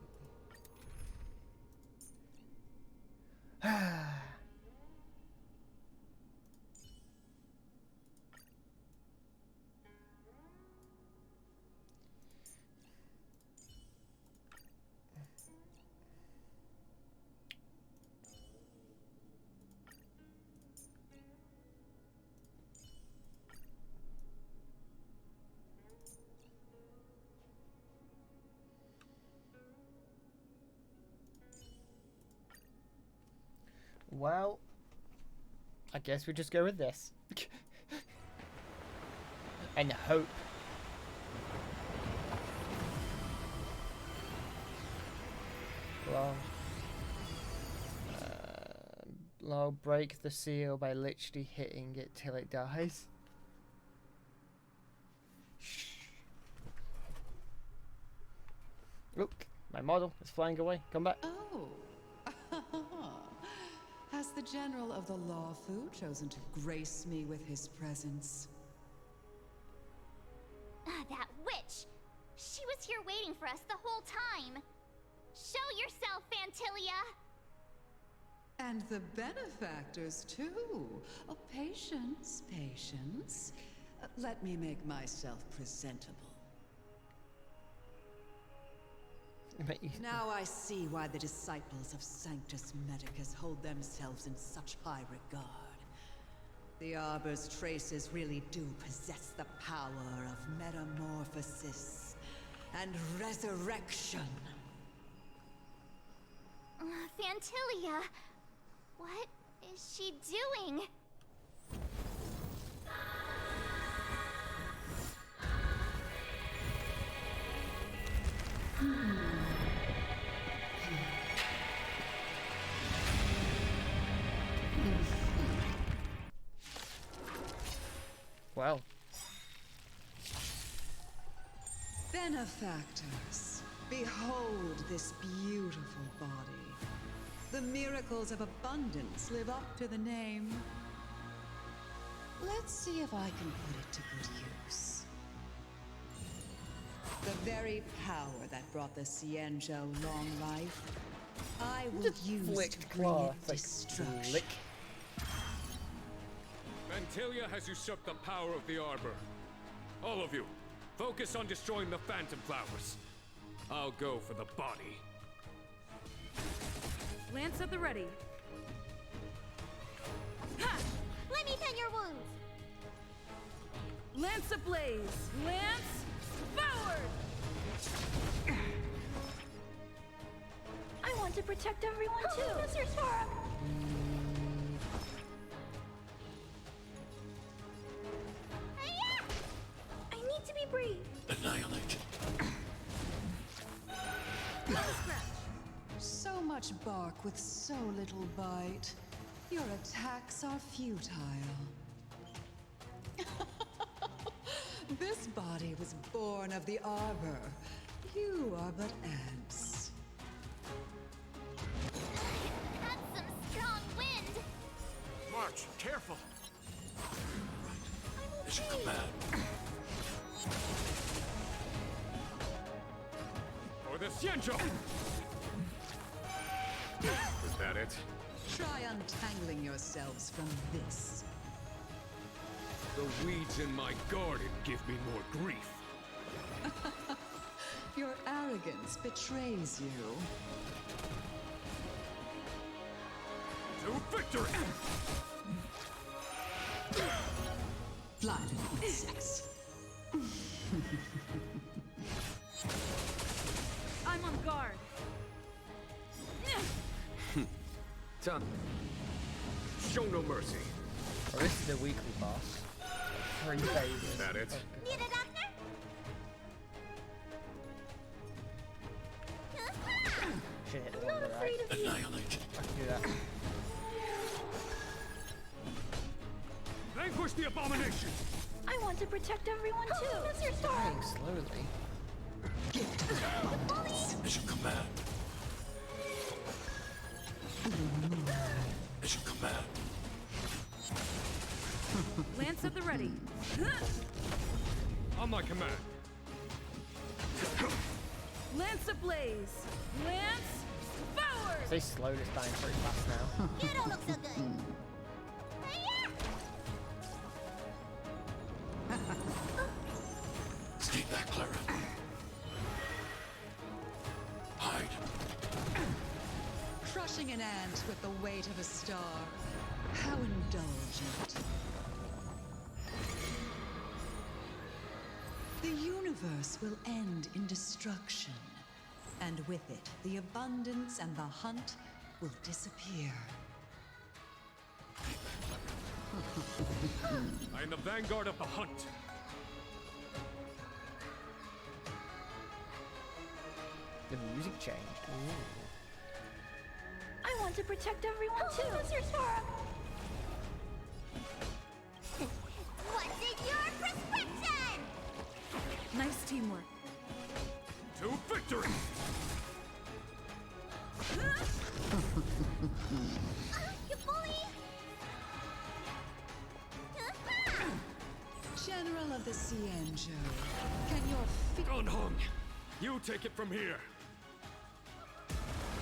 Speaker 2: Well, I guess we just go with this. And hope. I'll break the seal by literally hitting it till it dies. Look, my model is flying away. Come back.
Speaker 9: Oh. Has the General of the Lawfu chosen to grace me with his presence?
Speaker 4: That witch! She was here waiting for us the whole time! Show yourself, Fantilia!
Speaker 9: And the benefactors, too. Oh, patience, patience. Let me make myself presentable. Now I see why the disciples of Sanctus Medicus hold themselves in such high regard. The Arbor's traces really do possess the power of metamorphosis and resurrection.
Speaker 4: Fantilia, what is she doing?
Speaker 2: Wow.
Speaker 9: Benefactors, behold this beautiful body. The miracles of abundance live up to the name. Let's see if I can put it to good use. The very power that brought the Xianzhou long life, I will use to bring it destruction.
Speaker 11: Fantilia has usurped the power of the Arbor. All of you, focus on destroying the Phantom Flowers. I'll go for the body.
Speaker 8: Lance at the ready.
Speaker 4: Ha! Let me tend your wounds!
Speaker 8: Lance ablaze! Lance forward!
Speaker 4: I want to protect everyone too! Mr. Sora! I need to be brief.
Speaker 17: Annihilate.
Speaker 9: So much bark with so little bite. Your attacks are futile. This body was born of the Arbor. You are but ants.
Speaker 4: That's some strong wind!
Speaker 17: March, careful. Right. Mission command.
Speaker 11: For the Xianzhou! Is that it?
Speaker 9: Try untangling yourselves from this.
Speaker 11: The weeds in my garden give me more grief.
Speaker 9: Your arrogance betrays you.
Speaker 11: To victory!
Speaker 9: Fly, little insects.
Speaker 8: I'm on guard.
Speaker 11: Done. Show no mercy.
Speaker 2: Oh, this is the weekly boss. 3 phases.
Speaker 11: Is that it?
Speaker 4: Need a doctor? afraid of you.
Speaker 17: Annihilate.
Speaker 2: I can do that.
Speaker 11: Vanquish the abomination!
Speaker 4: I want to protect everyone too. Miss your star.
Speaker 2: Dying slowly.
Speaker 17: Mission command. Mission command.
Speaker 21: Lance at the ready.
Speaker 11: On my command.
Speaker 21: Lance ablaze. Lance forward.
Speaker 2: They slowed us dying pretty fast now.
Speaker 4: You don't look so good.
Speaker 17: Stay back, Clara. Hide.
Speaker 9: Crushing an ant with the weight of a star. How indulgent. The universe will end in destruction. And with it, the abundance and the hunt will disappear.
Speaker 11: I am the vanguard of the hunt.
Speaker 2: The music changed.
Speaker 4: I want to protect everyone too. Miss your star. What's in your prescription?
Speaker 21: Nice teamwork.
Speaker 11: To victory!
Speaker 4: You bully!
Speaker 9: General of the Cienjo, can your feet...
Speaker 11: Gunhung! You take it from here!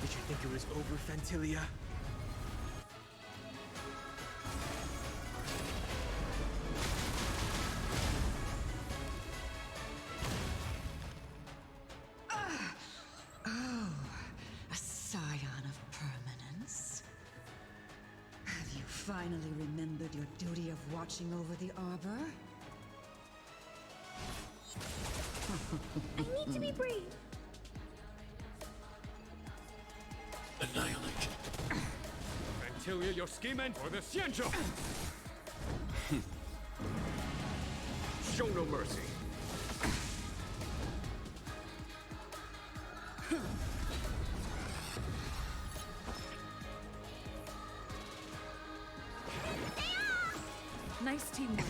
Speaker 19: Did you think it was over, Fantilia?
Speaker 9: Oh, a scion of permanence. Have you finally remembered your duty of watching over the Arbor?
Speaker 4: I need to be brave.
Speaker 17: Annihilate.
Speaker 11: Fantilia, your scheme ends for the Xianzhou! Show no mercy.
Speaker 21: Nice teamwork.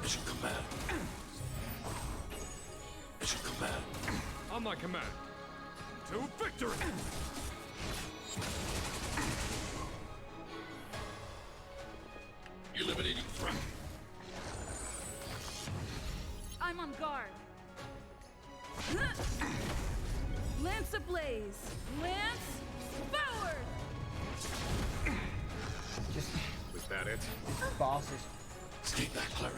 Speaker 17: Mission command. Mission command.
Speaker 11: On my command. To victory!
Speaker 17: Eliminating threat.
Speaker 21: I'm on guard. Lance ablaze. Lance forward.
Speaker 2: Just
Speaker 11: Was that it?
Speaker 2: bosses.
Speaker 17: Stay back, Clara.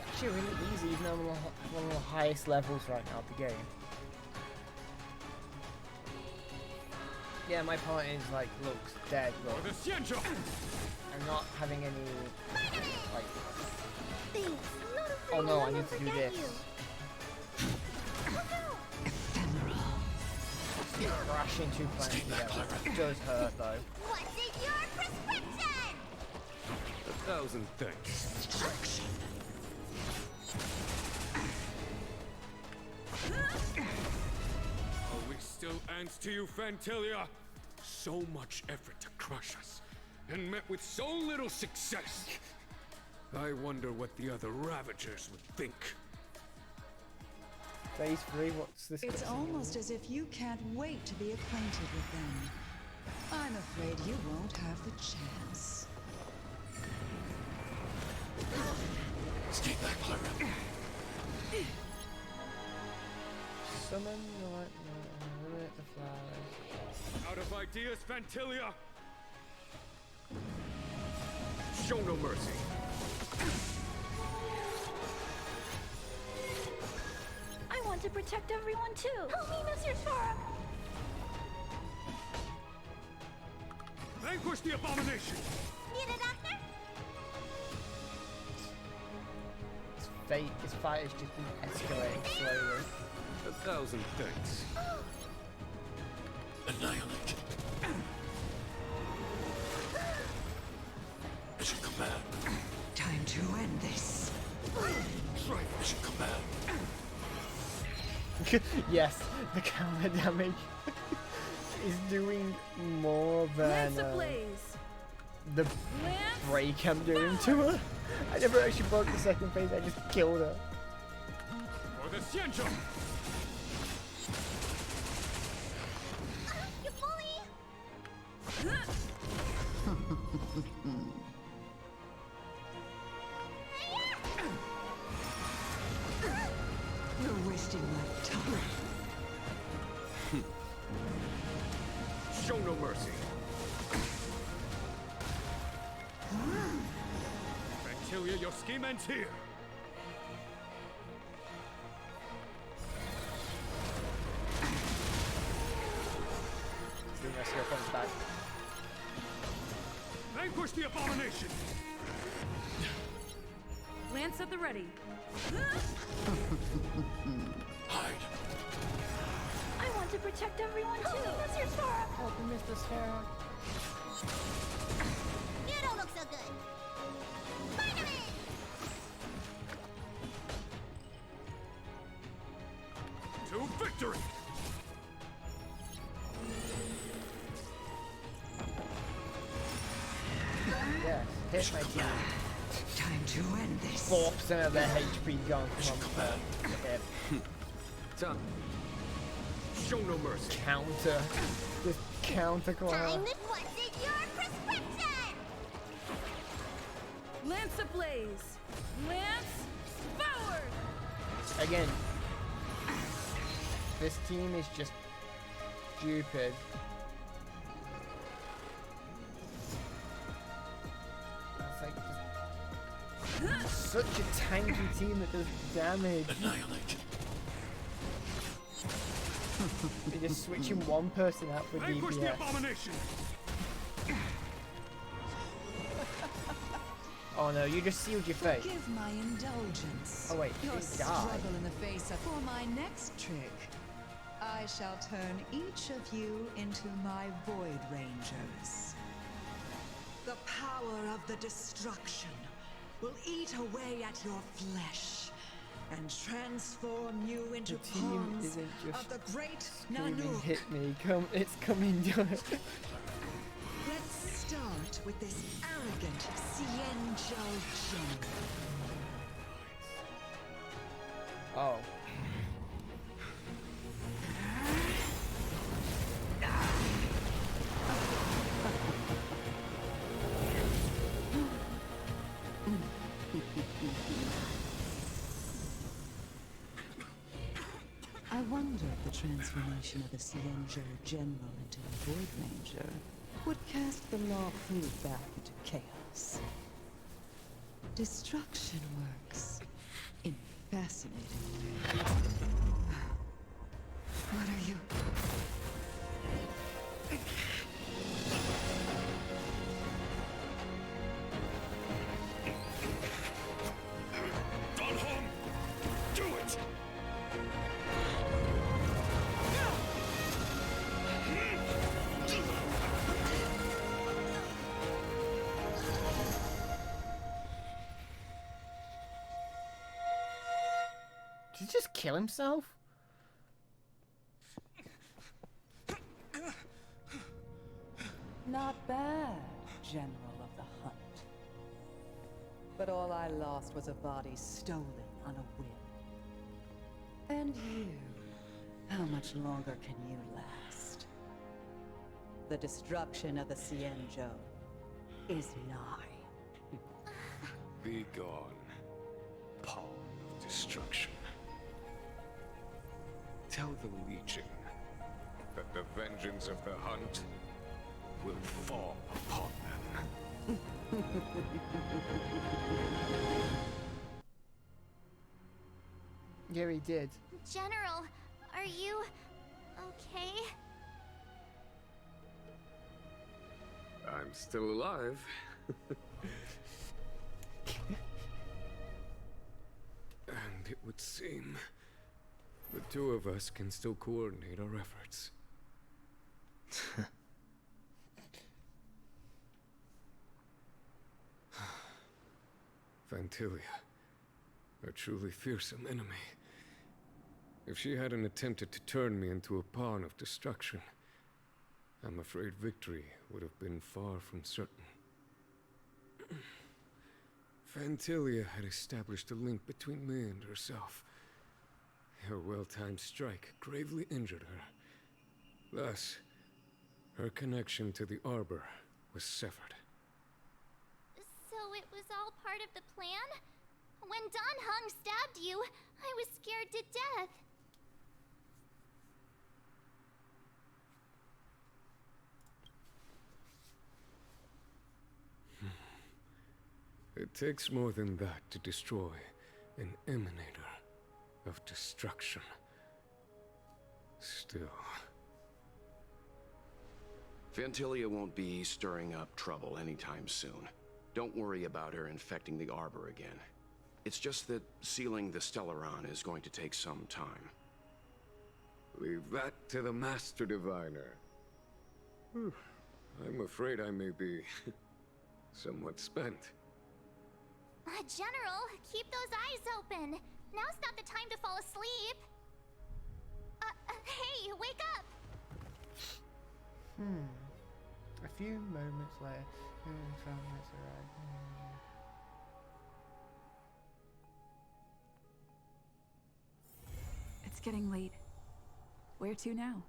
Speaker 2: Actually really easy, even though I'm on one of the highest levels right now of the game. Yeah, my point is like looks dead,
Speaker 11: For
Speaker 2: look.
Speaker 11: the Xianzhou!
Speaker 2: I'm not having any like
Speaker 4: Thanks. Not afraid
Speaker 2: oh no, I
Speaker 4: I'll
Speaker 2: need to do
Speaker 4: forget
Speaker 2: this.
Speaker 4: you. Look out.
Speaker 2: Crashing two planets together. It does hurt though.
Speaker 4: What's in your prescription?
Speaker 11: 1,000 thanks. Are we still ants to you, Fantilia? So much effort to crush us, and met with so little success. I wonder what the other Ravagers would think.
Speaker 2: Phase 3, what's this?
Speaker 9: It's almost as if you can't wait to be acquainted with them. I'm afraid you won't have the chance.
Speaker 17: Stay back, Clara.
Speaker 2: Summon the lightning, limit the flowers.
Speaker 11: Out of ideas, Fantilia! Show no mercy.
Speaker 4: I want to protect everyone too. Help me, Mr. Sora.
Speaker 11: Vanquish the abomination!
Speaker 4: Need a doctor?
Speaker 2: His fight is just been escalating slowly.
Speaker 11: 1,000 thanks.
Speaker 17: Annihilate. Mission command.
Speaker 9: Time to end this.
Speaker 17: Mission command.
Speaker 2: Yes, the counter damage is doing more than the break I'm doing to her. I never actually broke the second phase, I just killed her.
Speaker 11: For the Xianzhou!
Speaker 4: You bully!
Speaker 9: You're wasting my time.
Speaker 11: Show no mercy. Fantilia, your scheme ends here.
Speaker 2: Doing rescue comes back.
Speaker 11: Vanquish the abomination!
Speaker 21: Lance at the ready.
Speaker 11: Hide.
Speaker 4: I want to protect everyone too. Mr. Sora.
Speaker 2: Oh, Mr. Sora.
Speaker 4: You don't look so good. Spider-Man!
Speaker 11: To victory!
Speaker 2: Yes, hit my team.
Speaker 9: Time to end this.
Speaker 2: 4% of their HP gone from the hit.
Speaker 11: Time. Show no mercy.
Speaker 2: Counter. Just counter claw.
Speaker 4: Time to question your prescription!
Speaker 21: Lance ablaze. Lance forward.
Speaker 2: Again, this team is just stupid. It's like just such a tanky team that does damage.
Speaker 11: Annihilate.
Speaker 2: You're just switching one person out for
Speaker 11: Vanquish the
Speaker 2: DPS.
Speaker 11: abomination!
Speaker 2: Oh no, you just sealed your face.
Speaker 9: Give my indulgence.
Speaker 2: Oh wait,
Speaker 9: Your
Speaker 2: he died.
Speaker 9: struggle in the face of for my next trick. I shall turn each of you into my Void Rangers. The power of the destruction will eat away at your flesh and transform you into
Speaker 2: The team
Speaker 9: pawns
Speaker 2: isn't just
Speaker 9: of the great
Speaker 2: screaming,
Speaker 9: Nanook.
Speaker 2: hit me, come, it's coming down.
Speaker 9: Let's start with this arrogant Xianzhou general.
Speaker 2: Oh.
Speaker 9: I wonder if the transformation of a Xianzhou general into a Void Ranger would cast the Law Fu back into chaos. Destruction works in fascinating ways. What are you?
Speaker 11: Gone home! Do it!
Speaker 2: Did he just kill himself?
Speaker 9: Not bad, General of the Hunt. But all I lost was a body stolen on a whim. And you, how much longer can you last? The destruction of the Xianzhou is nigh.
Speaker 24: Be gone, pawn of destruction. Tell the Legion that the vengeance of the Hunt will fall upon them.
Speaker 2: Yeah, he did.
Speaker 4: General, are you okay?
Speaker 24: I'm still alive. And it would seem the two of us can still coordinate our efforts. Fantilia, a truly fearsome enemy.
Speaker 11: If she hadn't attempted to turn me into a pawn of destruction, I'm afraid victory would have been far from certain. Fantilia had established a link between me and herself. Her well-timed strike gravely injured her. Thus, her connection to the Arbor was severed.
Speaker 4: So it was all part of the plan? When Dan Heng stabbed you, I was scared to death.
Speaker 11: It takes more than that to destroy an emanator of destruction. Still...
Speaker 22: Fantilia won't be stirring up trouble anytime soon. Don't worry about her infecting the Arbor again. It's just that sealing the Stellaron is going to take some time.
Speaker 11: Leave that to the Master Diviner. I'm afraid I may be somewhat spent.
Speaker 4: General, keep those eyes open. Now's not the time to fall asleep. Hey, wake up!
Speaker 2: A few moments later,
Speaker 5: It's getting late. Where to now?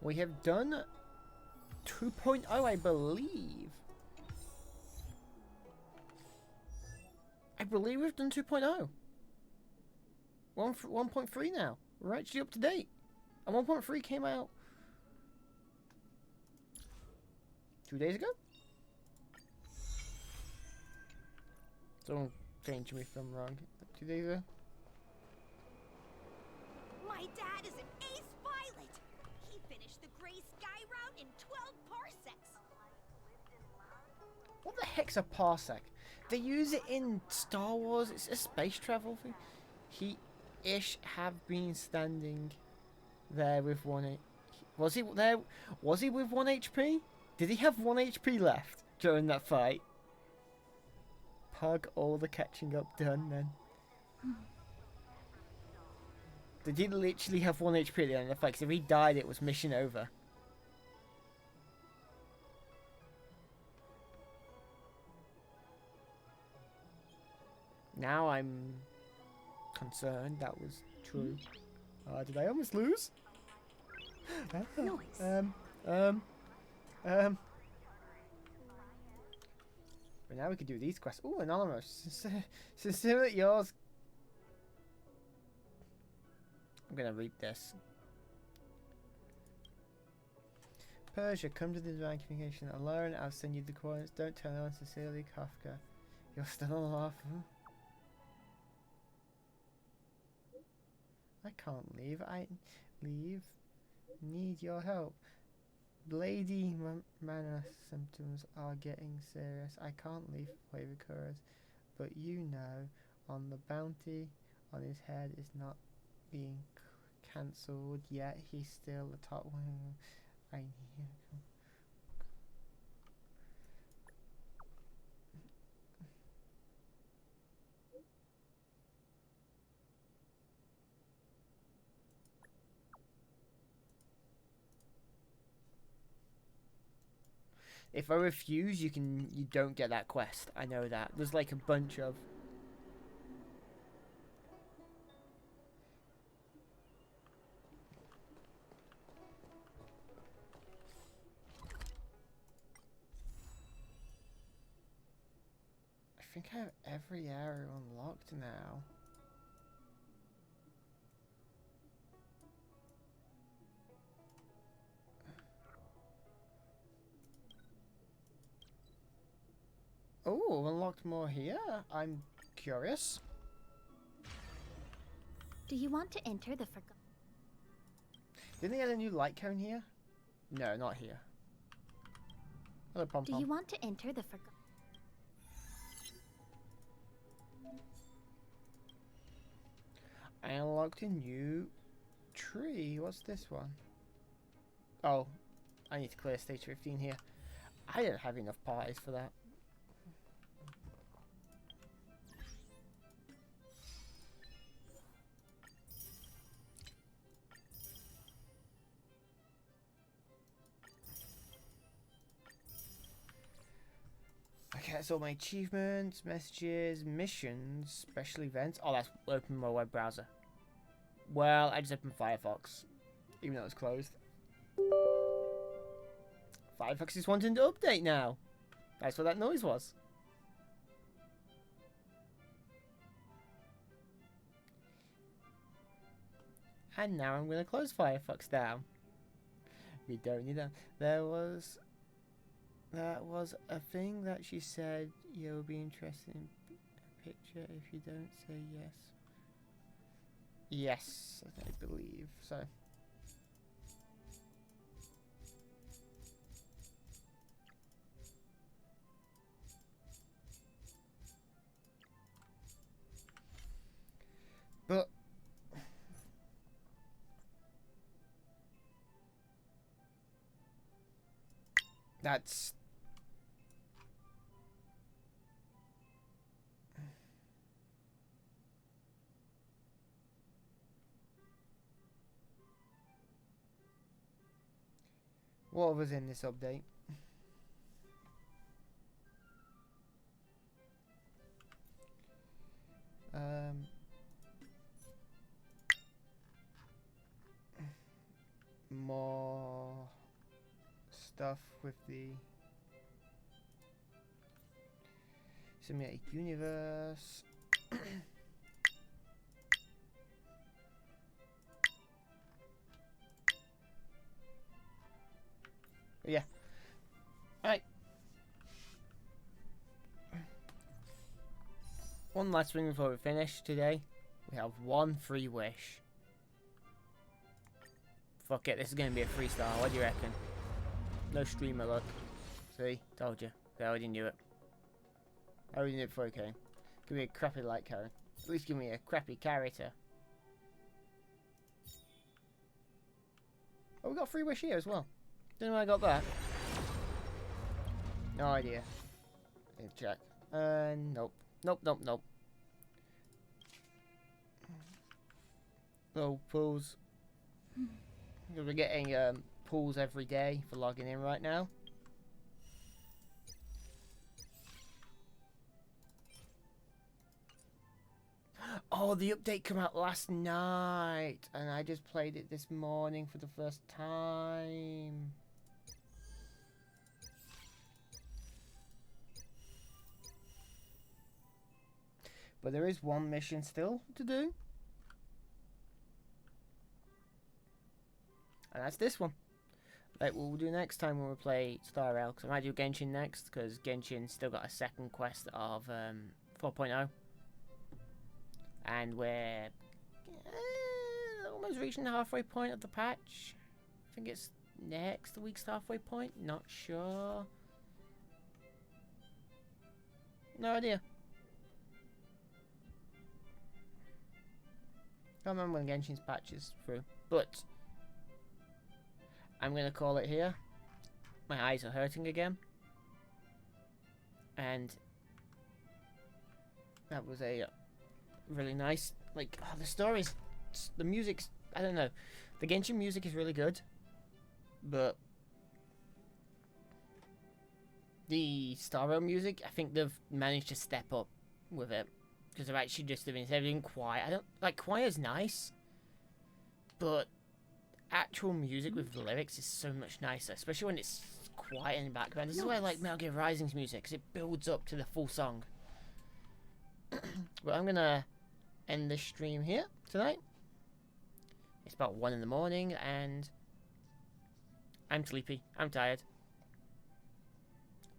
Speaker 2: We have done 2.0, I believe. I believe we've done 2.0. 1.3 now. We're actually up to date. And 1.3 came out 2 days ago? Don't change me if I'm wrong. 2 days ago?
Speaker 8: My dad is an ace pilot! He finished the Gray Sky route in 12 parsecs!
Speaker 2: What the heck's a parsec? They use it in Star Wars. It's a space travel thing. He-ish have been standing there with was he there? Was he with 1 HP? Did he have 1 HP left during that fight? Pug, all the catching up done then. Did he literally have 1 HP at the end of the fight? Because if he died, it was mission over. Now I'm concerned that was true. Did I almost lose? But now we can do these quests. Ooh, anonymous. Sincerely yours. I'm gonna read this. Persia, come to the divine communication. Alone, I'll send you the coordinates. Don't tell anyone. Sincerely, Kafka. You're still alive. I can't leave. I need your help. Lady Mana symptoms are getting serious. I can't leave before he recurs. But you know, on the bounty on his head is not being cancelled yet. He's still the top one. I need. If I refuse, you don't get that quest. I know that. There's like a bunch of... I think I have every area unlocked now. Oh, unlocked more here. I'm curious.
Speaker 4: Do you want to enter the forgotten?
Speaker 2: Didn't they add a new light cone here? No, not here. Hello, Pom Pom.
Speaker 4: Do you want to enter the forgotten?
Speaker 2: I unlocked a new tree. What's this one? Oh, I need to clear stage 15 here. I don't have enough pies for that. that's all my achievements, messages, missions, special events. Oh, that's open my web browser. Well, I just opened Firefox, even though it's closed. Firefox is wanting to update now. That's what that noise was. And now I'm going to close Firefox down. We don't need that. That was a thing that she said you'll be interested in a picture if you don't say yes. Yes, I believe so. But that's what was in this update. More stuff with the simulated universe. Yeah. Alright. One last thing before we finish today. We have one free wish. Fuck it, this is going to be a freestyle. What do you reckon? No streamer luck. See? Told you. I already knew it. I already knew it before it came. Give me a crappy light character. At least give me a crappy character. Oh, we got free wish here as well. Don't know where I got that. No idea. Let's check. Nope. Nope. Oh, pools. We're getting pools every day for logging in right now. Oh, the update came out last night, and I just played it this morning for the first time. But there is one mission still to do. And that's this one. Like what we'll do next time when we play Star Rail. Because I might do Genshin next. Because Genshin's still got a second quest of 4.0. And we're almost reaching the halfway point of the patch. I think it's next week's halfway point. Not sure. No idea. Can't remember when Genshin's patch is through. But I'm going to call it here. My eyes are hurting again. And that was a really nice, like, oh, the stories, the music's, I don't know. The Genshin music is really good. But the Star Rail music, I think they've managed to step up with it. Because they're actually just doing everything quiet. I don't, like, quiet's nice. But actual music with the lyrics is so much nicer, especially when it's quiet in the background. This is why I like Metal Gear Rising's music, because it builds up to the full song. But I'm gonna end this stream here tonight. It's about 1 in the morning, and I'm sleepy. I'm tired.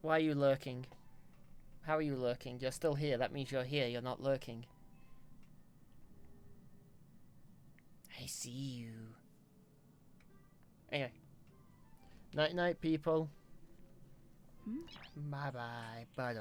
Speaker 2: Why are you lurking? How are you lurking? You're still here. That means you're here. You're not lurking. I see you. Anyway. Night night, people. Bye bye. Bye.